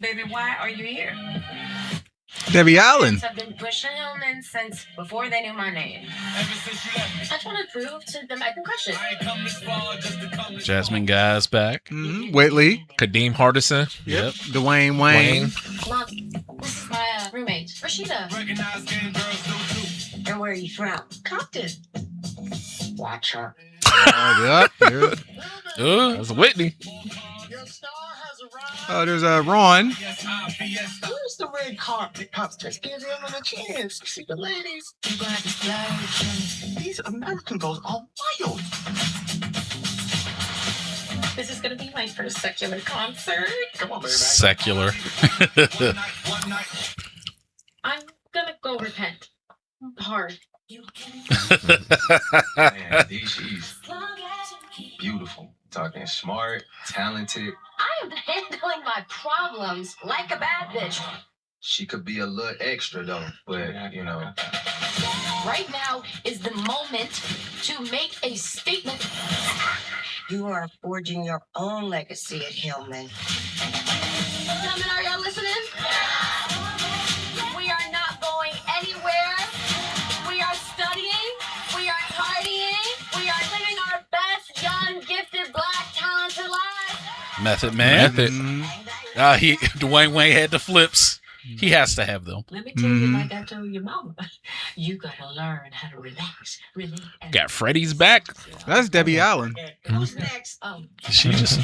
Baby, why are you here? Debbie Allen. I've been pushing Hillman since before they knew my name. I just want to prove to them I can crush it. Jasmine Guy's back. Whitley. Kadeem Hardison. Yep. Dwayne Wayne. Mom, this is my roommate, Rashida. And where are you from? Compton. Watch her. Yep. That's Whitney. Oh, there's Ron. Where's the red carpet? Pops, just give him a chance. See the ladies. You got to splurge. These American girls are wild. This is going to be my first secular concert. Come on, baby. Secular. I'm going to go repent. Hard. Man, she's beautiful. Talking smart, talented. I am handling my problems like a bad bitch. She could be a little extra though, but you know. Right now is the moment to make a statement. You are forging your own legacy at Hillman. Gentlemen, are y'all listening? We are not going anywhere. We are studying. We are partying. We are living our best, young, gifted, black, talented lives. Method Man. Method. Dwayne Wayne had the flips. He has to have them. Let me tell you, like I told your mama, you gotta learn how to relax. Got Freddie's back. That's Debbie Allen. Who's next? She just.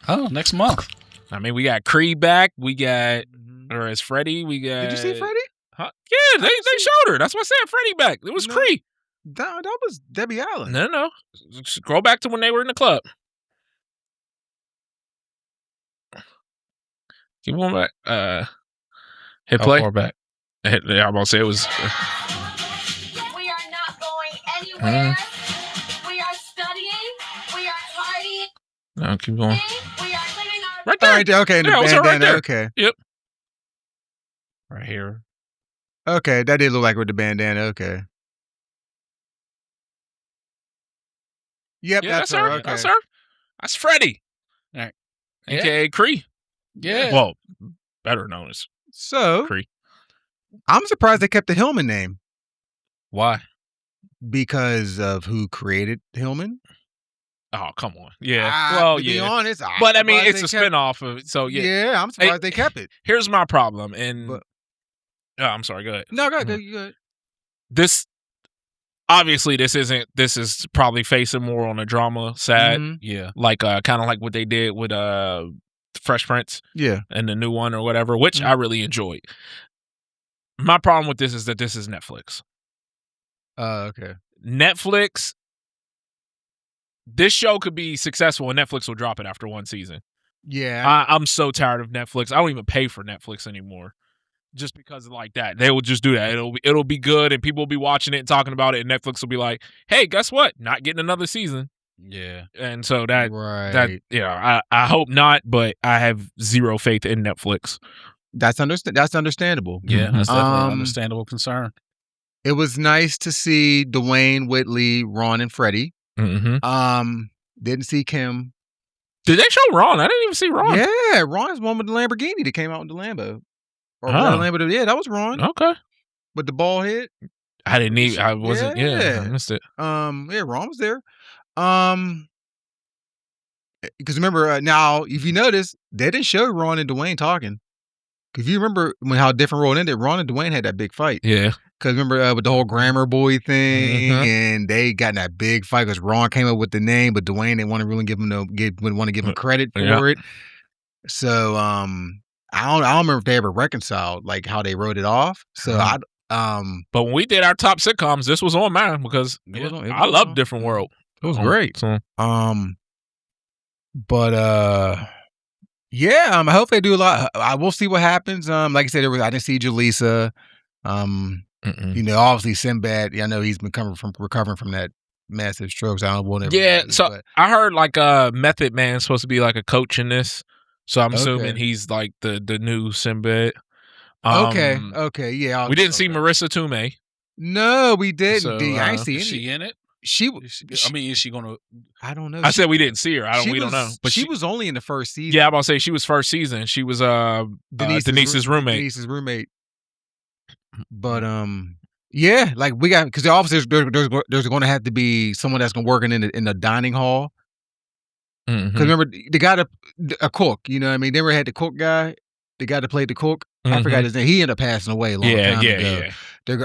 Oh, next month. I mean, we got Creed back. We got, or as Freddie, we got. Did you see Freddie? Huh? Yeah, they showed her. That's what I said. Freddie back. It was No. Creed. That was Debbie Allen. No. Scroll back to when they were in the club. Keep going back. Hit play. How far back? Yeah, I'm about to say it was. We are not going anywhere. We are studying. We are partying. No, keep going. We are living our Right Oh, there. right there. Okay, and the Yeah, it was her right bandana. there. Okay. Yep. Right here. Okay, that did look like with the bandana. Okay. Yep, Yeah, that's her. Okay. That's her. That's Freddie. All right. AKA Cree. Yeah. Well, better known as So, Cree. I'm surprised they kept the Hillman name Why? because of who created Hillman. Oh, come on. Yeah. To be honest, I'm But I mean, surprised it's a they kept- spinoff of it. So, yeah. Yeah, I'm surprised they kept it. Here's my problem. And But- I'm sorry. Go ahead. No, go ahead. You good. This, obviously, this is probably facing more on a drama side. Mhm. Yeah. Like, kind of like what they did with Fresh Prince Yeah. and the new one or whatever, which Mhm. I really enjoyed. My problem with this is that this is Netflix. Okay. Netflix, this show could be successful and Netflix will drop it after one season. Yeah. I'm so tired of Netflix. I don't even pay for Netflix anymore. Just because of like that. They will just do that. It'll be good and people will be watching it and talking about it and Netflix will be like, hey, guess what? Not getting another season. Yeah. And so that right. I hope not, but I have zero faith in Netflix. That's understandable. Yeah. That's definitely an Um, understandable concern. It was nice to see Dwayne, Whitley, Ron, and Freddie. Mm-hmm. Didn't see Kim. Did they show Ron? I didn't even see Ron. Yeah, Ron's one with the Lamborghini that came out in the Lambo. Or Oh. the Lambo. Yeah, that was Ron Okay. with the bald head. I didn't even. I wasn't. Yeah, I missed it. Yeah, Ron was there. Because remember now, if you notice, they didn't show Ron and Dwayne talking. Because you remember how different Road ended, Ron and Dwayne had that big fight. Yeah. Because remember with the whole grammar boy thing, Mhm. and they got in that big fight because Ron came up with the name, but Dwayne didn't want to really wouldn't want to give him credit for Yeah. it. So I don't remember if they ever reconciled like how they wrote it off. So Mhm. But when we did our top sitcoms, this was on mine because It was on- it I was love on. Different World. it was great. So, But yeah, I hope they do a lot. I will see what happens. Like I said, I didn't see Jaleesa. You know, obviously Sinbad. I know he's been recovering from that massive stroke. So I don't want to. yeah. So I heard like Method Man's supposed to be like a coach in this. So I'm assuming Okay. he's like the new Sinbad. Okay, yeah. We didn't see Marissa Tomei. No, we didn't. So, I ain't see Is any. she in it? I mean, is she gonna? I don't know. I said we didn't see her. We don't know. But she was only in the first season. Yeah, I'm about to say she was first season. She was Denise's roommate. Denise's roommate. But yeah, like we got because obviously there's going to have to be someone that's going to work in the dining hall. Because remember they got a cook. You know what I mean? They never had the cook guy. The guy that played the cook. I forgot his name. He ended up passing away a long time ago. Yeah.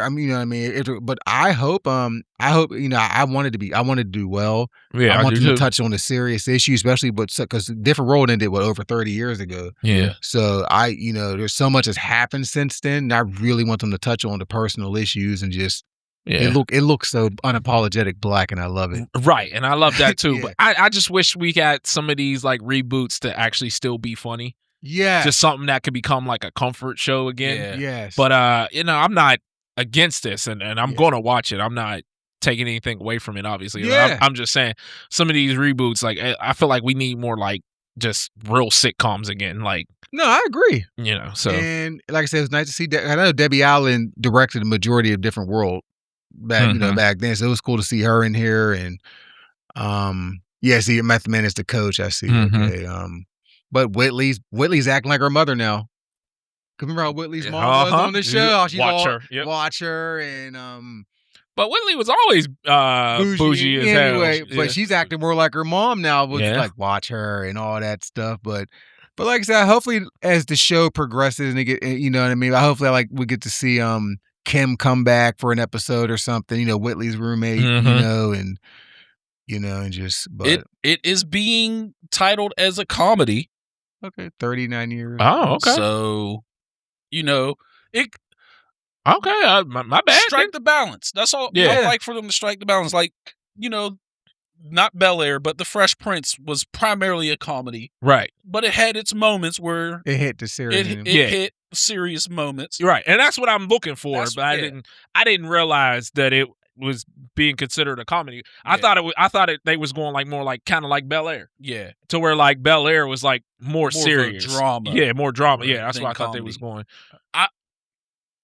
I mean, you know what I mean? But I hope, you know, I wanted to do well. Yeah, I want them to touch on a serious issue, especially because different role than did over 30 years ago. Yeah. So you know, there's so much has happened since then. And I really want them to touch on the personal issues and just. Yeah. It looks so unapologetic black, and I love it. Right, and I love that too. But I just wish we got some of these like reboots to actually still be funny. Yeah, just something that could become like a comfort show again. Yeah. Yes, but you know, I'm not against this, and I'm gonna watch it. I'm not taking anything away from it. Obviously, yeah. I'm just saying some of these reboots, like I feel like we need more like just real sitcoms again. Like, no, I agree. You know, so and like I said, it was nice to see. I know Debbie Allen directed the majority of Different World back, you know, back then. So it was cool to see her in here, and yeah, see, Method Man is the coach. I see. Okay, but Whitley's acting like her mother now. Remember how Whitley's mom was on the show? Watch her, and But Whitley was always bougie as anyway, hell. But she's acting more like her mom now. With like watch her and all that stuff. But like I said, hopefully as the show progresses and it get, you know what I mean. Hopefully, like we get to see Kim come back for an episode or something. You know, Whitley's roommate. You know, and just. But it is being titled as a comedy. Okay, 39 years. Oh, okay. So, you know, it. Okay, my bad. Strike the balance. That's all. Yeah, I like for them to strike the balance. Like, you know, not Bel Air, but The Fresh Prince was primarily a comedy, right? But it had its moments where it hit the serious. It hit serious moments, right? And that's what I'm looking for. But I didn't realize that it was being considered a comedy. I thought they was going like more like kind of like Bel Air. Yeah. To where like Bel Air was like more serious. Drama. Yeah, more drama. Yeah, that's why I thought they was going.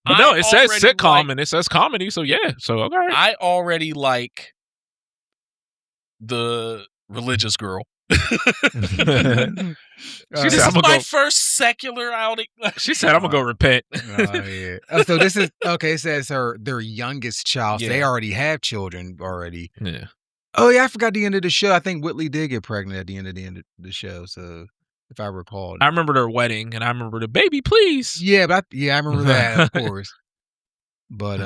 But no, it says sitcom and it says comedy, so yeah. So okay. I already like the religious girl. This is my first secular outing. She said, "I'm gonna go repent." Oh yeah. So this is okay. It says their youngest child. So they already have children already. Yeah. Oh yeah, I forgot the end of the show. I think Whitley did get pregnant at the end of the show. So if I recall, I remember their wedding, and I remember the baby, please. Yeah, but I remember that, of course. But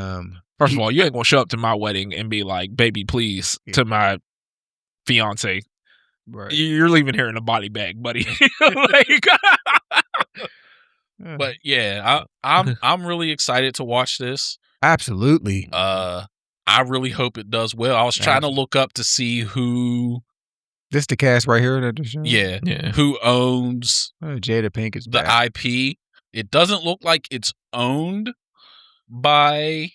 first of all, you ain't gonna show up to my wedding and be like, "Baby, please," to my fiance. Right. You're leaving here in a body bag, buddy. But yeah, I'm really excited to watch this. Absolutely. I really hope it does well. I was trying to look up to see who. This the cast right here that the show. Yeah. Who owns Jada Pinkett's the back. IP? It doesn't look like it's owned by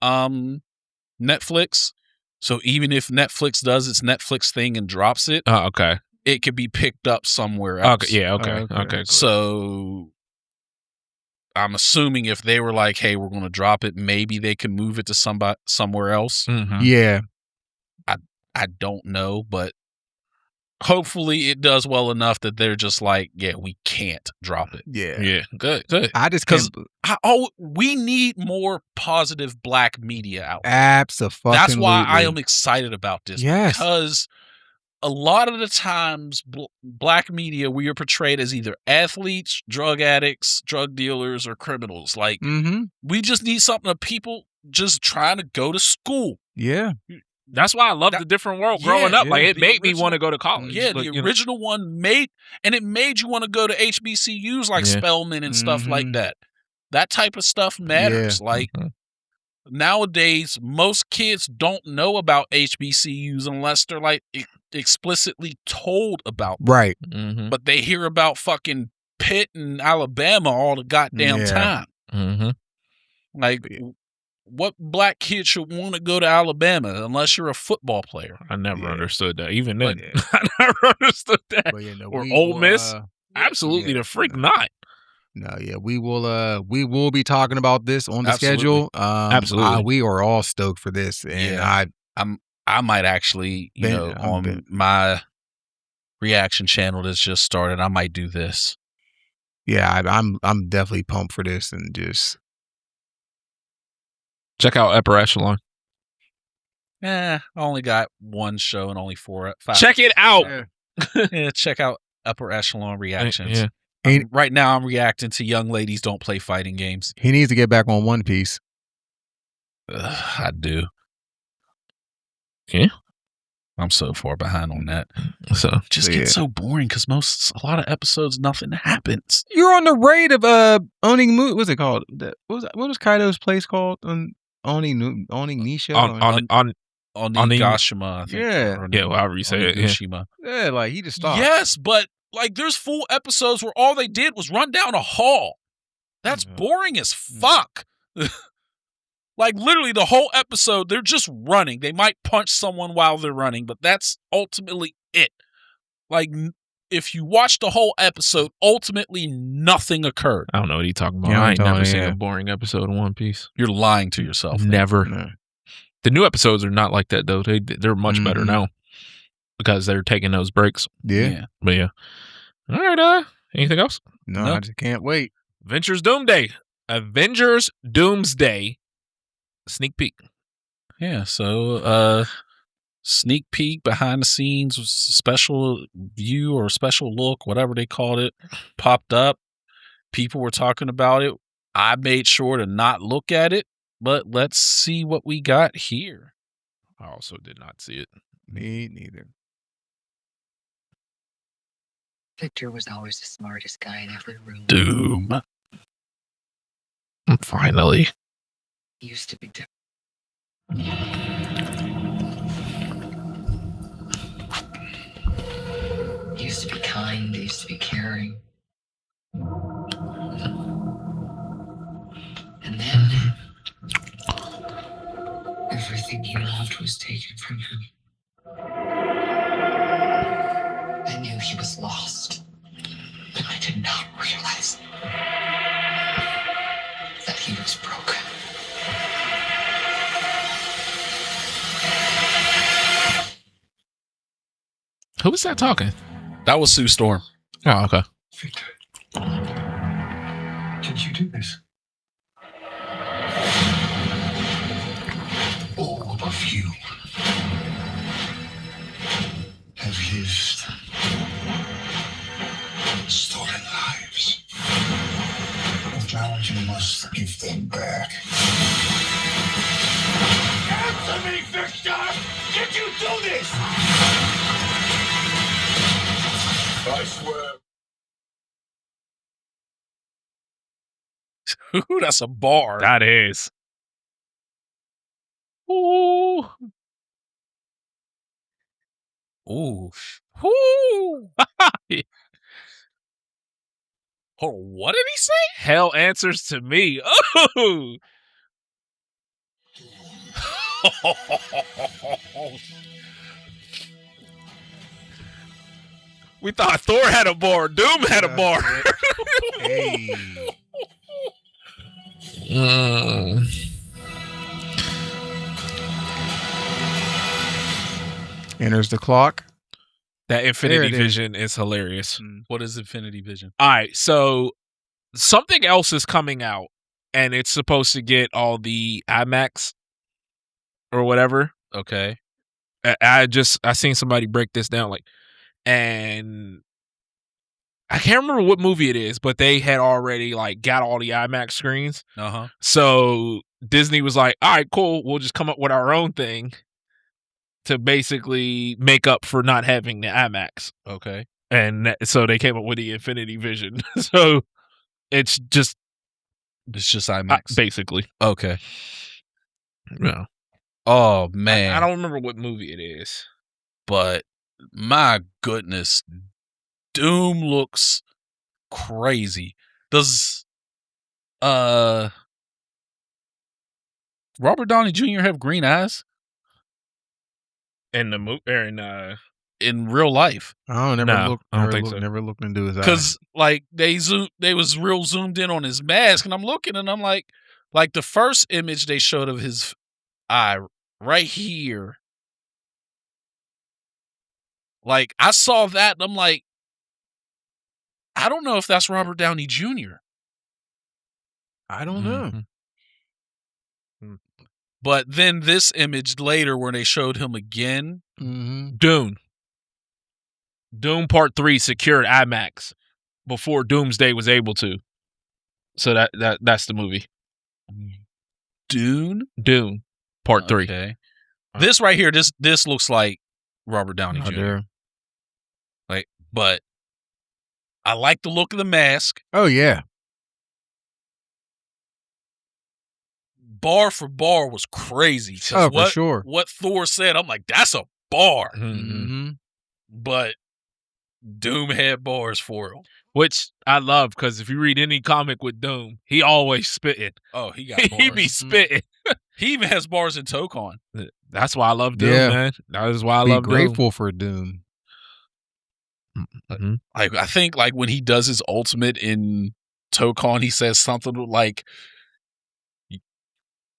Netflix. So even if Netflix does its Netflix thing and drops it, okay, it could be picked up somewhere else. Okay, yeah, okay. Cool. So I'm assuming if they were like, "Hey, we're going to drop it," maybe they can move it to somewhere else. Yeah, I don't know, but hopefully it does well enough that they're just like, "Yeah, we can't drop it." Yeah, good. I just because we need more positive black media out there. Absolutely. That's why I am excited about this. Yes. Because a lot of the times, black media, we are portrayed as either athletes, drug addicts, drug dealers, or criminals. Like, we just need something of people just trying to go to school. Yeah. That's why I love the Different World growing up. Like, it made me want to go to college. Yeah, the original one made you want to go to HBCUs like Spelman and stuff like that. That type of stuff matters. Yeah. Like, nowadays, most kids don't know about HBCUs unless they're like explicitly told about them. Right. But they hear about fucking Pitt and Alabama all the goddamn time. Like, what black kid should want to go to Alabama unless you're a football player? I never understood that. Even then, I never understood that. Or Ole Miss? Absolutely the freak not. No, yeah, we will be talking about this on the schedule. Absolutely. We are all stoked for this, and I might actually, on my reaction channel that's just started, I might do this. Yeah, I'm definitely pumped for this, and just check out Upper Echelon. I only got one show and only 5. Check it out. Yeah, check out Upper Echelon reactions. Yeah. Right now, I'm reacting to young ladies don't play fighting games. He needs to get back on One Piece. I do. Yeah. I'm so far behind on that. So just gets so boring because a lot of episodes, nothing happens. You're on the raid of Owning what's it called? What was Kaido's place called? Owning Nisha? Onigashima, I think. Yeah. However you say it. Yeah, like he just stopped. Yes, but like there's full episodes where all they did was run down a hall. That's boring as fuck. Like literally the whole episode, they're just running. They might punch someone while they're running, but that's ultimately it. Like if you watch the whole episode, ultimately nothing occurred. I don't know what he's talking about. I ain't never seen a boring episode of One Piece. You're lying to yourself. Never. No. The new episodes are not like that though. They're much better now because they're taking those breaks. Yeah. But yeah. All right. Anything else? No, I just can't wait. Avengers Doomsday. Sneak peek. Yeah, so sneak peek, behind the scenes, special view or special look, whatever they called it, popped up. People were talking about it. I made sure to not look at it, but let's see what we got here. I also did not see it. Me neither. Victor was always the smartest guy in every room. Doom. Finally. He used to be different. He used to be kind. He used to be caring. And then everything he loved was taken from him. I knew he was lost, but I did not realize that he was broken. Who was that talking? That was Sue Storm. Oh, okay. Victor, did you do this? All of you have lived stolen lives. But now you must give them back. Answer me, Victor! Did you do this? I swear. Ooh, that's a bar. That is. Ooh. Ooh. Ooh. Hold on, what did he say? Hell answers to me. Oh. We thought Thor had a bar. Doom had a bar. Hey. Enters the clock. That Infinity Vision is hilarious. What is Infinity Vision? All right, so something else is coming out, and it's supposed to get all the IMAX or whatever. Okay. I seen somebody break this down, and I can't remember what movie it is, but they had already got all the IMAX screens. So Disney was like, all right, cool. We'll just come up with our own thing to basically make up for not having the IMAX. Okay. And so they came up with the Infinity Vision. So it's just IMAX. Basically. Okay. Yeah. Oh, man. I don't remember what movie it is. But my goodness, Doom looks crazy. Does Robert Downey Jr. have green eyes? In the movie, or in real life? I don't think so. Never looked into his eyes. Because they was real zoomed in on his mask, and I'm looking, and I'm like the first image they showed of his eye right here Like, I saw that and I'm like, I don't know if that's Robert Downey Jr. I don't know. But then this image later where they showed him again. Dune Part 3 secured IMAX before Doomsday was able to. So that's the movie. Dune Part 3. Okay. This right here, this looks like Robert Downey Jr. Like, but I like the look of the mask. Oh yeah. Bar for bar was crazy. Oh, for sure. What Thor said, I'm like, that's a bar. But Doom had bars for him. Which I love, because if you read any comic with Doom, he always spitting. Oh, he got bars. He be spitting. He even has bars in Tokon. That's why I love Doom, man. That is why I love grateful Doom. for Doom. Like, I think like when he does his ultimate in Tokon, he says something like,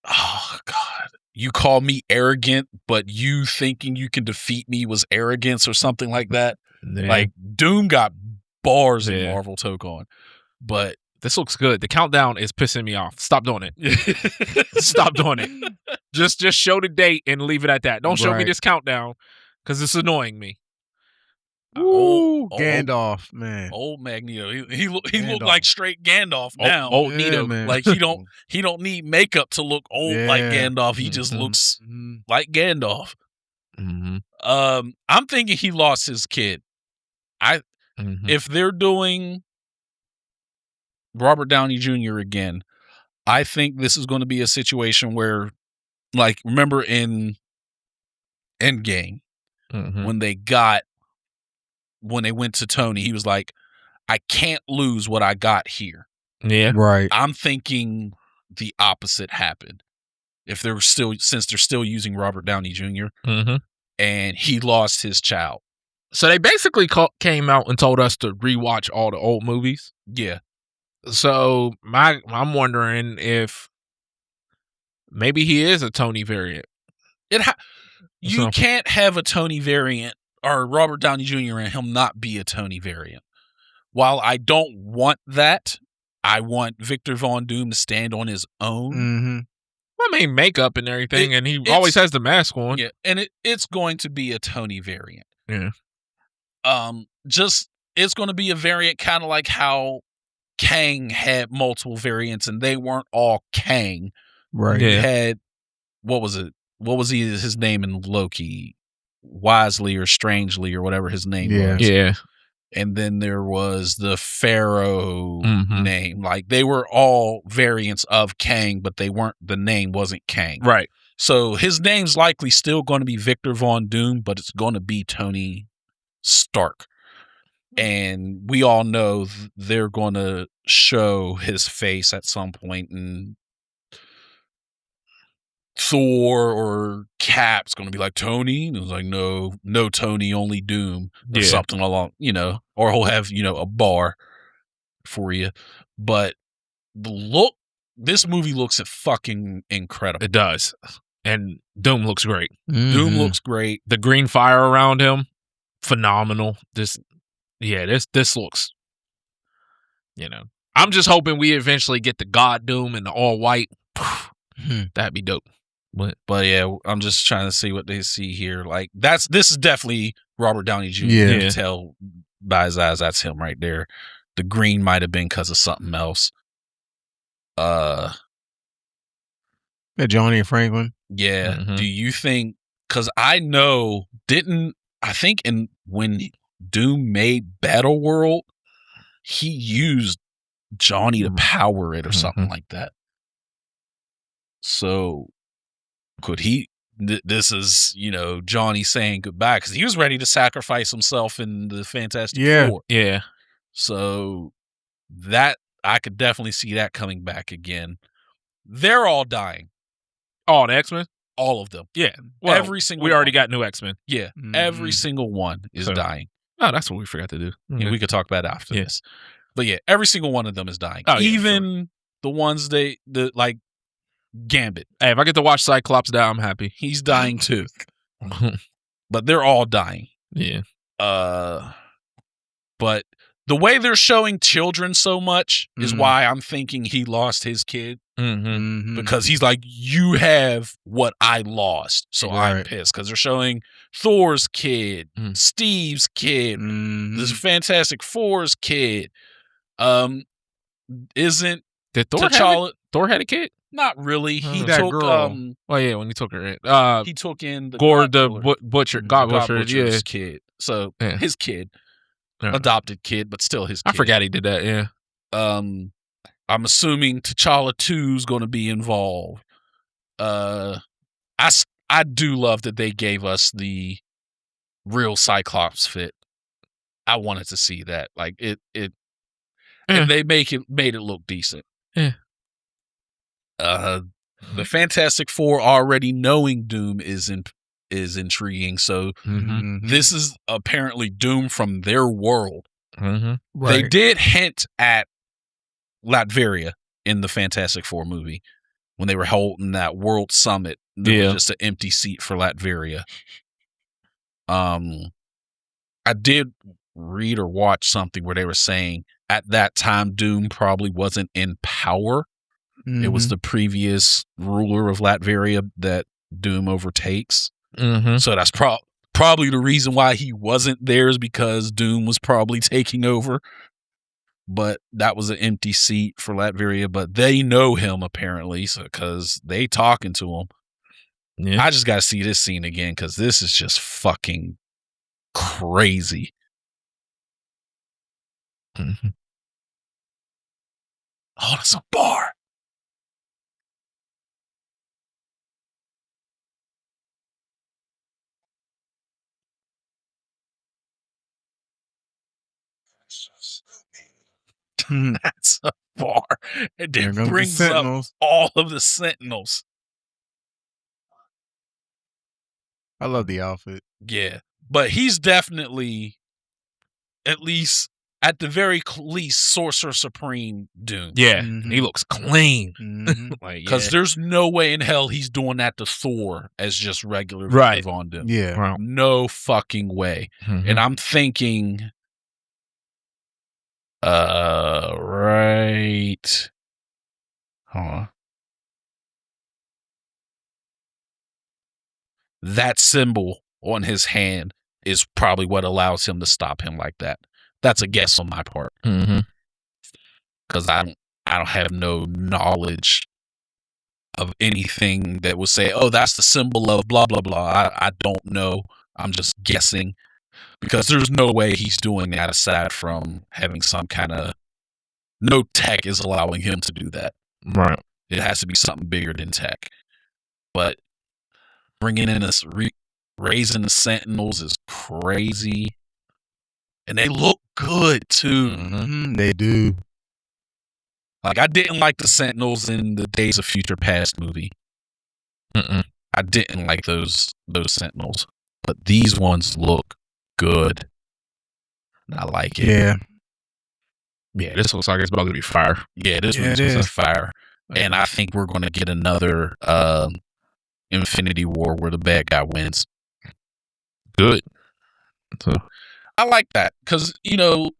oh God, you call me arrogant, but you thinking you can defeat me was arrogance or something like that. Yeah. Like, Doom got bars in Marvel Tokon. But this looks good. The countdown is pissing me off. Stop doing it. Stop doing it. Just show the date and leave it at that. Don't show me this countdown, because it's annoying me. Ooh, Gandalf, man. Old Magneto. He looked like straight Gandalf now. Old Nito, man. Like, he don't need makeup to look old like Gandalf. He just looks like Gandalf. I'm thinking he lost his kid. If they're doing Robert Downey Jr. again, I think this is going to be a situation where, like, remember in Endgame, when they went to Tony, he was like, I can't lose what I got here. Yeah. Right. I'm thinking the opposite happened. Since they're still using Robert Downey Jr. And he lost his child. So they basically came out and told us to rewatch all the old movies. Yeah. So I'm wondering if maybe he is a Tony variant. You can't have a Tony variant or Robert Downey Jr. and him not be a Tony variant. While I don't want that, I want Victor Von Doom to stand on his own. Well, I mean, makeup and everything, and he always has the mask on. Yeah, and it's going to be a Tony variant. Yeah. It's going to be a variant kind of like how Kang had multiple variants and they weren't all Kang. Right. He had, what was it? What was his name in Loki? Wisely or Strangely or whatever his name was. Yeah. And then there was the Pharaoh name. Like, they were all variants of Kang, but the name wasn't Kang. Right. So his name's likely still going to be Victor Von Doom, but it's going to be Tony Stark. And we all know they're going to show his face at some point, and Thor or Cap's going to be like, Tony? And it's like, no Tony, only Doom. Or something along, or he'll have, a bar for you. But this movie looks fucking incredible. It does. And Doom looks great. Doom looks great. The green fire around him, phenomenal. This looks, I'm just hoping we eventually get the God Doom and the all white. That'd be dope. But yeah, I'm just trying to see what they see here. Like, this is definitely Robert Downey Jr. Yeah. You can tell by his eyes that's him right there. The green might have been because of something else. Yeah, Johnny and Franklin. Yeah. Do you think? Because I think when Doom made Battleworld, he used Johnny to power it or something like that. So could he? This is Johnny saying goodbye, because he was ready to sacrifice himself in the Fantastic Four. Yeah. So that I could definitely see that coming back again. They're all dying. Oh, the X-Men? All of them. Yeah. Well, every single we already got new X-Men. Yeah. Every single one is dying. Oh, that's what we forgot to do. Yeah, we could talk about it after this. But yeah, every single one of them is dying. Oh, even the ones like Gambit. Hey, if I get to watch Cyclops die, I'm happy. He's dying too. But they're all dying. Yeah. But the way they're showing children so much is Mhm. why I'm thinking he lost his kid. Mm-hmm. Mhm. Because he's like, you have what I lost, so I'm Right. pissed. Because they're showing Thor's kid, Mm. Steve's kid, Mhm. this Fantastic Four's kid. Isn't Did Thor T'Challa? Thor had a kid? Not really. He That took girl. Oh yeah, when he took her in. he took in the Gore God the Killer, butcher, the God God butcher. Yeah, Butcher's kid. So Yeah. his kid, Yeah. adopted kid, but still his kid. I forgot he did that. Yeah. I'm assuming T'Challa 2 is going to be involved. I do love that they gave us the real Cyclops fit. I wanted to see that. Like it and they made it look decent. Yeah. The Fantastic Four already knowing Doom is intriguing. So Mhm. this is apparently Doom from their world. Mm-hmm. They did hint at Latveria in the Fantastic Four movie when they were holding that World Summit. There was just an empty seat for Latveria. I did read or watch something where they were saying at that time Doom probably wasn't in power. It was the previous ruler of Latveria that Doom overtakes. Mm-hmm. So that's probably the reason why he wasn't there, is because Doom was probably taking over. But that was an empty seat for Latveria. But they know him apparently, because they talking to him. Yeah. I just got to see this scene again because this is just fucking crazy. Mm-hmm. Oh, that's a bar. That's a bar. And There then goes the brings up Sentinels. all of the Sentinels. I love the outfit. Yeah. But he's definitely, at least, at the very least, Sorcerer Supreme Doom. Yeah. Mhm. He looks clean. Mhm. Like, Because there's no way in hell he's doing that to Thor as just regular Right. Victor Von Doom. Yeah. Wow. No fucking way. Mhm. And I'm thinking, right. Hold on. That symbol on his hand is probably what allows him to stop him like that. That's a guess on my part. Mm-hmm. Because I don't have no knowledge of anything that would say, oh, that's the symbol of blah, blah, blah. I don't know. I'm just guessing. Because there's no way he's doing that aside from having some kind of... No tech is allowing him to do that. Right. It has to be something bigger than tech. But bringing in this... raising the Sentinels is crazy. And they look good, too. Mhm. They do. Like, I didn't like the Sentinels in the Days of Future Past movie. Mm-mm. I didn't like those Sentinels. But these ones look good. And I like it. Yeah. Yeah, this looks like it's about to be fire. Yeah, this Yeah, one's it is. fire. And I think we're going to get another Infinity War where the bad guy wins. Good. So, I like that because, don't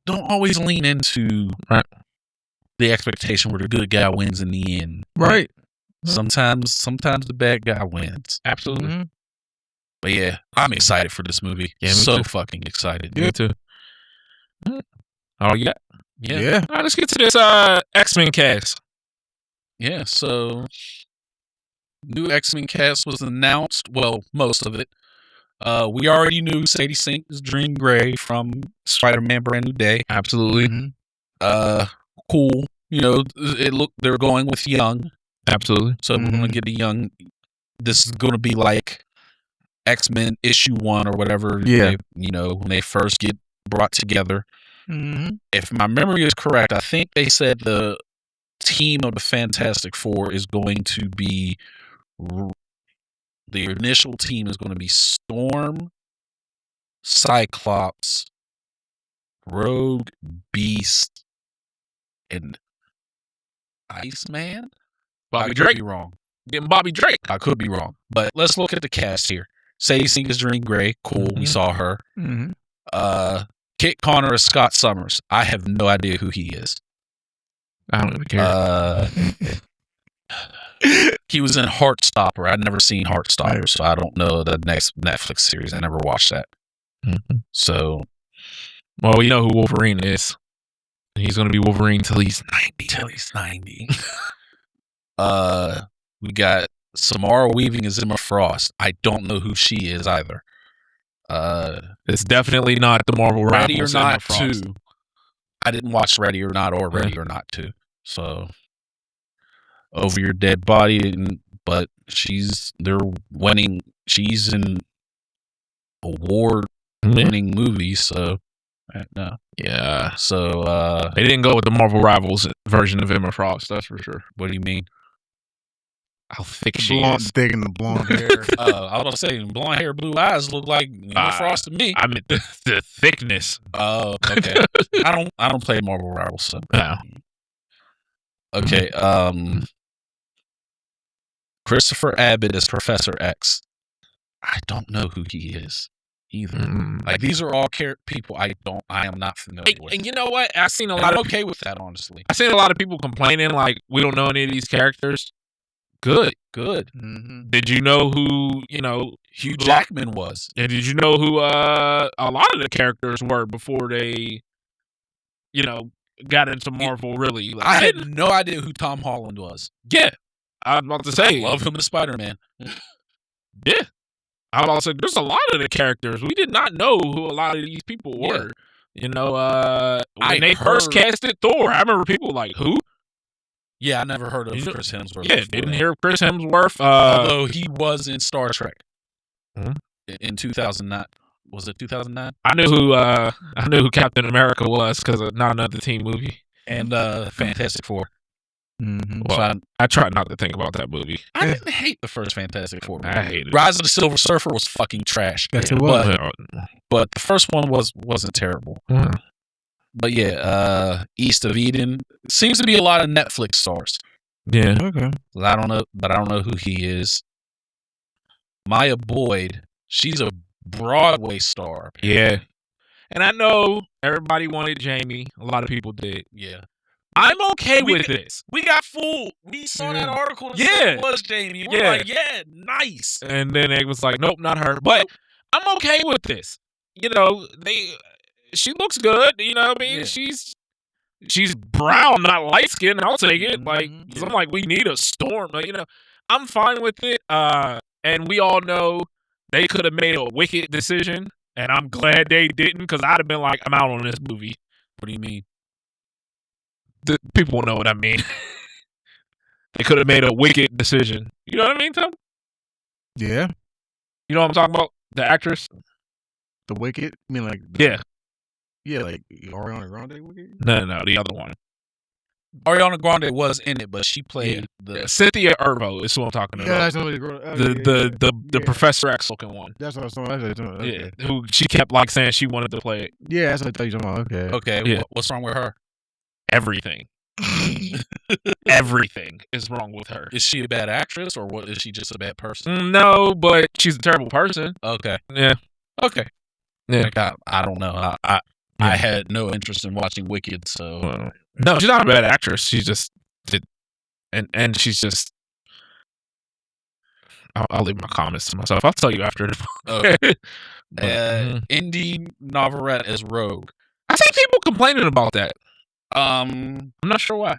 always lean into the expectation where the good guy wins in the end. right. Sometimes the bad guy wins. Absolutely. Mhm. But yeah, I'm excited for this movie. Yeah, me so too. fucking excited. Me too. Oh, you got? Yeah. Yeah. All right, let's get to this X-Men cast. Yeah, so new X-Men cast was announced. Well, most of it. We already knew Sadie Sink is Jean Grey from Spider-Man Brand New Day. Absolutely. Mhm. Cool. They're going with young. Absolutely. So we're gonna get a young. This is gonna be like X-Men issue 1 or whatever. Yeah. When they first get brought together. Mhm. If my memory is correct, I think they said the team of the Fantastic Four is going to be... The initial team is going to be Storm, Cyclops, Rogue, Beast, and Iceman? Bobby I Drake. could be wrong. Getting Bobby Drake. I could be wrong. But let's look at the cast here. Sadie Sink is Jean Grey. Cool. We saw her. Mm-hmm. Kit Connor is Scott Summers. I have no idea who he is. I don't even care. He was in Heartstopper. I'd never seen Heartstopper, so I don't know the next Netflix series. I never watched that. So, well, we know who Wolverine is. He's going to be Wolverine till he's 90. We got Samara Weaving as Emma Frost. I don't know who she is either. It's definitely not the Marvel Ready or Rivals Not Emma Frost. 2. I didn't watch Ready or Not or Ready or Not 2. So, Over Your Dead Body, but they're winning. She's in award-winning movies, so no. Yeah. So they didn't go with the Marvel Rivals version of Emma Frost, that's for sure. What do you mean? How thick she is. Thick and the blonde hair. I was about to say, blonde hair, blue eyes look like Emma Frost to me. I mean the thickness. Oh, okay. I don't play Marvel Rivals, so no. Okay. Christopher Abbott is Professor X. I don't know who he is either. Like, these are all people I am not familiar with. And you know what? I've seen a lot I'm of okay with that, honestly. I've seen a lot of people complaining like we don't know any of these characters. Good. Mm-hmm. Did you know who, Hugh Jackman was? And did you know who a lot of the characters were before they, got into Marvel really? Like, I had no idea who Tom Holland was. Yeah. I was about to say. I love him as Spider-Man. Yeah. I was about to say, there's a lot of the characters. We did not know who a lot of these people were. When they first casted Thor, I remember people like, who? Yeah, I never heard of Chris Hemsworth. Yeah, didn't hear of Chris Hemsworth. Although he was in Star Trek in 2009. Was it 2009? I knew who Captain America was because of Not Another Teen movie and Fantastic Four. Mm-hmm. Well, so I tried not to think about that movie. I didn't hate the first Fantastic Four movie. I hated it. Rise of the Silver Surfer was fucking trash. Yes, it was. But the first one wasn't terrible. But yeah, East of Eden seems to be a lot of Netflix stars. Yeah. Okay. I don't know who he is. Maya Boyd, she's a Broadway star. Yeah. And I know everybody wanted Jamie. A lot of people did. Yeah. I'm okay with this. We got fooled. We saw that article that said it was Jamie. We're like, yeah, nice. And then it was like, nope, not her. But I'm okay with this. She looks good. You know what I mean? Yeah. She's brown, not light skinned. I'll take it. Like, I'm like, we need a storm. Like, I'm fine with it. And we all know they could have made a wicked decision. And I'm glad they didn't, because I'd have been like, I'm out on this movie. What do you mean? The people know what I mean. They could have made a wicked decision. You know what I mean, Tom? Yeah. You know what I'm talking about? The actress? The Wicked? I mean, like... Yeah. Yeah, like Ariana Grande Wicked? No, the other one. Ariana Grande was in it, but she played the... Cynthia Erivo is who I'm talking about. Yeah, that's the Professor X looking one. That's what I was talking about. Okay. Yeah, who she kept like saying she wanted to play it. Yeah, that's what I thought you were talking about. Okay. Yeah. What's wrong with her? Everything. Everything is wrong with her. Is she a bad actress, or what? Is she just a bad person? No, but she's a terrible person. Okay. Yeah. Okay. Yeah. Like, I don't know. I had no interest in watching Wicked, so no, she's not a bad actress. She just did, and she's just. I'll leave my comments to myself. I'll tell you after. Okay. Indy Navarrete as Rogue. I see people complaining about that. I'm not sure why.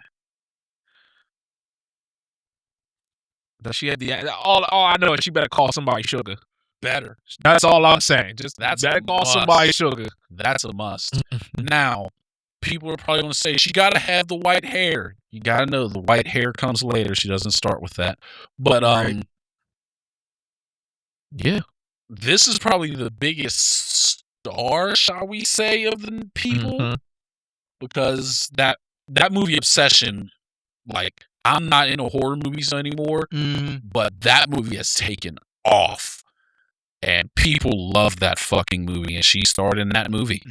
Does she have the all I know is she better call somebody sugar. Better. That's all I'm saying. Just that's better call somebody sugar. That's a must. Now, people are probably going to say she got to have the white hair. You got to know the white hair comes later. She doesn't start with that. But yeah, this is probably the biggest star, shall we say, of the people. Because that movie Obsession, like, I'm not into horror movies anymore, but that movie has taken off. And people love that fucking movie, and she starred in that movie.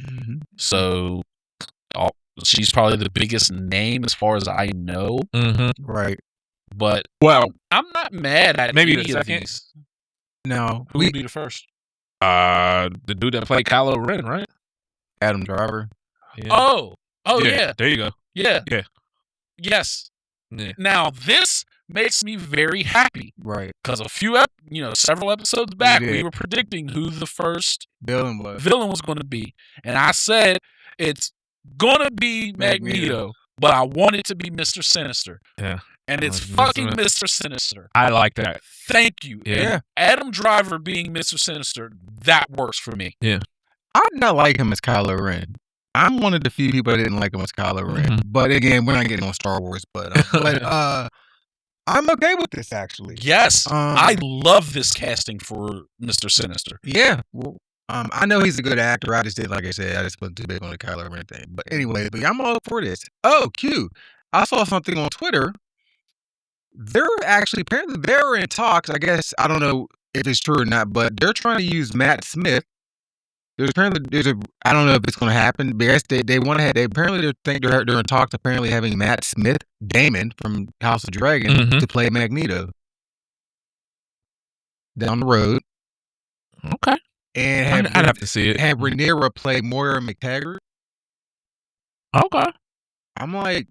So she's probably the biggest name as far as I know. Right. But well, I'm not mad at maybe any the of second. these. Now, Who would be the first? The dude that played Kylo Ren, right? Adam Driver. Yeah. Oh, yeah. There you go. Yeah. Yeah. Yes. Yeah. Now, this makes me very happy Right. because several episodes back, we were predicting who the first villain was going to be. And I said, it's going to be Magneto, but I want it to be Mr. Sinister. Yeah. And it's fucking Mr. Sinister. I like that. Thank you. Yeah. And Adam Driver being Mr. Sinister, that works for me. Yeah. I did not like him as Kylo Ren. I'm one of the few people that didn't like him as Kylo Ren. Mhm. But again, we're not getting on Star Wars. But I'm okay with this, actually. Yes. I love this casting for Mr. Sinister. Yeah. Well, I know he's a good actor. I just did, like I said, I just put too big on the Kylo Ren thing. But anyway, I'm all for this. Oh, Q. I saw something on Twitter. Apparently they're in talks. I guess, I don't know if it's true or not, but they're trying to use Matt Smith. I don't know if it's going to happen. But they think they're in talks. Apparently, having Matt Smith, Damon from House of Dragon, to play Magneto down the road. Okay. And I'd have to see it. Have Rhaenyra play Moira McTaggart. Okay. I'm like,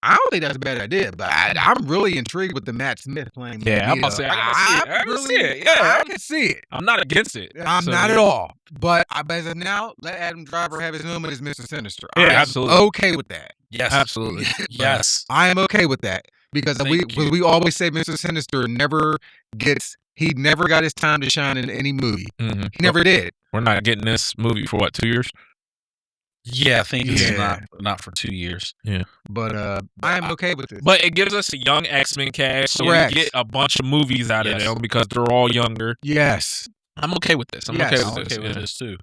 I don't think that's a bad idea, but I'm really intrigued with the Matt Smith playing Magneto. Yeah, I'm about to say, I can see it. Yeah, I can see it. I'm not against it. I'm not at all. But as of now, let Adam Driver have his moment as Mr. Sinister. Yeah, I'm absolutely. okay with that. Yes. Absolutely. Yes. I am okay with that. Because we always say Mr. Sinister never got his time to shine in any movie. Mm-hmm. He never did. We're not getting this movie for 2 years? Yeah, I think it's not for 2 years. Yeah. But I am okay with this. But it gives us a young X-Men cast, so Correct. we get a bunch of movies out of them because they're all younger. Yes. I'm okay with this. I'm okay with this too.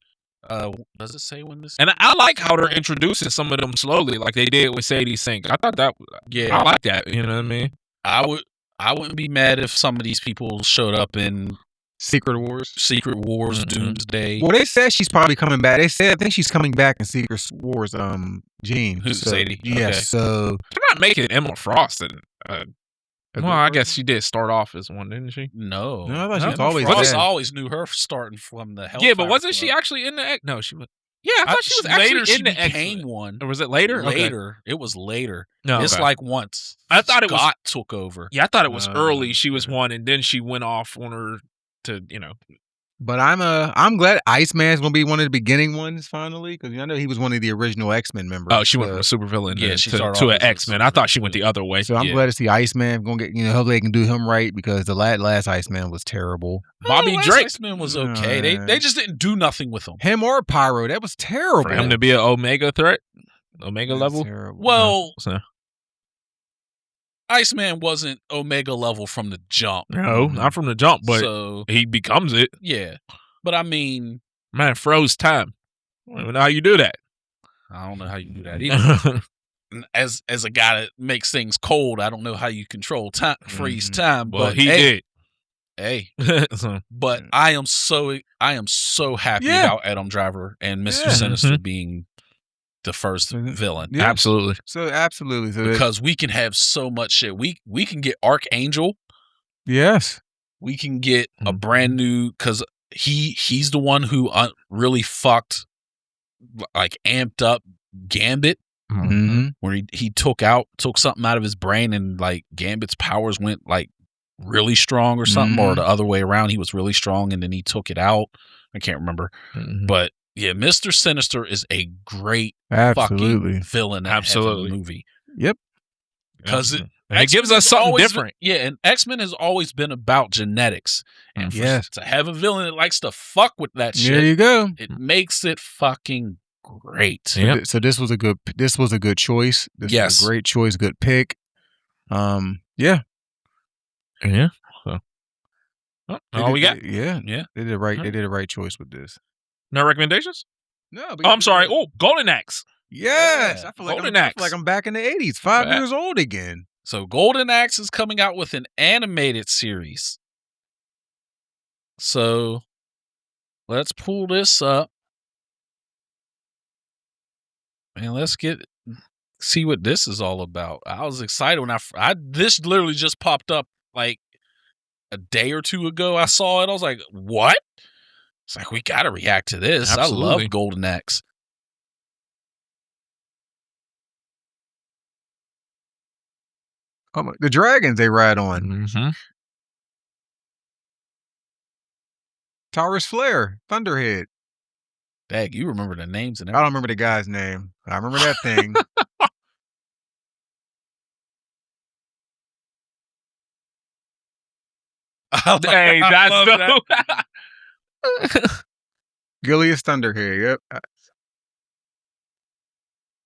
Does it say when this? And I like how they're introducing some of them slowly, like they did with Sadie Sink. I thought that, I like that. You know what I mean? I wouldn't be mad if some of these people showed up in Secret Wars, Doomsday. Well, they said she's probably coming back. I think she's coming back in Secret Wars. Jean, who's Sadie? Yes. Okay. So they're not making Emma Frost. Well, I guess she did start off as one, didn't she? No, I thought she was always. I always knew her starting from the Hellfire. Yeah, but wasn't Club. she actually in the? No, she was. Yeah, I thought she was actually later. She in the became one. Or was it later? Later, it was later. No, it's like once. I thought Scott took over. Yeah, I thought it was early. She was one, and then she went off on her to But I'm glad Iceman's gonna be one of the beginning ones finally, because I know he was one of the original X-Men members. Oh, she went from a supervillain to an X-Men. I thought she went the other way. So I'm glad to see Iceman gonna get. Hopefully they can do him right, because the last Iceman was terrible. Bobby Drake. Iceman was okay. They just didn't do nothing with him. Him or Pyro, that was terrible. For him to be an Omega threat, Omega level. Terrible. Well, Iceman wasn't Omega level from the jump. No, not from the jump, but he becomes it. Yeah. But I mean, man, froze time. I don't even know how you do that. I don't know how you do that either. As a guy that makes things cold, I don't know how you control time, freeze time. Well, but he did. Hey, but I am so happy about Adam Driver and Mr. Sinister being the first villain. Yeah. Absolutely. Absolutely. Because we can have so much shit. We can get Archangel. Yes. We can get a brand new, because he's the one who really fucked, like amped up Gambit. Where he took something out of his brain, and like Gambit's powers went like really strong or something, or the other way around. He was really strong and then he took it out. I can't remember. But yeah, Mr. Sinister is a great fucking villain. Absolutely, movie. Yep. Because it gives us something different. And X-Men has always been about genetics. And to have a villain that likes to fuck with that shit, there you go. It makes it fucking great. Yep. So this was a good choice. This was a great choice, good pick. Yeah. Yeah. So. All we got. Yeah. They did a right choice with this. No recommendations? No. I'm sorry. Oh, Golden Axe. Yes. I feel Golden Axe. like I'm back in the 80s, 5 years old again. So Golden Axe is coming out with an animated series. So let's pull this up. And let's see what this is all about. I was excited when this literally just popped up like a day or two ago. I saw it. I was like, what? It's like, we got to react to this. Absolutely. I love Golden Axe. The dragons they ride on. Mm-hmm. Taurus Flare, Thunderhead. Dag, you remember the names and I don't everything. remember the guy's name. I remember that thing. Hey, that's dope. Gilius Thunderhead. Yep.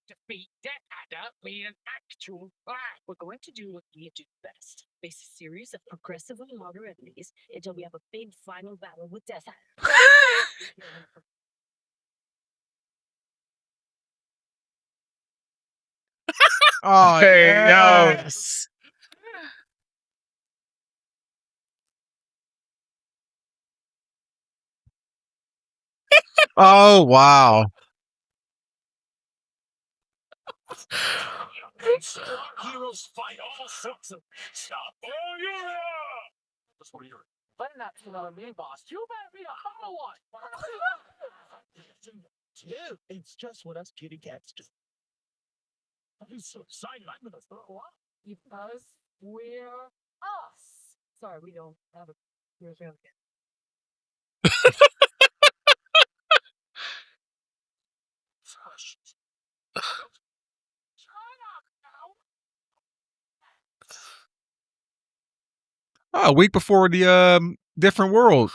Defeat Death Adder with an actual plan. We're going to do what we do best. Face a series of progressively harder enemies until we have a big final battle with Death Adder. Oh, Hey, yes. Oh, wow. Heroes fight all sorts of stuff. Oh, yeah! That's what you're. But not another main boss. You better be a hollow one. Dude, it's just what us kitty cats do. I'm so excited. I'm gonna throw up. Because we're us. Sorry, we don't have a. We're joking. Oh, a week before the Different World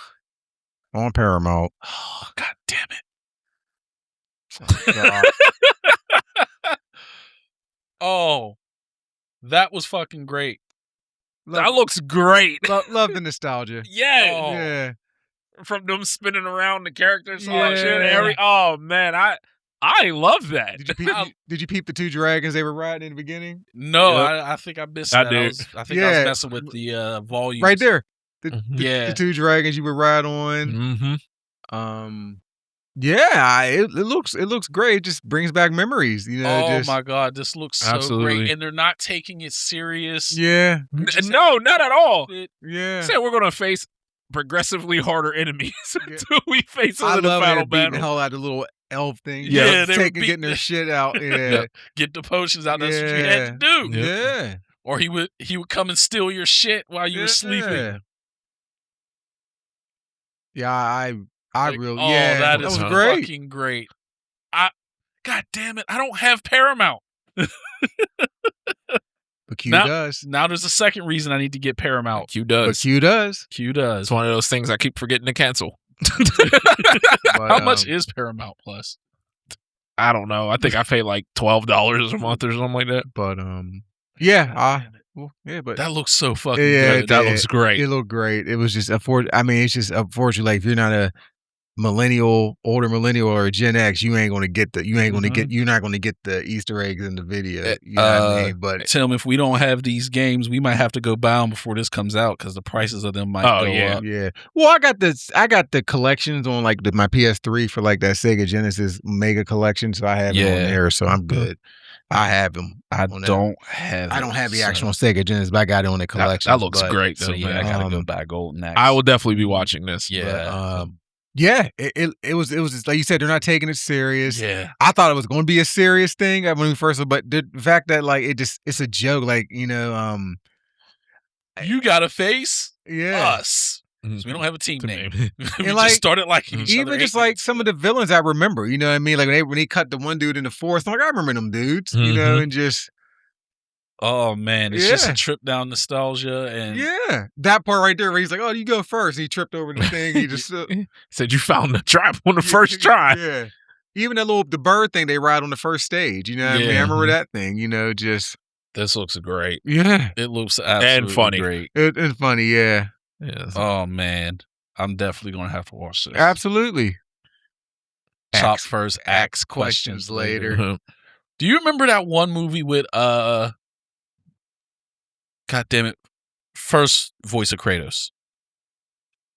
on Paramount. Oh, God damn it. God. Oh, that was fucking great. That looks great. Love the nostalgia. Yeah. Oh. Yeah. From them spinning around the characters, all that shit. Yeah. Oh man, I love that. Did you peep the two dragons they were riding in the beginning? No, Yep. I think I missed I that. did. I think I was messing with the volume. Right there. Yeah. The two dragons you would ride on. Mm-hmm. Yeah, it looks great. It just brings back memories, you know. Oh just, my God, this looks so Absolutely. great. And they're not taking it serious. Yeah. No, not at all. Yeah. Said we're gonna face progressively harder enemies until we face them I in the love final it beating the battle. hell out of the little elf thing. Yeah, they were getting their shit out. Yeah. Get the potions out. That's what you had to do. Yeah. Or he would come and steal your shit while you were sleeping. Yeah, I really Oh, yeah. that was is great. fucking great. God damn it, I don't have Paramount. But Q now, does. Now there's a second reason I need to get Paramount. Q But does. Q does. Q does. It's one of those things I keep forgetting to cancel. But, How much is Paramount Plus? I don't know. I think I pay like $12 a month or something like that. But yeah, but That looks so fucking Yeah, good. That looks great. it looked great. It was just it's just unfortunate. Like if you're not a older millennial or a Gen X, you're not going to get the Easter eggs in the video. You know what I mean? But Tim, if we don't have these games, we might have to go buy them before this comes out because the prices of them might go up. yeah. Well, I got the collections on like my PS3 for like that Sega Genesis Mega Collection, so I have them on there, so I'm good. I have them. I don't have the actual Sega Genesis, but I got it on the collection. That looks great. So Though, yeah, man. I gotta go buy Golden Axe. I will definitely be watching this. Yeah. But, it was just, like you said, they're not taking it serious. Yeah. I thought it was going to be a serious thing when we first, but the fact that like it's a joke, like you know, You gotta face yeah. us. So we don't have a team name. we And like, just started liking each other. even just like some of the villains I remember, you know what I mean? Like when he cut the one dude in the forest, I'm like, I remember them dudes, you know, and just oh man, it's just a trip down nostalgia and that part right there where he's like, oh, you go first. He tripped over the thing. He just said you found the trap on the first try. Yeah. Even the bird thing they ride on the first stage, you know what I mean? I remember that thing, you know, just this looks great. Yeah. It looks absolutely funny. Great. It's funny, yeah. Yes. Oh man. I'm definitely gonna have to watch this. Absolutely. Chop first, ask questions later. Mhm. Do you remember that one movie with God damn it, first voice of Kratos?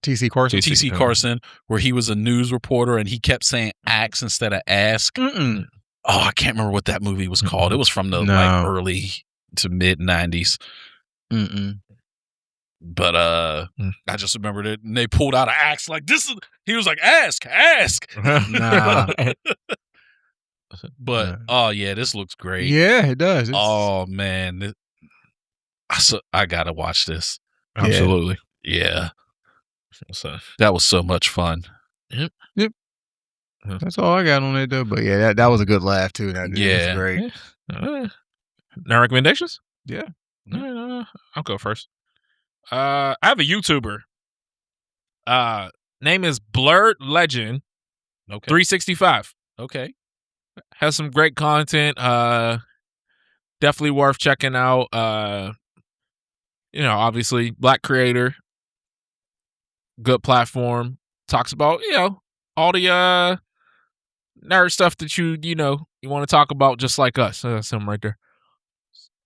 TC Carson. TC Carson, where he was a news reporter and he kept saying ax instead of ask. Mm-mm. Oh, I can't remember what that movie was called. It was from the like early to mid 90s. Mm-mm. But I just remembered it, and they pulled out an axe. Like this is, he was like, ask. Nah. But oh yeah, this looks great. Yeah, it does. Oh man, I gotta watch this. Absolutely. Yeah. So that was so much fun. Yep. That's all I got on it though. But yeah, that was a good laugh too. That was great. No recommendations? Yeah. I'll go first. I have a YouTuber. Name is Blurred Legend. Okay. 365. Okay. Has some great content. Definitely worth checking out. Obviously Black creator. Good platform. Talks about, all the nerd stuff that you want to talk about just like us. That's him right there.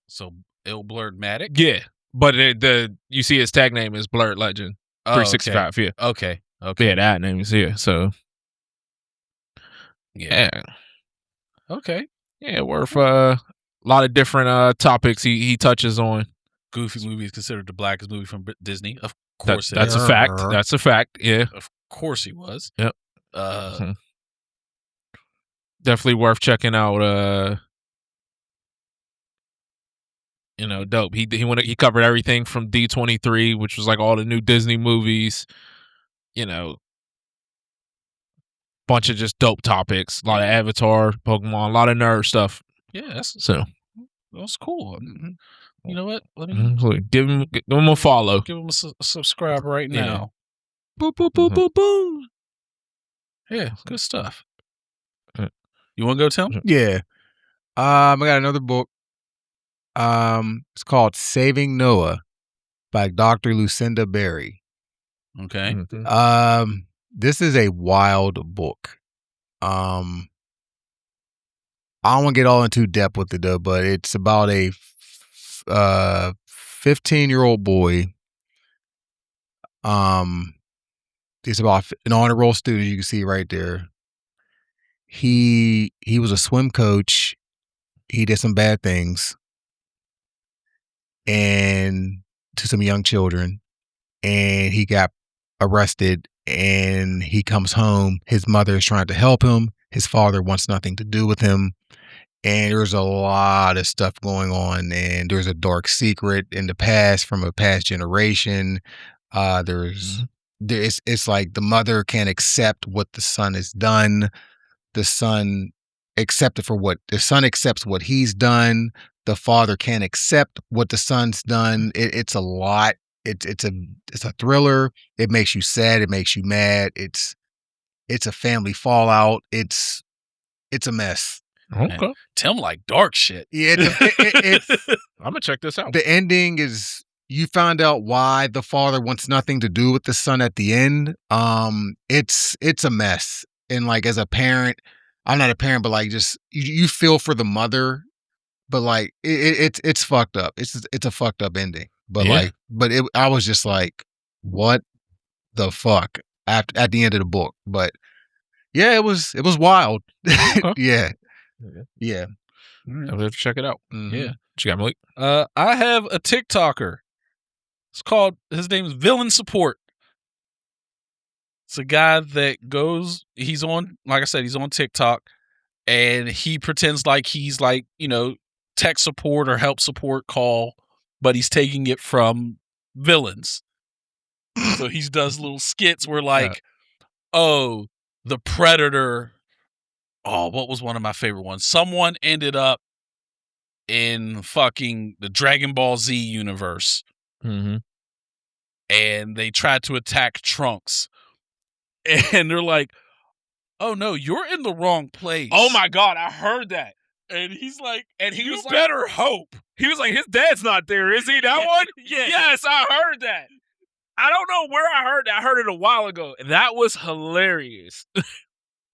So Blurred Matic? Yeah. But you see his tag name is Blurred Legend 365. Okay. Yeah. Okay. Yeah, that name is here. So yeah. Okay. Yeah, worth a lot of different topics he touches on. Goofy movie is considered the blackest movie from Disney. Of course That's a fact. That's a fact. Yeah. Of course he was. Yep. Definitely worth checking out. Dope. He covered everything from D23, which was like all the new Disney movies. Bunch of just dope topics. A lot of Avatar, Pokemon, a lot of nerd stuff. Yeah, that's cool. You know what? Let me give him a follow. Give him a subscribe right now. Boop boop boop boop boom. Yeah, good stuff. You want to go, Tim? Yeah. I got another book. It's called Saving Noah by Dr. Lucinda Berry. Okay. This is a wild book. I don't want to get all into depth with it though, but it's about a 15-year-old boy. It's about an honor roll student. You can see right there. He was a swim coach. He did some bad things and to some young children, and he got arrested. And he comes home. His mother is trying to help him. His father wants nothing to do with him. And there's a lot of stuff going on. And there's a dark secret in the past from a past generation. It's like the mother can't accept what the son has done. The son accepts what he's done. The father can't accept what the son's done. It's a lot. It's a thriller. It makes you sad. It makes you mad. It's a family fallout. It's a mess. Okay. Tim like dark shit. Yeah, I'm gonna check this out. The ending is you find out why the father wants nothing to do with the son at the end. It's a mess. And like as a parent, I'm not a parent, but like just you feel for the mother, but like it's fucked up. It's a fucked up ending. But I was just like, what the fuck at the end of the book. But yeah, it was wild. Yeah. Yeah. I'll have to check it out. Mm-hmm. Yeah. What you got, Malik? I have a TikToker. His name is Villain Support. It's a guy that he's on, like I said, he's on TikTok, and he pretends like he's like, tech support or help support call, but he's taking it from villains. So he does little skits where like, oh, the Predator. Oh, what was one of my favorite ones? Someone ended up in fucking the Dragon Ball Z universe. Mm-hmm. And they tried to attack Trunks. And they're like, oh no, you're in the wrong place. Oh my God, I heard that. And he's like, you better hope. He was like, his dad's not there, is he? That one? Yeah. Yes, I heard that. I don't know where I heard that. I heard it a while ago. That was hilarious.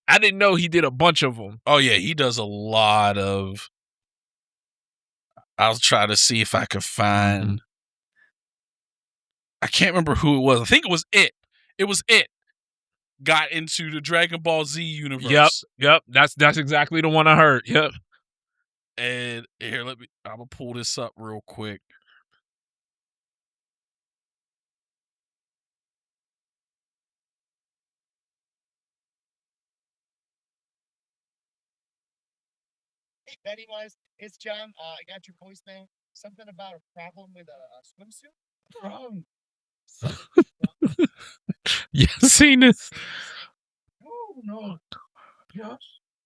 I didn't know he did a bunch of them. Oh yeah, he does a lot of. I'll try to see if I can find. Mm-hmm. I can't remember who it was. I think it was It. It was It. Got into the Dragon Ball Z universe. Yep. That's exactly the one I heard. Yep. And here, I'm gonna pull this up real quick. Anyways, it's John. I got your voicemail. Something about a problem with a swimsuit. Wrong. You seen this? Oh no. Yes.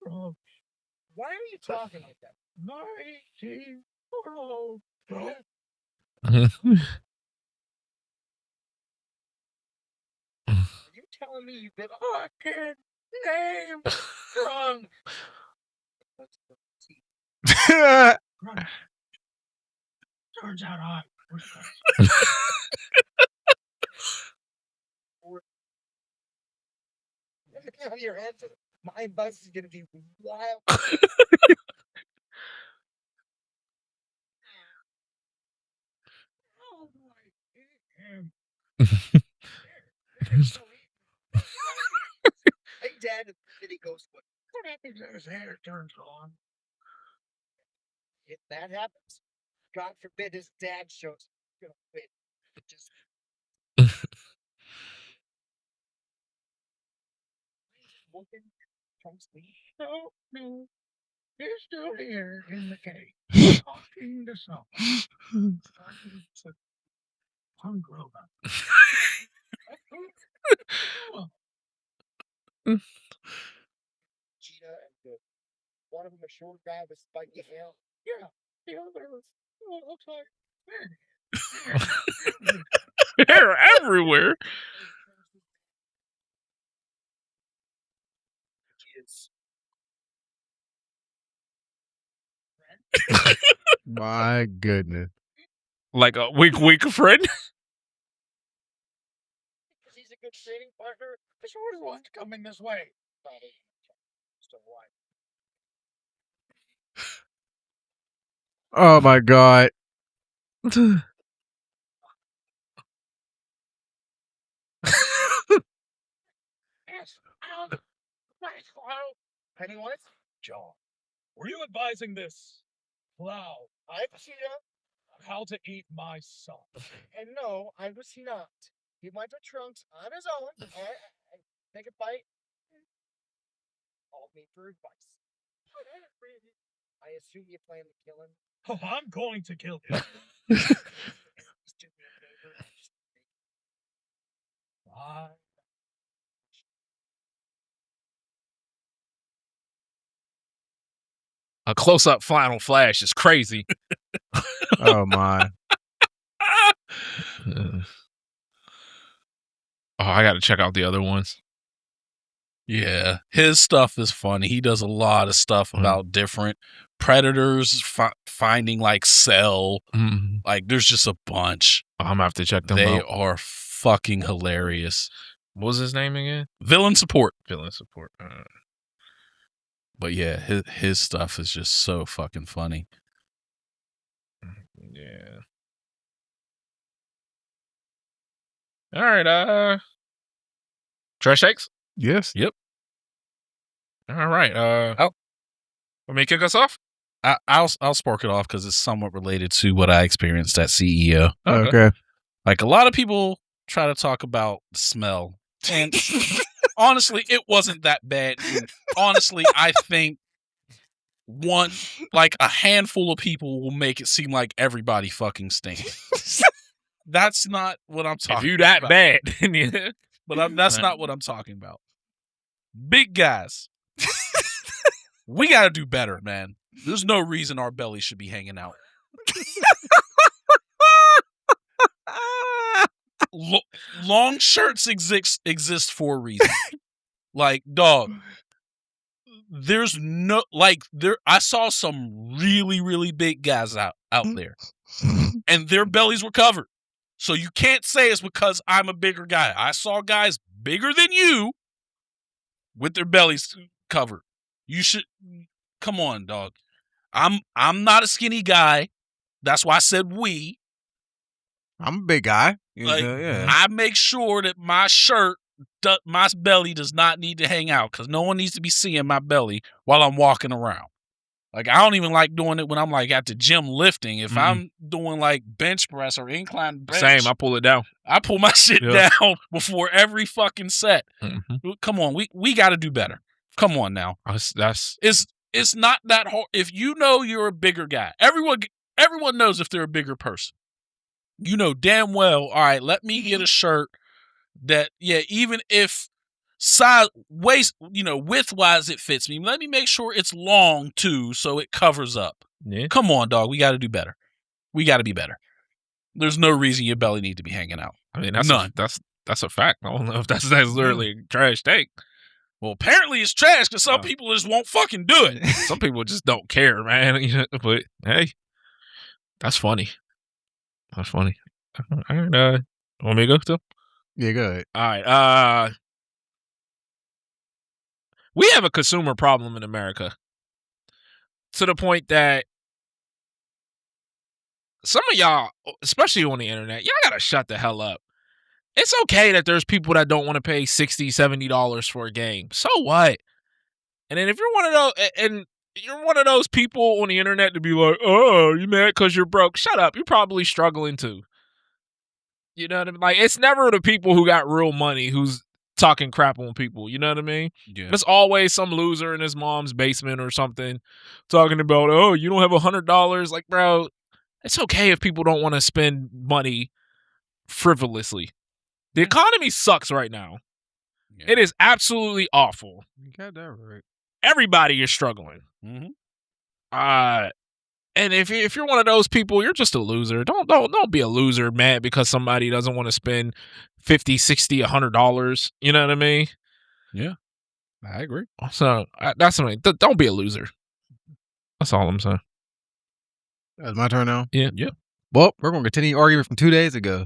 Wrong. Why are you talking like that? Are you telling me you've been fucking name wrong? Turns out I was Get out of your head. My advice is gonna be wild. Oh my. Hey, Dad, and he goes, what happens when his hair turns on? If that happens, God forbid his dad shows gonna quit. Just looking, trust me. No, he's still here in the cave, talking to someone. Hung robot. Cheetah and one of them a short guy with spiky hair. Yeah, the other looks like They're everywhere. My goodness. Like a weak friend. because he's a good trading partner. The shorter one's coming this way. Still alive. Oh my god. Yes. Nice. Hello. Pennywise? John, were you advising this plow? I was not. How to eat my son? And no, I was not. He went to Trunks on his own. Take a bite. Called me for advice. I assume you plan to kill him. Oh, I'm going to kill him. Bye. A close-up final flash is crazy. Oh my. Oh, I got to check out the other ones. Yeah, his stuff is funny. He does a lot of stuff about different predators, finding like Cell. Like, there's just a bunch. I'm gonna have to check them They out. are fucking hilarious. What was his name again? Villain Support. Villain Support. But yeah, his stuff is just so fucking funny. Yeah. All right. Trash takes? Yes. Yep. All right. Want me to kick us off? I'll spark it off because it's somewhat related to what I experienced at CEO. Okay. Like, a lot of people try to talk about the smell, and honestly, it wasn't that bad. And honestly, I think a handful of people will make it seem like everybody fucking stinks. That's not what I'm talking about. If you that bad. But that's not what I'm talking about. Big guys. We got to do better, man. There's no reason our belly should be hanging out. Long shirts exist for a reason. Like, dog, there's no, like, I saw some really, really big guys out there, and their bellies were covered. So you can't say it's because I'm a bigger guy. I saw guys bigger than you with their bellies covered. You should, come on, dog. I'm not a skinny guy. That's why I said we. I'm a big guy. Like, Yeah. I make sure that my shirt, my belly does not need to hang out because no one needs to be seeing my belly while I'm walking around. Like, I don't even like doing it when I'm like at the gym lifting. If I'm doing like bench press or incline bench, Same, I pull it down. I pull my shit down before every fucking set. Come on, we got to do better. Come on now. That's It's It's not that hard. If you know you're a bigger guy, everyone knows if they're a bigger person. You know damn well, all right, let me get a shirt that, even if size, waist, width-wise it fits me, let me make sure it's long too so it covers up. Yeah. Come on, dog. We got to do better. We got to be better. There's no reason your belly need to be hanging out. I mean, that's None. That's a fact. I don't know if that's literally a trash take. Well, apparently it's trash because some people just won't fucking do it. Some people just don't care, man. But hey, that's funny. That's funny. All right, want me to go still? Yeah, go ahead. All right. We have a consumer problem in America to the point that some of y'all, especially on the internet, y'all gotta shut the hell up. It's okay that there's people that don't want to pay $60, $70 for a game. So what? And then if you're one of those people on the internet to be like, oh, you mad because you're broke? Shut up. You're probably struggling too. You know what I mean? Like, it's never the people who got real money who's talking crap on people. You know what I mean? Yeah. It's always some loser in his mom's basement or something talking about, oh, you don't have $100. Like, bro, it's okay if people don't want to spend money frivolously. The economy sucks right now. Yeah. It is absolutely awful. You got that right. Everybody is struggling. Mm-hmm. And if you're one of those people, you're just a loser. Don't be a loser mad because somebody doesn't want to spend $50, $60, $100. You know what I mean? Yeah, I agree. So that's something. Don't be a loser. That's all I'm saying. That's my turn now. Yeah. Yep. Well, we're going to continue arguing from 2 days ago.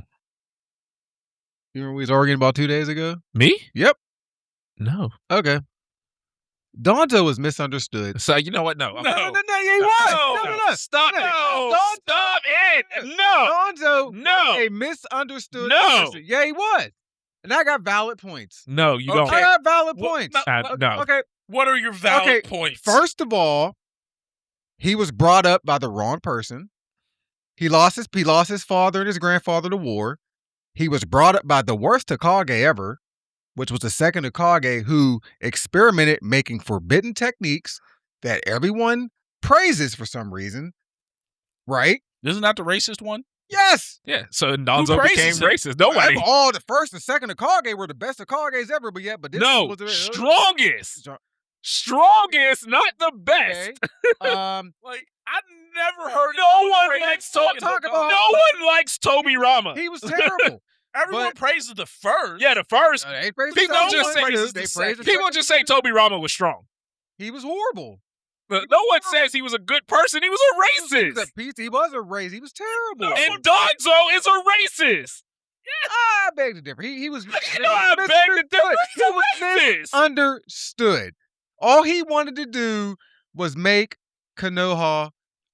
You remember we was arguing about 2 days ago? Me? Yep. No. Okay. Donzo was misunderstood. So you know what? No. No, yeah, he was. No. Stop it. No. Stop it. No. Donzo No. a misunderstood No. person. Yeah, he was. And I got valid points. No, you I don't. got valid points. No. Okay. What are your valid points? First of all, he was brought up by the wrong person. He lost his father and his grandfather to war. He was brought up by the worst Hokage ever, which was the second Hokage who experimented making forbidden techniques that everyone praises for some reason. Right? Isn't that the racist one? Yes. Yeah. So Donzo became praises him? racist. Nobody. All the first and second Hokage were the best Hokages ever, but this No. was Strongest. Strongest, not the best. Okay. Like, I never heard. No one likes Toby. Talk about- No one likes Toby Rama. He was terrible. Everyone praises the first. Yeah, the first. They praised People the second just one, say- too. they They praised praised the People second just say Toby Rama was strong. He was horrible. But no one says he was a good person. He was a He was racist. a piece. He was a racist. He was terrible. And Donzo is a racist. I beg to differ. He was. I beg to differ. He's a racist. Understood. All he wanted to do was make Konoha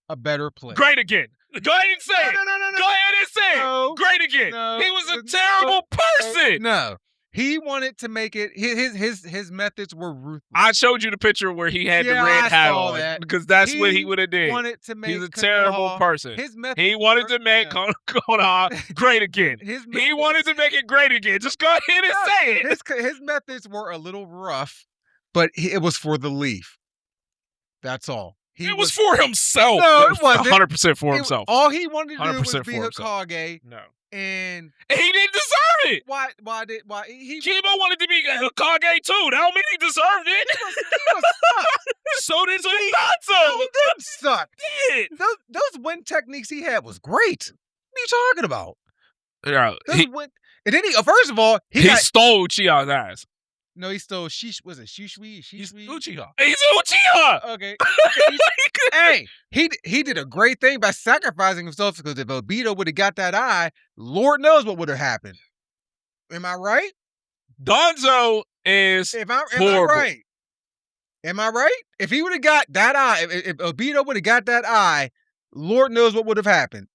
a better place. Great again. Go ahead and say it. No. Go ahead and say No. it. Great again. No. He was a terrible person. No. He wanted to make it. His methods were ruthless. I showed you the picture where he had the Yeah, red I hat saw on that. because that's what he would have did. Wanted to make He's a Konoha- terrible person. His methods. He wanted to make Konoha great again. He wanted to make it great again. Just go ahead and say it. His methods were a little rough, but it was for the Leaf. That's all. It was for himself. No, it wasn't. 100% for himself. All he wanted to do 100% was be for himself. Hokage, No. and He didn't deserve it. why he Kibo wanted to be Hokage too. That don't mean he deserved it. So did Donzo. He didn't suck. Did. Those win techniques he had was great. What are you talking about? Yeah, And then first of all, he stole Uchiha's ass. No, he stole was it Shishui? He's Uchiha. He's Uchiha. Okay. Hey, he did a great thing by sacrificing himself because if Obito would have got that eye, Lord knows what would have happened. Am I right? Donzo is Am I horrible. right? Am I right? If he would have got that eye, if Obito would have got that eye, Lord knows what would have happened.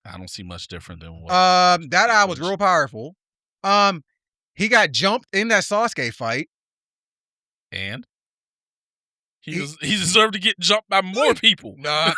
I don't see much different than what. That eye was real powerful. He got jumped in that Sasuke fight. And he deserved to get jumped by more people. No. I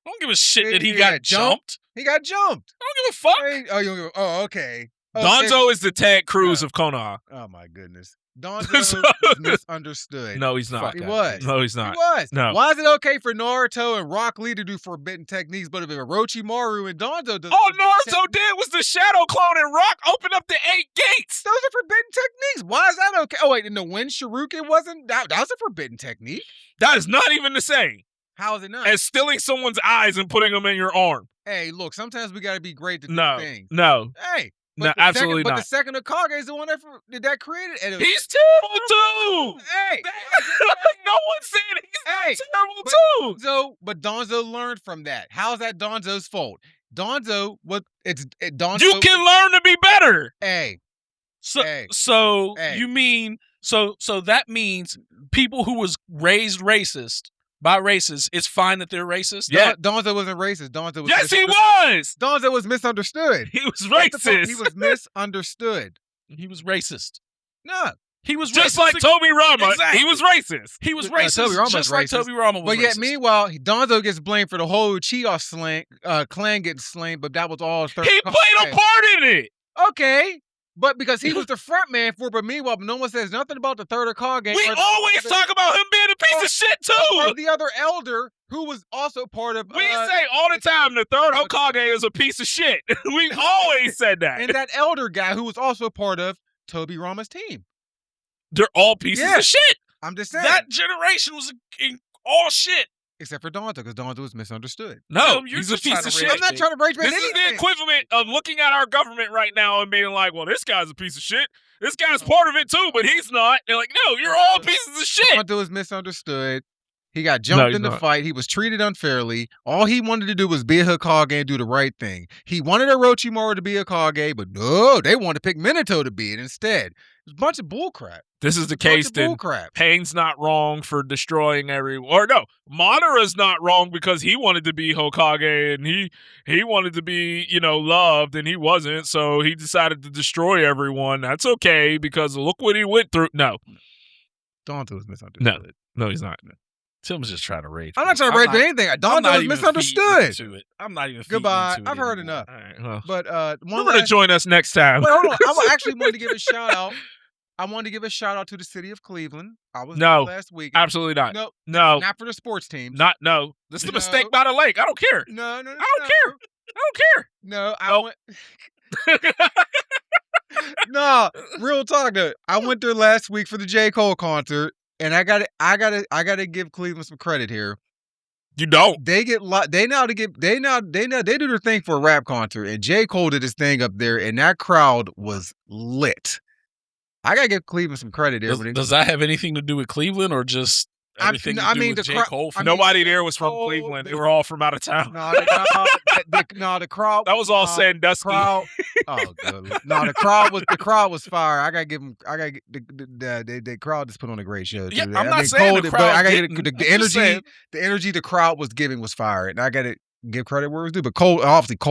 don't give a shit that he He got got jumped? jumped. He got jumped. I don't give a fuck. Hey, oh, you don't give, oh, okay. Oh, Donzo is the Ted Cruz of Konoha. Oh my goodness. Donzo was misunderstood. No, he's not. He was. No, he's not. He was. No. Why is it okay for Naruto and Rock Lee to do forbidden techniques, but if Orochimaru and Donzo does All Naruto did was the shadow clone and Rock open up the 8 gates. those are forbidden techniques. Why is that okay? Oh wait, and the Wind Shuriken wasn't that was a forbidden technique. That is not even the same How is it not? as stealing someone's eyes and putting them in your arm. Hey, look, sometimes we gotta be great to do No, things. no, Hey. no, the absolutely second, not. But the second Hokage is the one that created it. He's terrible too. Hey, No one said he's hey, terrible too. But Donzo learned from that. How's that Donzo's fault? Donzo, Donzo. You can learn to be better. Hey, So, Hey. so Hey. you mean so that means people who was raised racist by racists, it's fine that they're racist? yeah. Donzo wasn't racist. Donzo was. Yes, he was. Donzo was misunderstood. He was What the fuck? racist. He was misunderstood. He was racist. No, He was Just racist. like Toby Rama. Exactly. He was racist. He was Toby racist. Rama's Just like racist. Toby Rama was but yet racist. meanwhile, Donzo gets blamed for the whole Uchiha clan getting slain. But that was all. He played a part in it. Okay. But because he was the front man for it, but meanwhile, no one says nothing about the third Hokage. We or always talk about him being a piece of shit or too. the other elder who was also part of. We say all the time the third Hokage is a piece of shit. We always said that. and that elder guy who was also part of Toby Rama's team. They're all pieces Yeah. of shit. I'm just saying. That generation was all shit. Except for Donzo, because Donzo was misunderstood. No, you're he's a just piece trying of to shit. rage I'm not trying to rage bait This is the anything. equivalent of looking at our government right now and being like, well, this guy's a piece of shit. This guy's part of it too, but he's not. They're like, no, you're all pieces of shit. Donzo was misunderstood. He got jumped he's in the not. fight. He was treated unfairly. All he wanted to do was be a Hokage and do the right thing. He wanted Orochimaru to be a Hokage, but no, they wanted to pick Minato to be it instead. It was a bunch of bullcrap. This is the case then. Bullcrap. Pain's not wrong for destroying everyone. Or no, Madara's not wrong because he wanted to be Hokage and he wanted to be, loved and he wasn't. So he decided to destroy everyone. That's okay because look what he went through. No, Donzo was misunderstood. no, he's not. Tim's just trying to rage. I'm not trying to rage bait anything. I'm Donzo not was even misunderstood. feeding into it. I'm not even. Goodbye. feeding into it I've heard anymore. enough. All right, well, But one remember to last- join us next time. Wait, hold on. I actually wanted to give a shout out. I wanted to give a shout out to the city of Cleveland. I was No. there last week. Absolutely not. No, No, not for the sports teams. no. This is a No. mistake by the lake. I don't care. No. I don't care. I don't care. No, I Nope. went. No, real talk though. I went there last week for the J. Cole concert, and I gotta give Cleveland some credit here. You don't. They get they do their thing for a rap concert, and J. Cole did his thing up there, and that crowd was lit. I gotta give Cleveland some credit there. Does that have anything to do with Cleveland or just everything to do with the J. crowd. Cole? Nobody there was from Oh, Cleveland. They were all from out of town. The crowd. That was all Sandusky. Crowd. Oh, good. No, the crowd was fire. I gotta give them. The crowd just put on a great show. Too. Yeah, I'm not saying the but crowd I gotta didn't. the I'm just saying. energy the crowd was giving was fire, and I gotta give credit where it was due. But Cole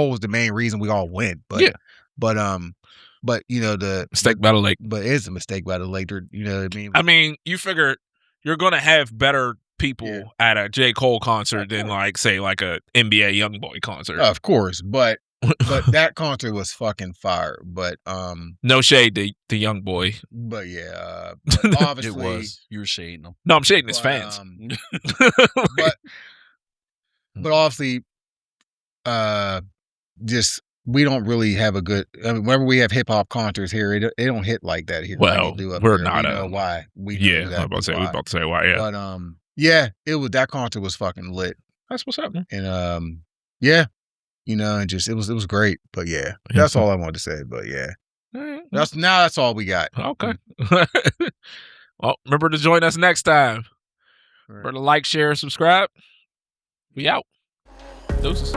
was the main reason we all went. But Yeah. but the Mistake by the lake. But it's a mistake by the lake. You know what I mean? I mean, you figure you're gonna have better people Yeah. at a J. Cole concert than like a NBA YoungBoy concert. Of course, but that concert was fucking fire. But No shade to the YoungBoy. but yeah, but obviously It was. You were shading them. No, I'm shading his but, fans. but obviously, just we don't really have a good. I mean, whenever we have hip hop concerts here, they don't hit like that here. like Well, they do up we're there. not We a- know why. We know Yeah, that I'm about to say. why. We about to say why. Yeah, But yeah, it was that concert was fucking lit, that's what's up. and yeah, and just it was great. But yeah, that's all I wanted to say. But yeah, that's all we got. Okay. Well, remember to join us next time. Remember to like, share, subscribe. We out. Deuces.